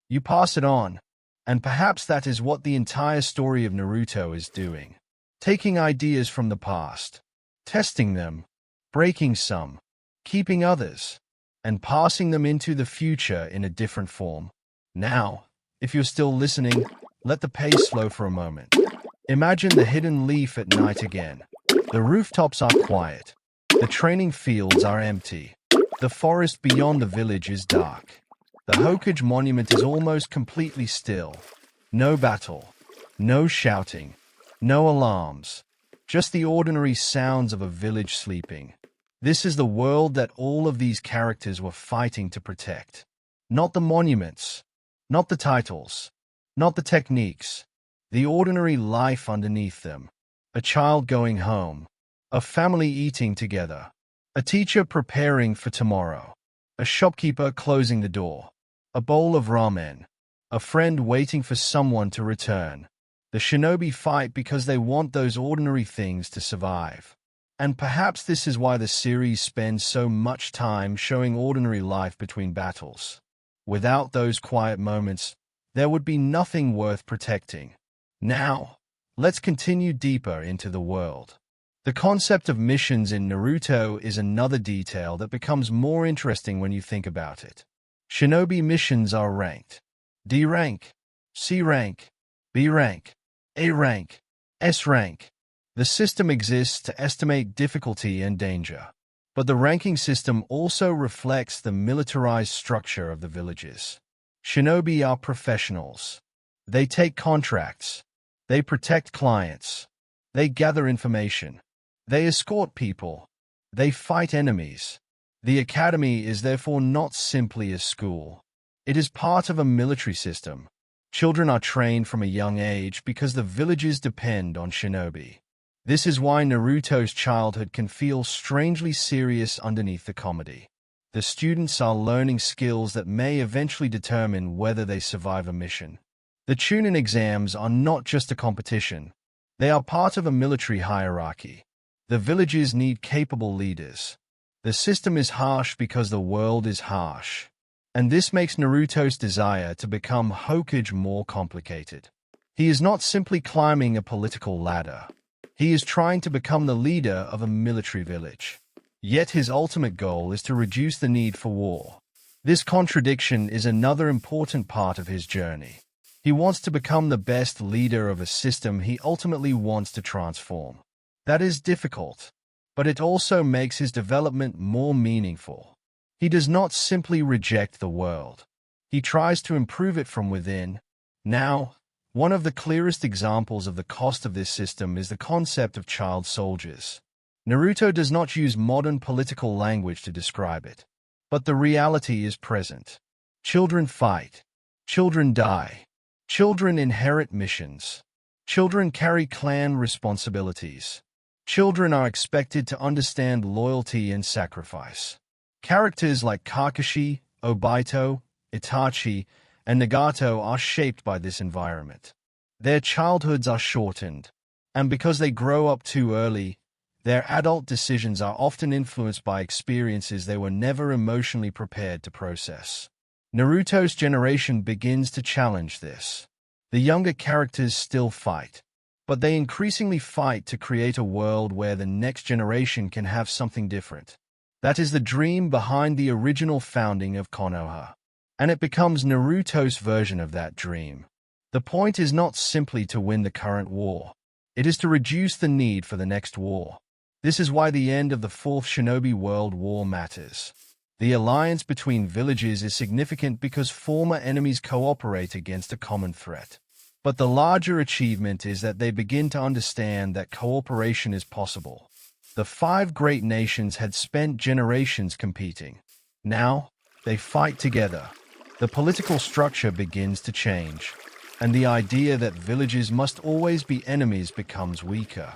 Speaker 1: You pass it on. And perhaps that is what the entire story of Naruto is doing. Taking ideas from the past, testing them, breaking some, keeping others, and passing them into the future in a different form. Now, if you're still listening, let the pace slow for a moment. Imagine the hidden leaf at night again. The rooftops are quiet. The training fields are empty. The forest beyond the village is dark. The Hokage monument is almost completely still. No battle, no shouting, no alarms. Just the ordinary sounds of a village sleeping. This is the world that all of these characters were fighting to protect. Not the monuments, not the titles, not the techniques. The ordinary life underneath them. a child going home, a family eating together, a teacher preparing for tomorrow, a shopkeeper closing the door, a bowl of ramen, a friend waiting for someone to return. The shinobi fight because they want those ordinary things to survive. And perhaps this is why the series spends so much time showing ordinary life between battles. Without those quiet moments, there would be nothing worth protecting. Now, let's continue deeper into the world. The concept of missions in Naruto is another detail that becomes more interesting when you think about it. Shinobi missions are ranked. D rank, C rank, B rank, A rank, S rank. The system exists to estimate difficulty and danger. But the ranking system also reflects the militarized structure of the villages. Shinobi are professionals. They take contracts. They protect clients. They gather information. They escort people. They fight enemies. The academy is therefore not simply a school. It is part of a military system. Children are trained from a young age because the villages depend on shinobi. This is why Naruto's childhood can feel strangely serious underneath the comedy. The students are learning skills that may eventually determine whether they survive a mission. The Chunin exams are not just a competition. They are part of a military hierarchy. The villages need capable leaders. The system is harsh because the world is harsh. And this makes Naruto's desire to become Hokage more complicated. He is not simply climbing a political ladder. He is trying to become the leader of a military village. Yet his ultimate goal is to reduce the need for war. This contradiction is another important part of his journey. He wants to become the best leader of a system he ultimately wants to transform. That is difficult, but it also makes his development more meaningful. He does not simply reject the world. He tries to improve it from within. Now, one of the clearest examples of the cost of this system is the concept of child soldiers. Naruto does not use modern political language to describe it, but the reality is present. Children fight. Children die. Children inherit missions. Children carry clan responsibilities. Children are expected to understand loyalty and sacrifice. Characters like Kakashi, Obito, Itachi, and Nagato are shaped by this environment. Their childhoods are shortened, and because they grow up too early, their adult decisions are often influenced by experiences they were never emotionally prepared to process. Naruto's generation begins to challenge this. The younger characters still fight, but they increasingly fight to create a world where the next generation can have something different. That is the dream behind the original founding of Konoha, and it becomes Naruto's version of that dream. The point is not simply to win the current war. It is to reduce the need for the next war. This is why the end of the Fourth Shinobi World War matters. The alliance between villages is significant because former enemies cooperate against a common threat. But the larger achievement is that they begin to understand that cooperation is possible. The five great nations had spent generations competing. Now, they fight together. The political structure begins to change, and the idea that villages must always be enemies becomes weaker.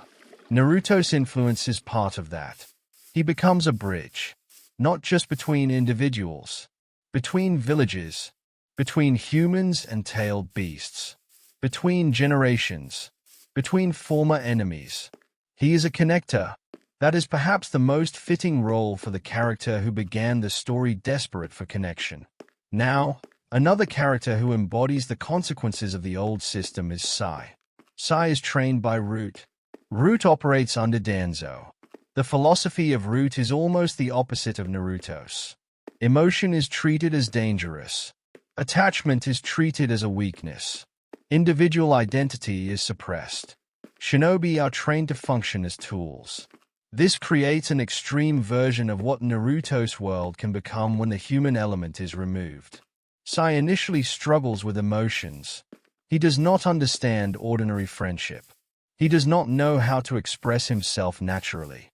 Speaker 1: Naruto's influence is part of that. He becomes a bridge, not just between individuals, between villages, between humans and tailed beasts, between generations, between former enemies. He is a connector. That is perhaps the most fitting role for the character who began the story desperate for connection. Now, another character who embodies the consequences of the old system is Sai. Sai is trained by Root. Root operates under Danzo. The philosophy of Root is almost the opposite of Naruto's. Emotion is treated as dangerous. Attachment is treated as a weakness. Individual identity is suppressed. Shinobi are trained to function as tools. This creates an extreme version of what Naruto's world can become when the human element is removed. Sai initially struggles with emotions. He does not understand ordinary friendship. He does not know how to express himself naturally.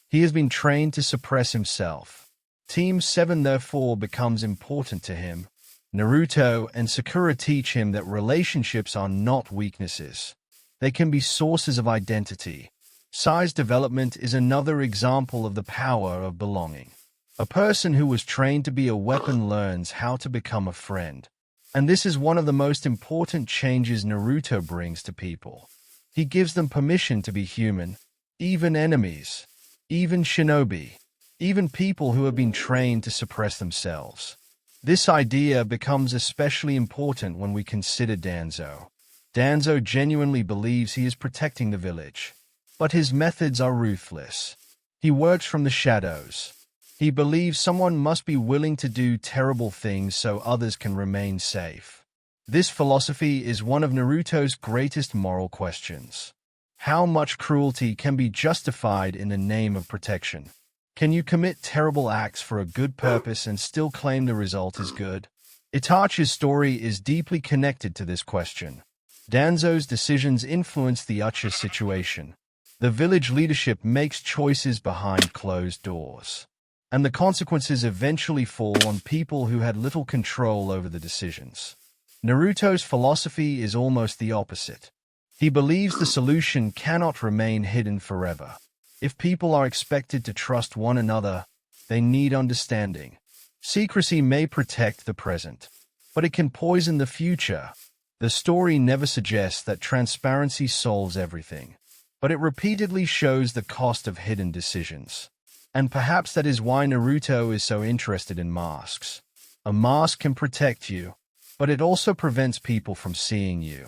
Speaker 1: He has been trained to suppress himself. Team 7 therefore becomes important to him. Naruto and Sakura teach him that relationships are not weaknesses. They can be sources of identity. Size development is another example of the power of belonging. A person who was trained to be a weapon learns how to become a friend. And this is one of the most important changes Naruto brings to people. He gives them permission to be human, even enemies, even shinobi, even people who have been trained to suppress themselves. This idea becomes especially important when we consider Danzo. Danzo genuinely believes he is protecting the village, but his methods are ruthless. He works from the shadows. He believes someone must be willing to do terrible things so others can remain safe. This philosophy is one of Naruto's greatest moral questions. How much cruelty can be justified in the name of protection? Can you commit terrible acts for a good purpose and still claim the result is good? Itachi's story is deeply connected to this question. Danzo's decisions influence the Uchiha situation. The village leadership makes choices behind closed doors, and the consequences eventually fall on people who had little control over the decisions. Naruto's philosophy is almost the opposite. He believes the solution cannot remain hidden forever. If people are expected to trust one another, they need understanding. Secrecy may protect the present, but it can poison the future. The story never suggests that transparency solves everything, but it repeatedly shows the cost of hidden decisions. And perhaps that is why Naruto is so interested in masks. A mask can protect you, but it also prevents people from seeing you.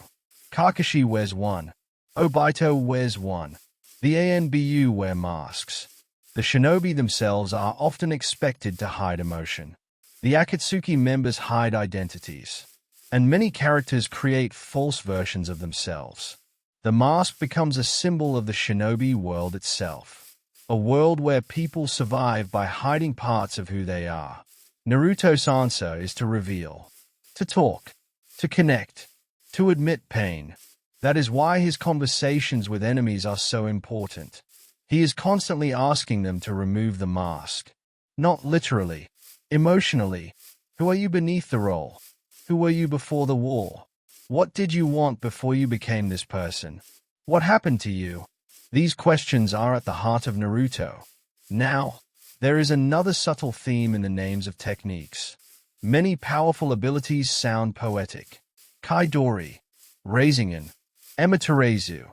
Speaker 1: Kakashi wears one. Obito wears one. The ANBU wear masks. The shinobi themselves are often expected to hide emotion. The Akatsuki members hide identities. And many characters create false versions of themselves. The mask becomes a symbol of the shinobi world itself. A world where people survive by hiding parts of who they are. Naruto's answer is to reveal, to talk, to connect, to admit pain. That is why his conversations with enemies are so important. He is constantly asking them to remove the mask. Not literally, emotionally. Who are you beneath the role? Who were you before the war? What did you want before you became this person? What happened to you? These questions are at the heart of Naruto. Now, there is another subtle theme in the names of techniques. Many powerful abilities sound poetic. Kaidori, Rasengan, Amaterasu,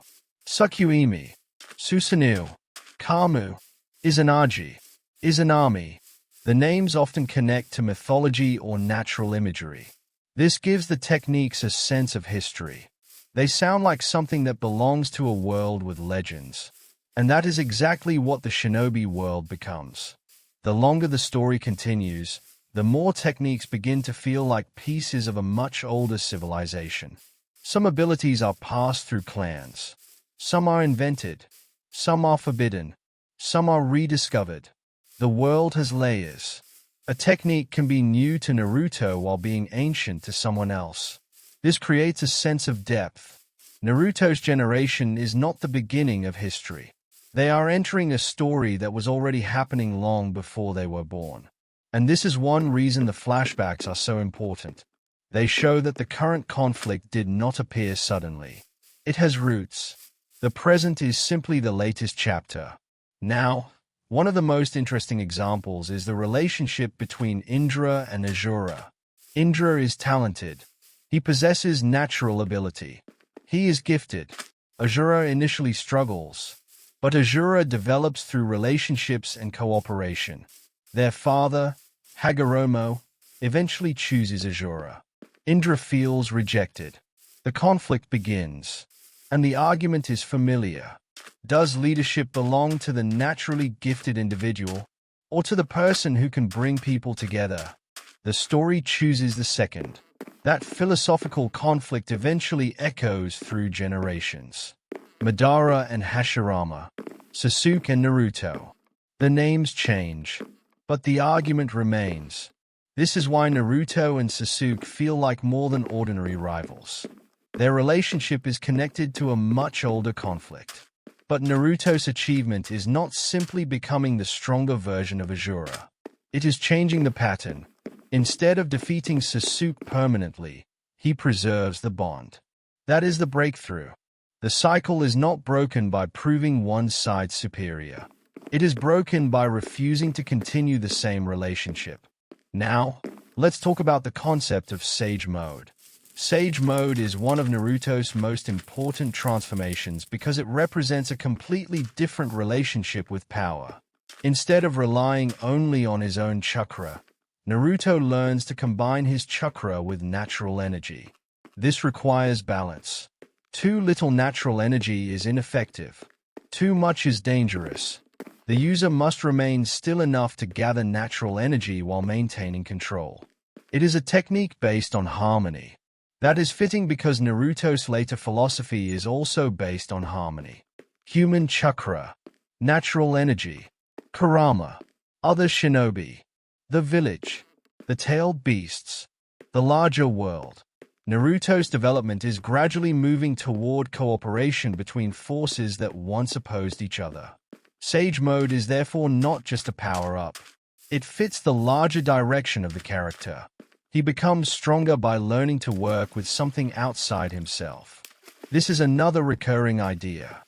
Speaker 1: Tsukuyomi, Susanoo, Kamu, Izanagi, Izanami. The names often connect to mythology or natural imagery. This gives the techniques a sense of history. They sound like something that belongs to a world with legends. And that is exactly what the shinobi world becomes. The longer the story continues, the more techniques begin to feel like pieces of a much older civilization. Some abilities are passed through clans. Some are invented. Some are forbidden. Some are rediscovered. The world has layers. A technique can be new to Naruto while being ancient to someone else. This creates a sense of depth. Naruto's generation is not the beginning of history. They are entering a story that was already happening long before they were born. And this is one reason the flashbacks are so important. They show that the current conflict did not appear suddenly. It has roots. The present is simply the latest chapter. Now, one of the most interesting examples is the relationship between Indra and Azura. Indra is talented. He possesses natural ability. He is gifted. Azura initially struggles, but Azura develops through relationships and cooperation. Their father, Hagoromo, eventually chooses Azura. Indra feels rejected. The conflict begins, and the argument is familiar. Does leadership belong to the naturally gifted individual, or to the person who can bring people together? The story chooses the second. That philosophical conflict eventually echoes through generations. Madara and Hashirama, Sasuke and Naruto. The names change, but the argument remains. This is why Naruto and Sasuke feel like more than ordinary rivals. Their relationship is connected to a much older conflict. But Naruto's achievement is not simply becoming the stronger version of Azura. It is changing the pattern. Instead of defeating Sasuke permanently, he preserves the bond. That is the breakthrough. The cycle is not broken by proving one side superior. It is broken by refusing to continue the same relationship. Now, let's talk about the concept of Sage Mode. Sage Mode is one of Naruto's most important transformations because it represents a completely different relationship with power. Instead of relying only on his own chakra, Naruto learns to combine his chakra with natural energy. This requires balance. Too little natural energy is ineffective. Too much is dangerous. The user must remain still enough to gather natural energy while maintaining control. It is a technique based on harmony. That is fitting because Naruto's later philosophy is also based on harmony. Human chakra, natural energy, Kurama, other shinobi, the village, the tailed beasts, the larger world. Naruto's development is gradually moving toward cooperation between forces that once opposed each other. Sage Mode is therefore not just a power-up. It fits the larger direction of the character. He becomes stronger by learning to work with something outside himself. This is another recurring idea.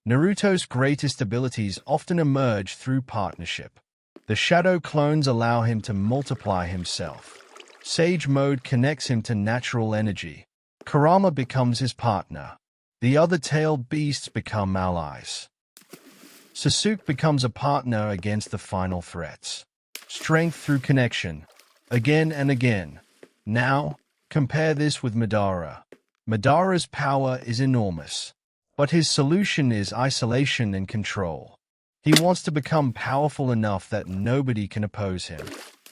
Speaker 1: Naruto's greatest abilities often emerge through partnership. The shadow clones allow him to multiply himself. Sage Mode connects him to natural energy. Kurama becomes his partner. The other tailed beasts become allies. Sasuke becomes a partner against the final threats. Strength through connection. Again and again. Now, compare this with Madara. Madara's power is enormous, but his solution is isolation and control. He wants to become powerful enough that nobody can oppose him.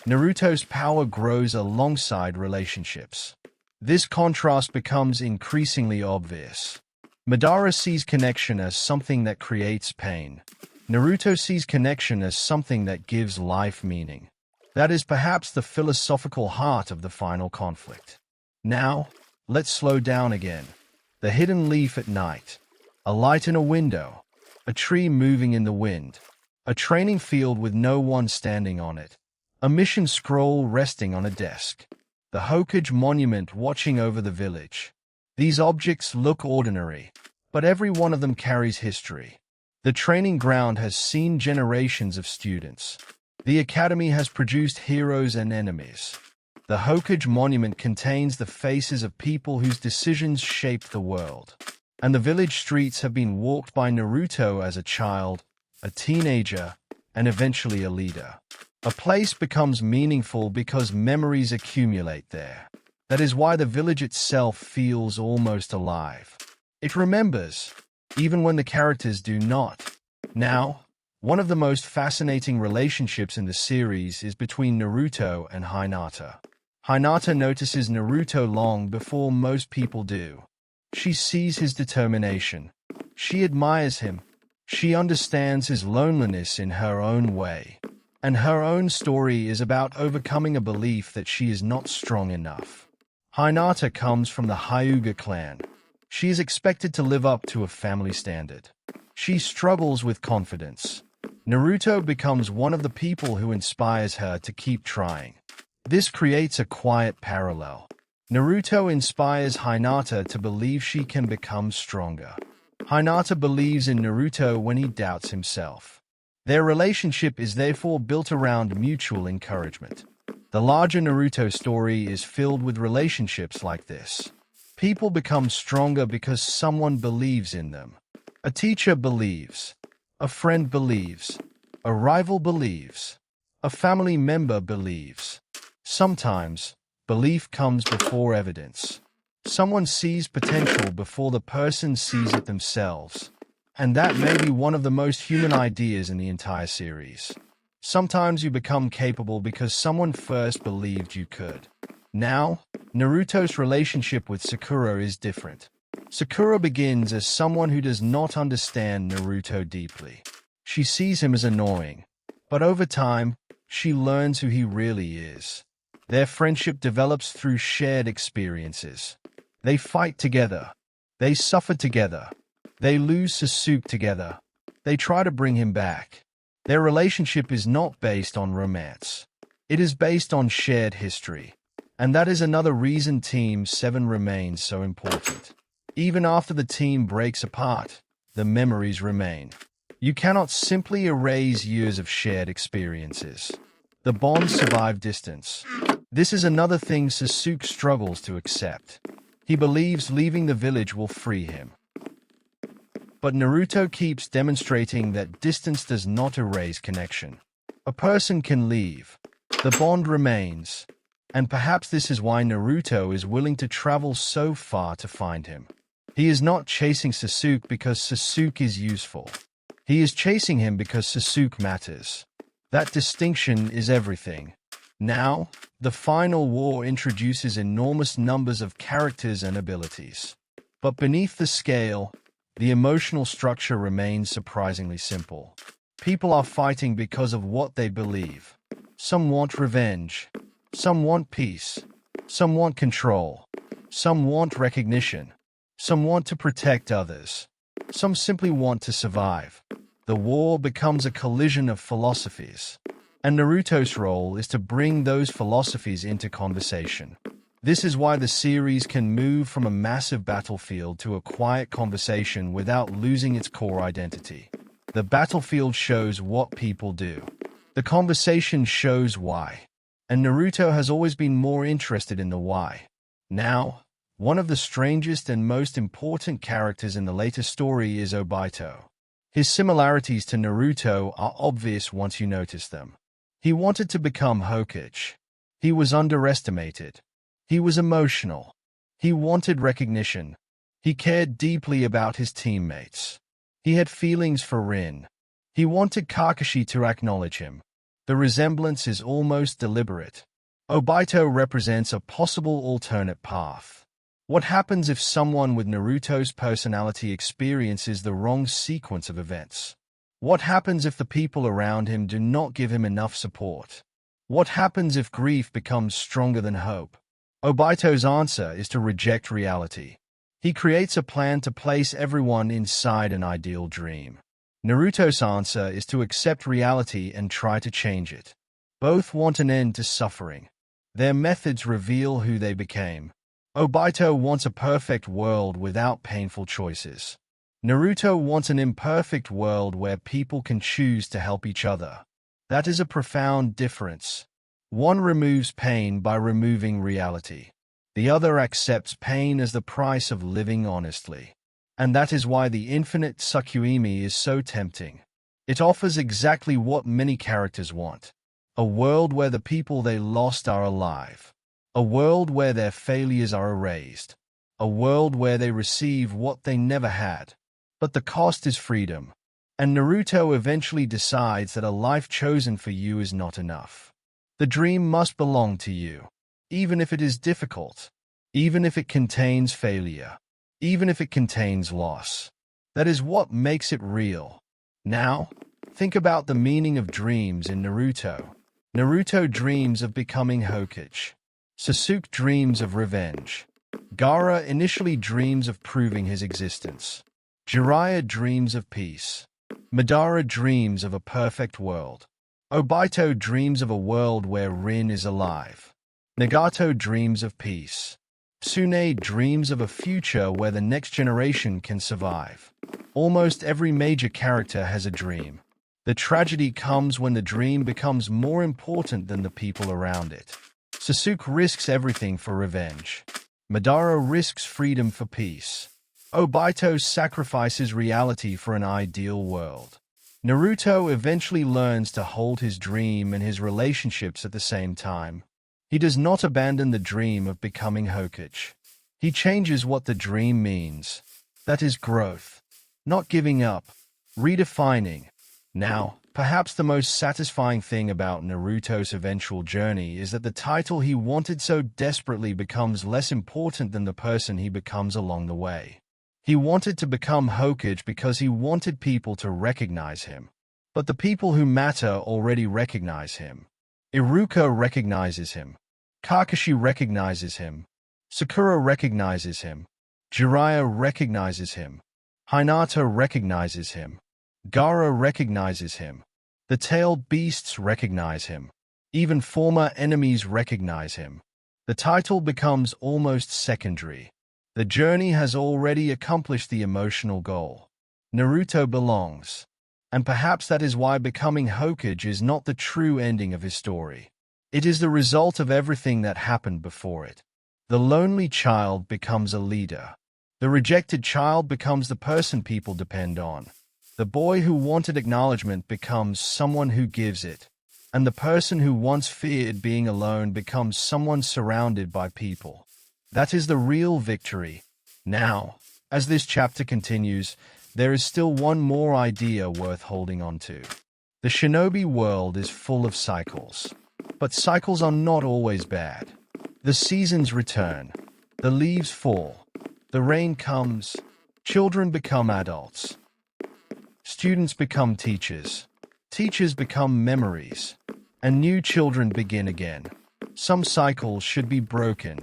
Speaker 1: Naruto's power grows alongside relationships. This contrast becomes increasingly obvious. Madara sees connection as something that creates pain. Naruto sees connection as something that gives life meaning. That is perhaps the philosophical heart of the final conflict. Now, let's slow down again. The hidden leaf at night. A light in a window. A tree moving in the wind. A training field with no one standing on it. A mission scroll resting on a desk. The Hokage monument watching over the village. These objects look ordinary, but every one of them carries history. The training ground has seen generations of students. The academy has produced heroes and enemies. The Hokage monument contains the faces of people whose decisions shaped the world. And the village streets have been walked by Naruto as a child, a teenager, and eventually a leader. A place becomes meaningful because memories accumulate there. That is why the village itself feels almost alive. It remembers, even when the characters do not. Now, one of the most fascinating relationships in the series is between Naruto and Hinata. Hinata notices Naruto long before most people do. She sees his determination. She admires him. She understands his loneliness in her own way. And her own story is about overcoming a belief that she is not strong enough. Hinata comes from the Hyuga clan. She is expected to live up to a family standard. She struggles with confidence. Naruto becomes one of the people who inspires her to keep trying. This creates a quiet parallel. Naruto inspires Hinata to believe she can become stronger. Hinata believes in Naruto when he doubts himself. Their relationship is therefore built around mutual encouragement. The larger Naruto story is filled with relationships like this. People become stronger because someone believes in them. A teacher believes. A friend believes. A rival believes. A family member believes. Sometimes, belief comes before evidence. Someone sees potential before the person sees it themselves. And that may be one of the most human ideas in the entire series. Sometimes you become capable because someone first believed you could. Now, Naruto's relationship with Sakura is different. Sakura begins as someone who does not understand Naruto deeply. She sees him as annoying, but over time, she learns who he really is. Their friendship develops through shared experiences. They fight together. They suffer together. They lose Sasuke together. They try to bring him back. Their relationship is not based on romance. It is based on shared history. And that is another reason Team 7 remains so important. Even after the team breaks apart, the memories remain. You cannot simply erase years of shared experiences. The bonds survive distance. This is another thing Sasuke struggles to accept. He believes leaving the village will free him. But Naruto keeps demonstrating that distance does not erase connection. A person can leave. The bond remains. And perhaps this is why Naruto is willing to travel so far to find him. He is not chasing Sasuke because Sasuke is useful. He is chasing him because Sasuke matters. That distinction is everything. Now, the final war introduces enormous numbers of characters and abilities. But beneath the scale, the emotional structure remains surprisingly simple. People are fighting because of what they believe. Some want revenge. Some want peace. Some want control. Some want recognition. Some want to protect others. Some simply want to survive. The war becomes a collision of philosophies. And Naruto's role is to bring those philosophies into conversation. This is why the series can move from a massive battlefield to a quiet conversation without losing its core identity. The battlefield shows what people do. The conversation shows why. And Naruto has always been more interested in the why. Now, one of the strangest and most important characters in the latest story is Obito. His similarities to Naruto are obvious once you notice them. He wanted to become Hokage. He was underestimated. He was emotional. He wanted recognition. He cared deeply about his teammates. He had feelings for Rin. He wanted Kakashi to acknowledge him. The resemblance is almost deliberate. Obito represents a possible alternate path. What happens if someone with Naruto's personality experiences the wrong sequence of events? What happens if the people around him do not give him enough support? What happens if grief becomes stronger than hope? Obito's answer is to reject reality. He creates a plan to place everyone inside an ideal dream. Naruto's answer is to accept reality and try to change it. Both want an end to suffering. Their methods reveal who they became. Obito wants a perfect world without painful choices. Naruto wants an imperfect world where people can choose to help each other. That is a profound difference. One removes pain by removing reality. The other accepts pain as the price of living honestly. And that is why the infinite Tsukuyomi is so tempting. It offers exactly what many characters want. A world where the people they lost are alive. A world where their failures are erased. A world where they receive what they never had. But the cost is freedom. And Naruto eventually decides that a life chosen for you is not enough. The dream must belong to you. Even if it is difficult. Even if it contains failure. Even if it contains loss. That is what makes it real. Now, think about the meaning of dreams in Naruto. Naruto dreams of becoming Hokage. Sasuke dreams of revenge. Gaara initially dreams of proving his existence. Jiraiya dreams of peace. Madara dreams of a perfect world. Obito dreams of a world where Rin is alive. Nagato dreams of peace. Tsunade dreams of a future where the next generation can survive. Almost every major character has a dream. The tragedy comes when the dream becomes more important than the people around it. Sasuke risks everything for revenge. Madara risks freedom for peace. Obito sacrifices reality for an ideal world. Naruto eventually learns to hold his dream and his relationships at the same time. He does not abandon the dream of becoming Hokage. He changes what the dream means. That is growth. Not giving up. Redefining. Now, perhaps the most satisfying thing about Naruto's eventual journey is that the title he wanted so desperately becomes less important than the person he becomes along the way. He wanted to become Hokage because he wanted people to recognize him. But the people who matter already recognize him. Iruka recognizes him. Kakashi recognizes him. Sakura recognizes him. Jiraiya recognizes him. Hinata recognizes him. Gaara recognizes him. The tailed beasts recognize him. Even former enemies recognize him. The title becomes almost secondary. The journey has already accomplished the emotional goal. Naruto belongs. And perhaps that is why becoming Hokage is not the true ending of his story. It is the result of everything that happened before it. The lonely child becomes a leader. The rejected child becomes the person people depend on. The boy who wanted acknowledgement becomes someone who gives it. And the person who once feared being alone becomes someone surrounded by people. That is the real victory. Now, as this chapter continues, there is still one more idea worth holding on to. The Shinobi world is full of cycles. But cycles are not always bad. The seasons return. The leaves fall. The rain comes. Children become adults. Students become teachers. Teachers become memories. And new children begin again. Some cycles should be broken.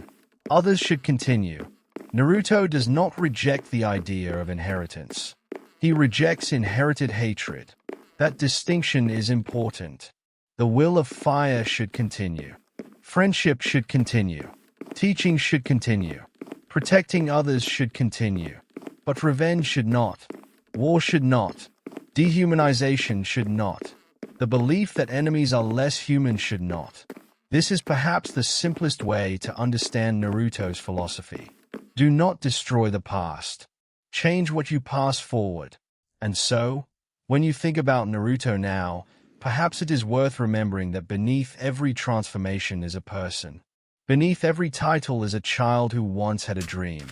Speaker 1: Others should continue. Naruto does not reject the idea of inheritance. He rejects inherited hatred. That distinction is important. The will of fire should continue. Friendship should continue. Teaching should continue. Protecting others should continue. But revenge should not. War should not. Dehumanization should not. The belief that enemies are less human should not. This is perhaps the simplest way to understand Naruto's philosophy. Do not destroy the past. Change what you pass forward. And so, when you think about Naruto now, perhaps it is worth remembering that beneath every transformation is a person. Beneath every title is a child who once had a dream.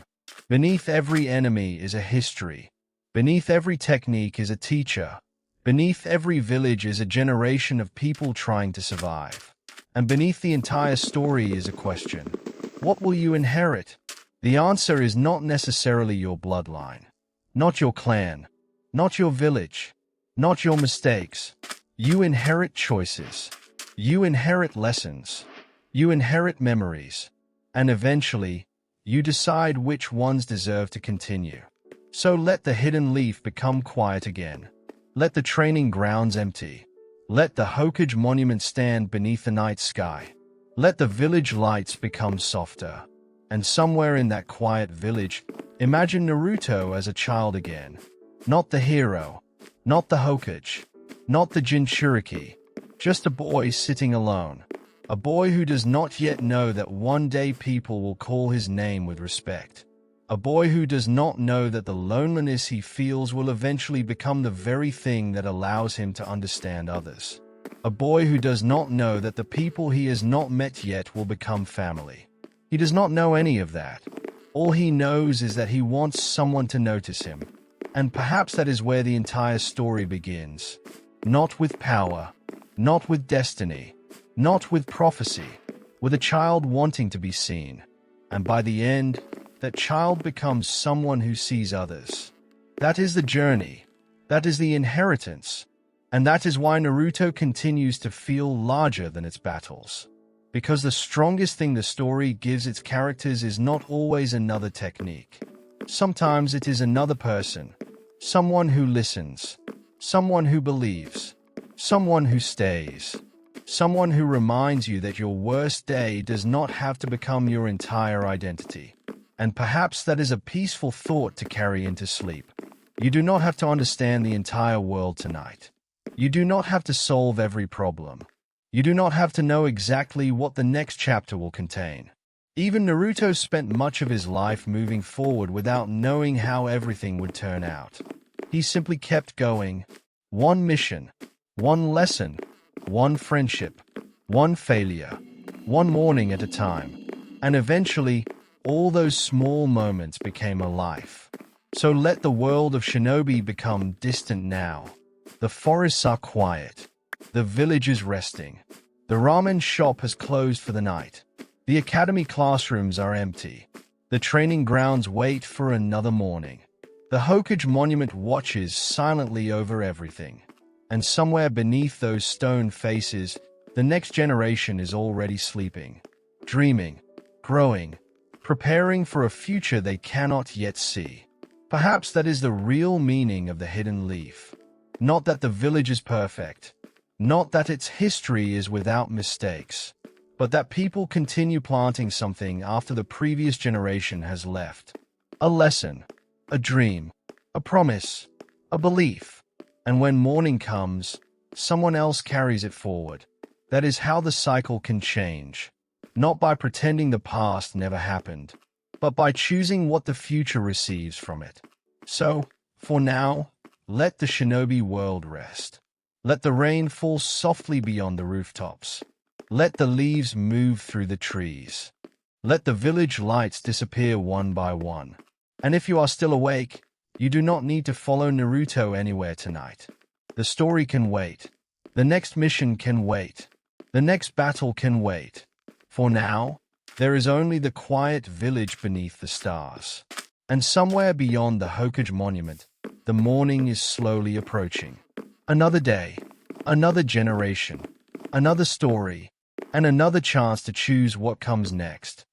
Speaker 1: Beneath every enemy is a history. Beneath every technique is a teacher. Beneath every village is a generation of people trying to survive. And beneath the entire story is a question. What will you inherit? The answer is not necessarily your bloodline, not your clan, not your village, not your mistakes. You inherit choices. You inherit lessons. You inherit memories. And eventually, you decide which ones deserve to continue. So let the hidden leaf become quiet again. Let the training grounds empty. Let the Hokage monument stand beneath the night sky. Let the village lights become softer. And somewhere in that quiet village, imagine Naruto as a child again. Not the hero, not the Hokage, not the Jinchuriki, just a boy sitting alone. A boy who does not yet know that one day people will call his name with respect. A boy who does not know that the loneliness he feels will eventually become the very thing that allows him to understand others. A boy who does not know that the people he has not met yet will become family. He does not know any of that. All he knows is that he wants someone to notice him. And perhaps that is where the entire story begins. Not with power, not with destiny, not with prophecy, with a child wanting to be seen. And by the end, that child becomes someone who sees others. That is the journey. That is the inheritance. And that is why Naruto continues to feel larger than its battles. Because the strongest thing the story gives its characters is not always another technique. Sometimes it is another person. Someone who listens. Someone who believes. Someone who stays. Someone who reminds you that your worst day does not have to become your entire identity. And perhaps that is a peaceful thought to carry into sleep. You do not have to understand the entire world tonight. You do not have to solve every problem. You do not have to know exactly what the next chapter will contain. Even Naruto spent much of his life moving forward without knowing how everything would turn out. He simply kept going. One mission, one lesson, one friendship, one failure, one morning at a time. And eventually, all those small moments became a life. So let the world of Shinobi become distant now. The forests are quiet. The village is resting. The ramen shop has closed for the night. The academy classrooms are empty. The training grounds wait for another morning. The Hokage monument watches silently over everything. And somewhere beneath those stone faces, the next generation is already sleeping, dreaming, growing, preparing for a future they cannot yet see. Perhaps that is the real meaning of the hidden leaf. Not that the village is perfect, not that its history is without mistakes, but that people continue planting something after the previous generation has left. A lesson, a dream, a promise, a belief. And when morning comes, someone else carries it forward. That is how the cycle can change. Not by pretending the past never happened, but by choosing what the future receives from it. So, for now, let the shinobi world rest. Let the rain fall softly beyond the rooftops. Let the leaves move through the trees. Let the village lights disappear one by one. And if you are still awake, you do not need to follow Naruto anywhere tonight. The story can wait. The next mission can wait. The next battle can wait. For now, there is only the quiet village beneath the stars. And somewhere beyond the Hokage monument, the morning is slowly approaching. Another day, another generation, another story, and another chance to choose what comes next.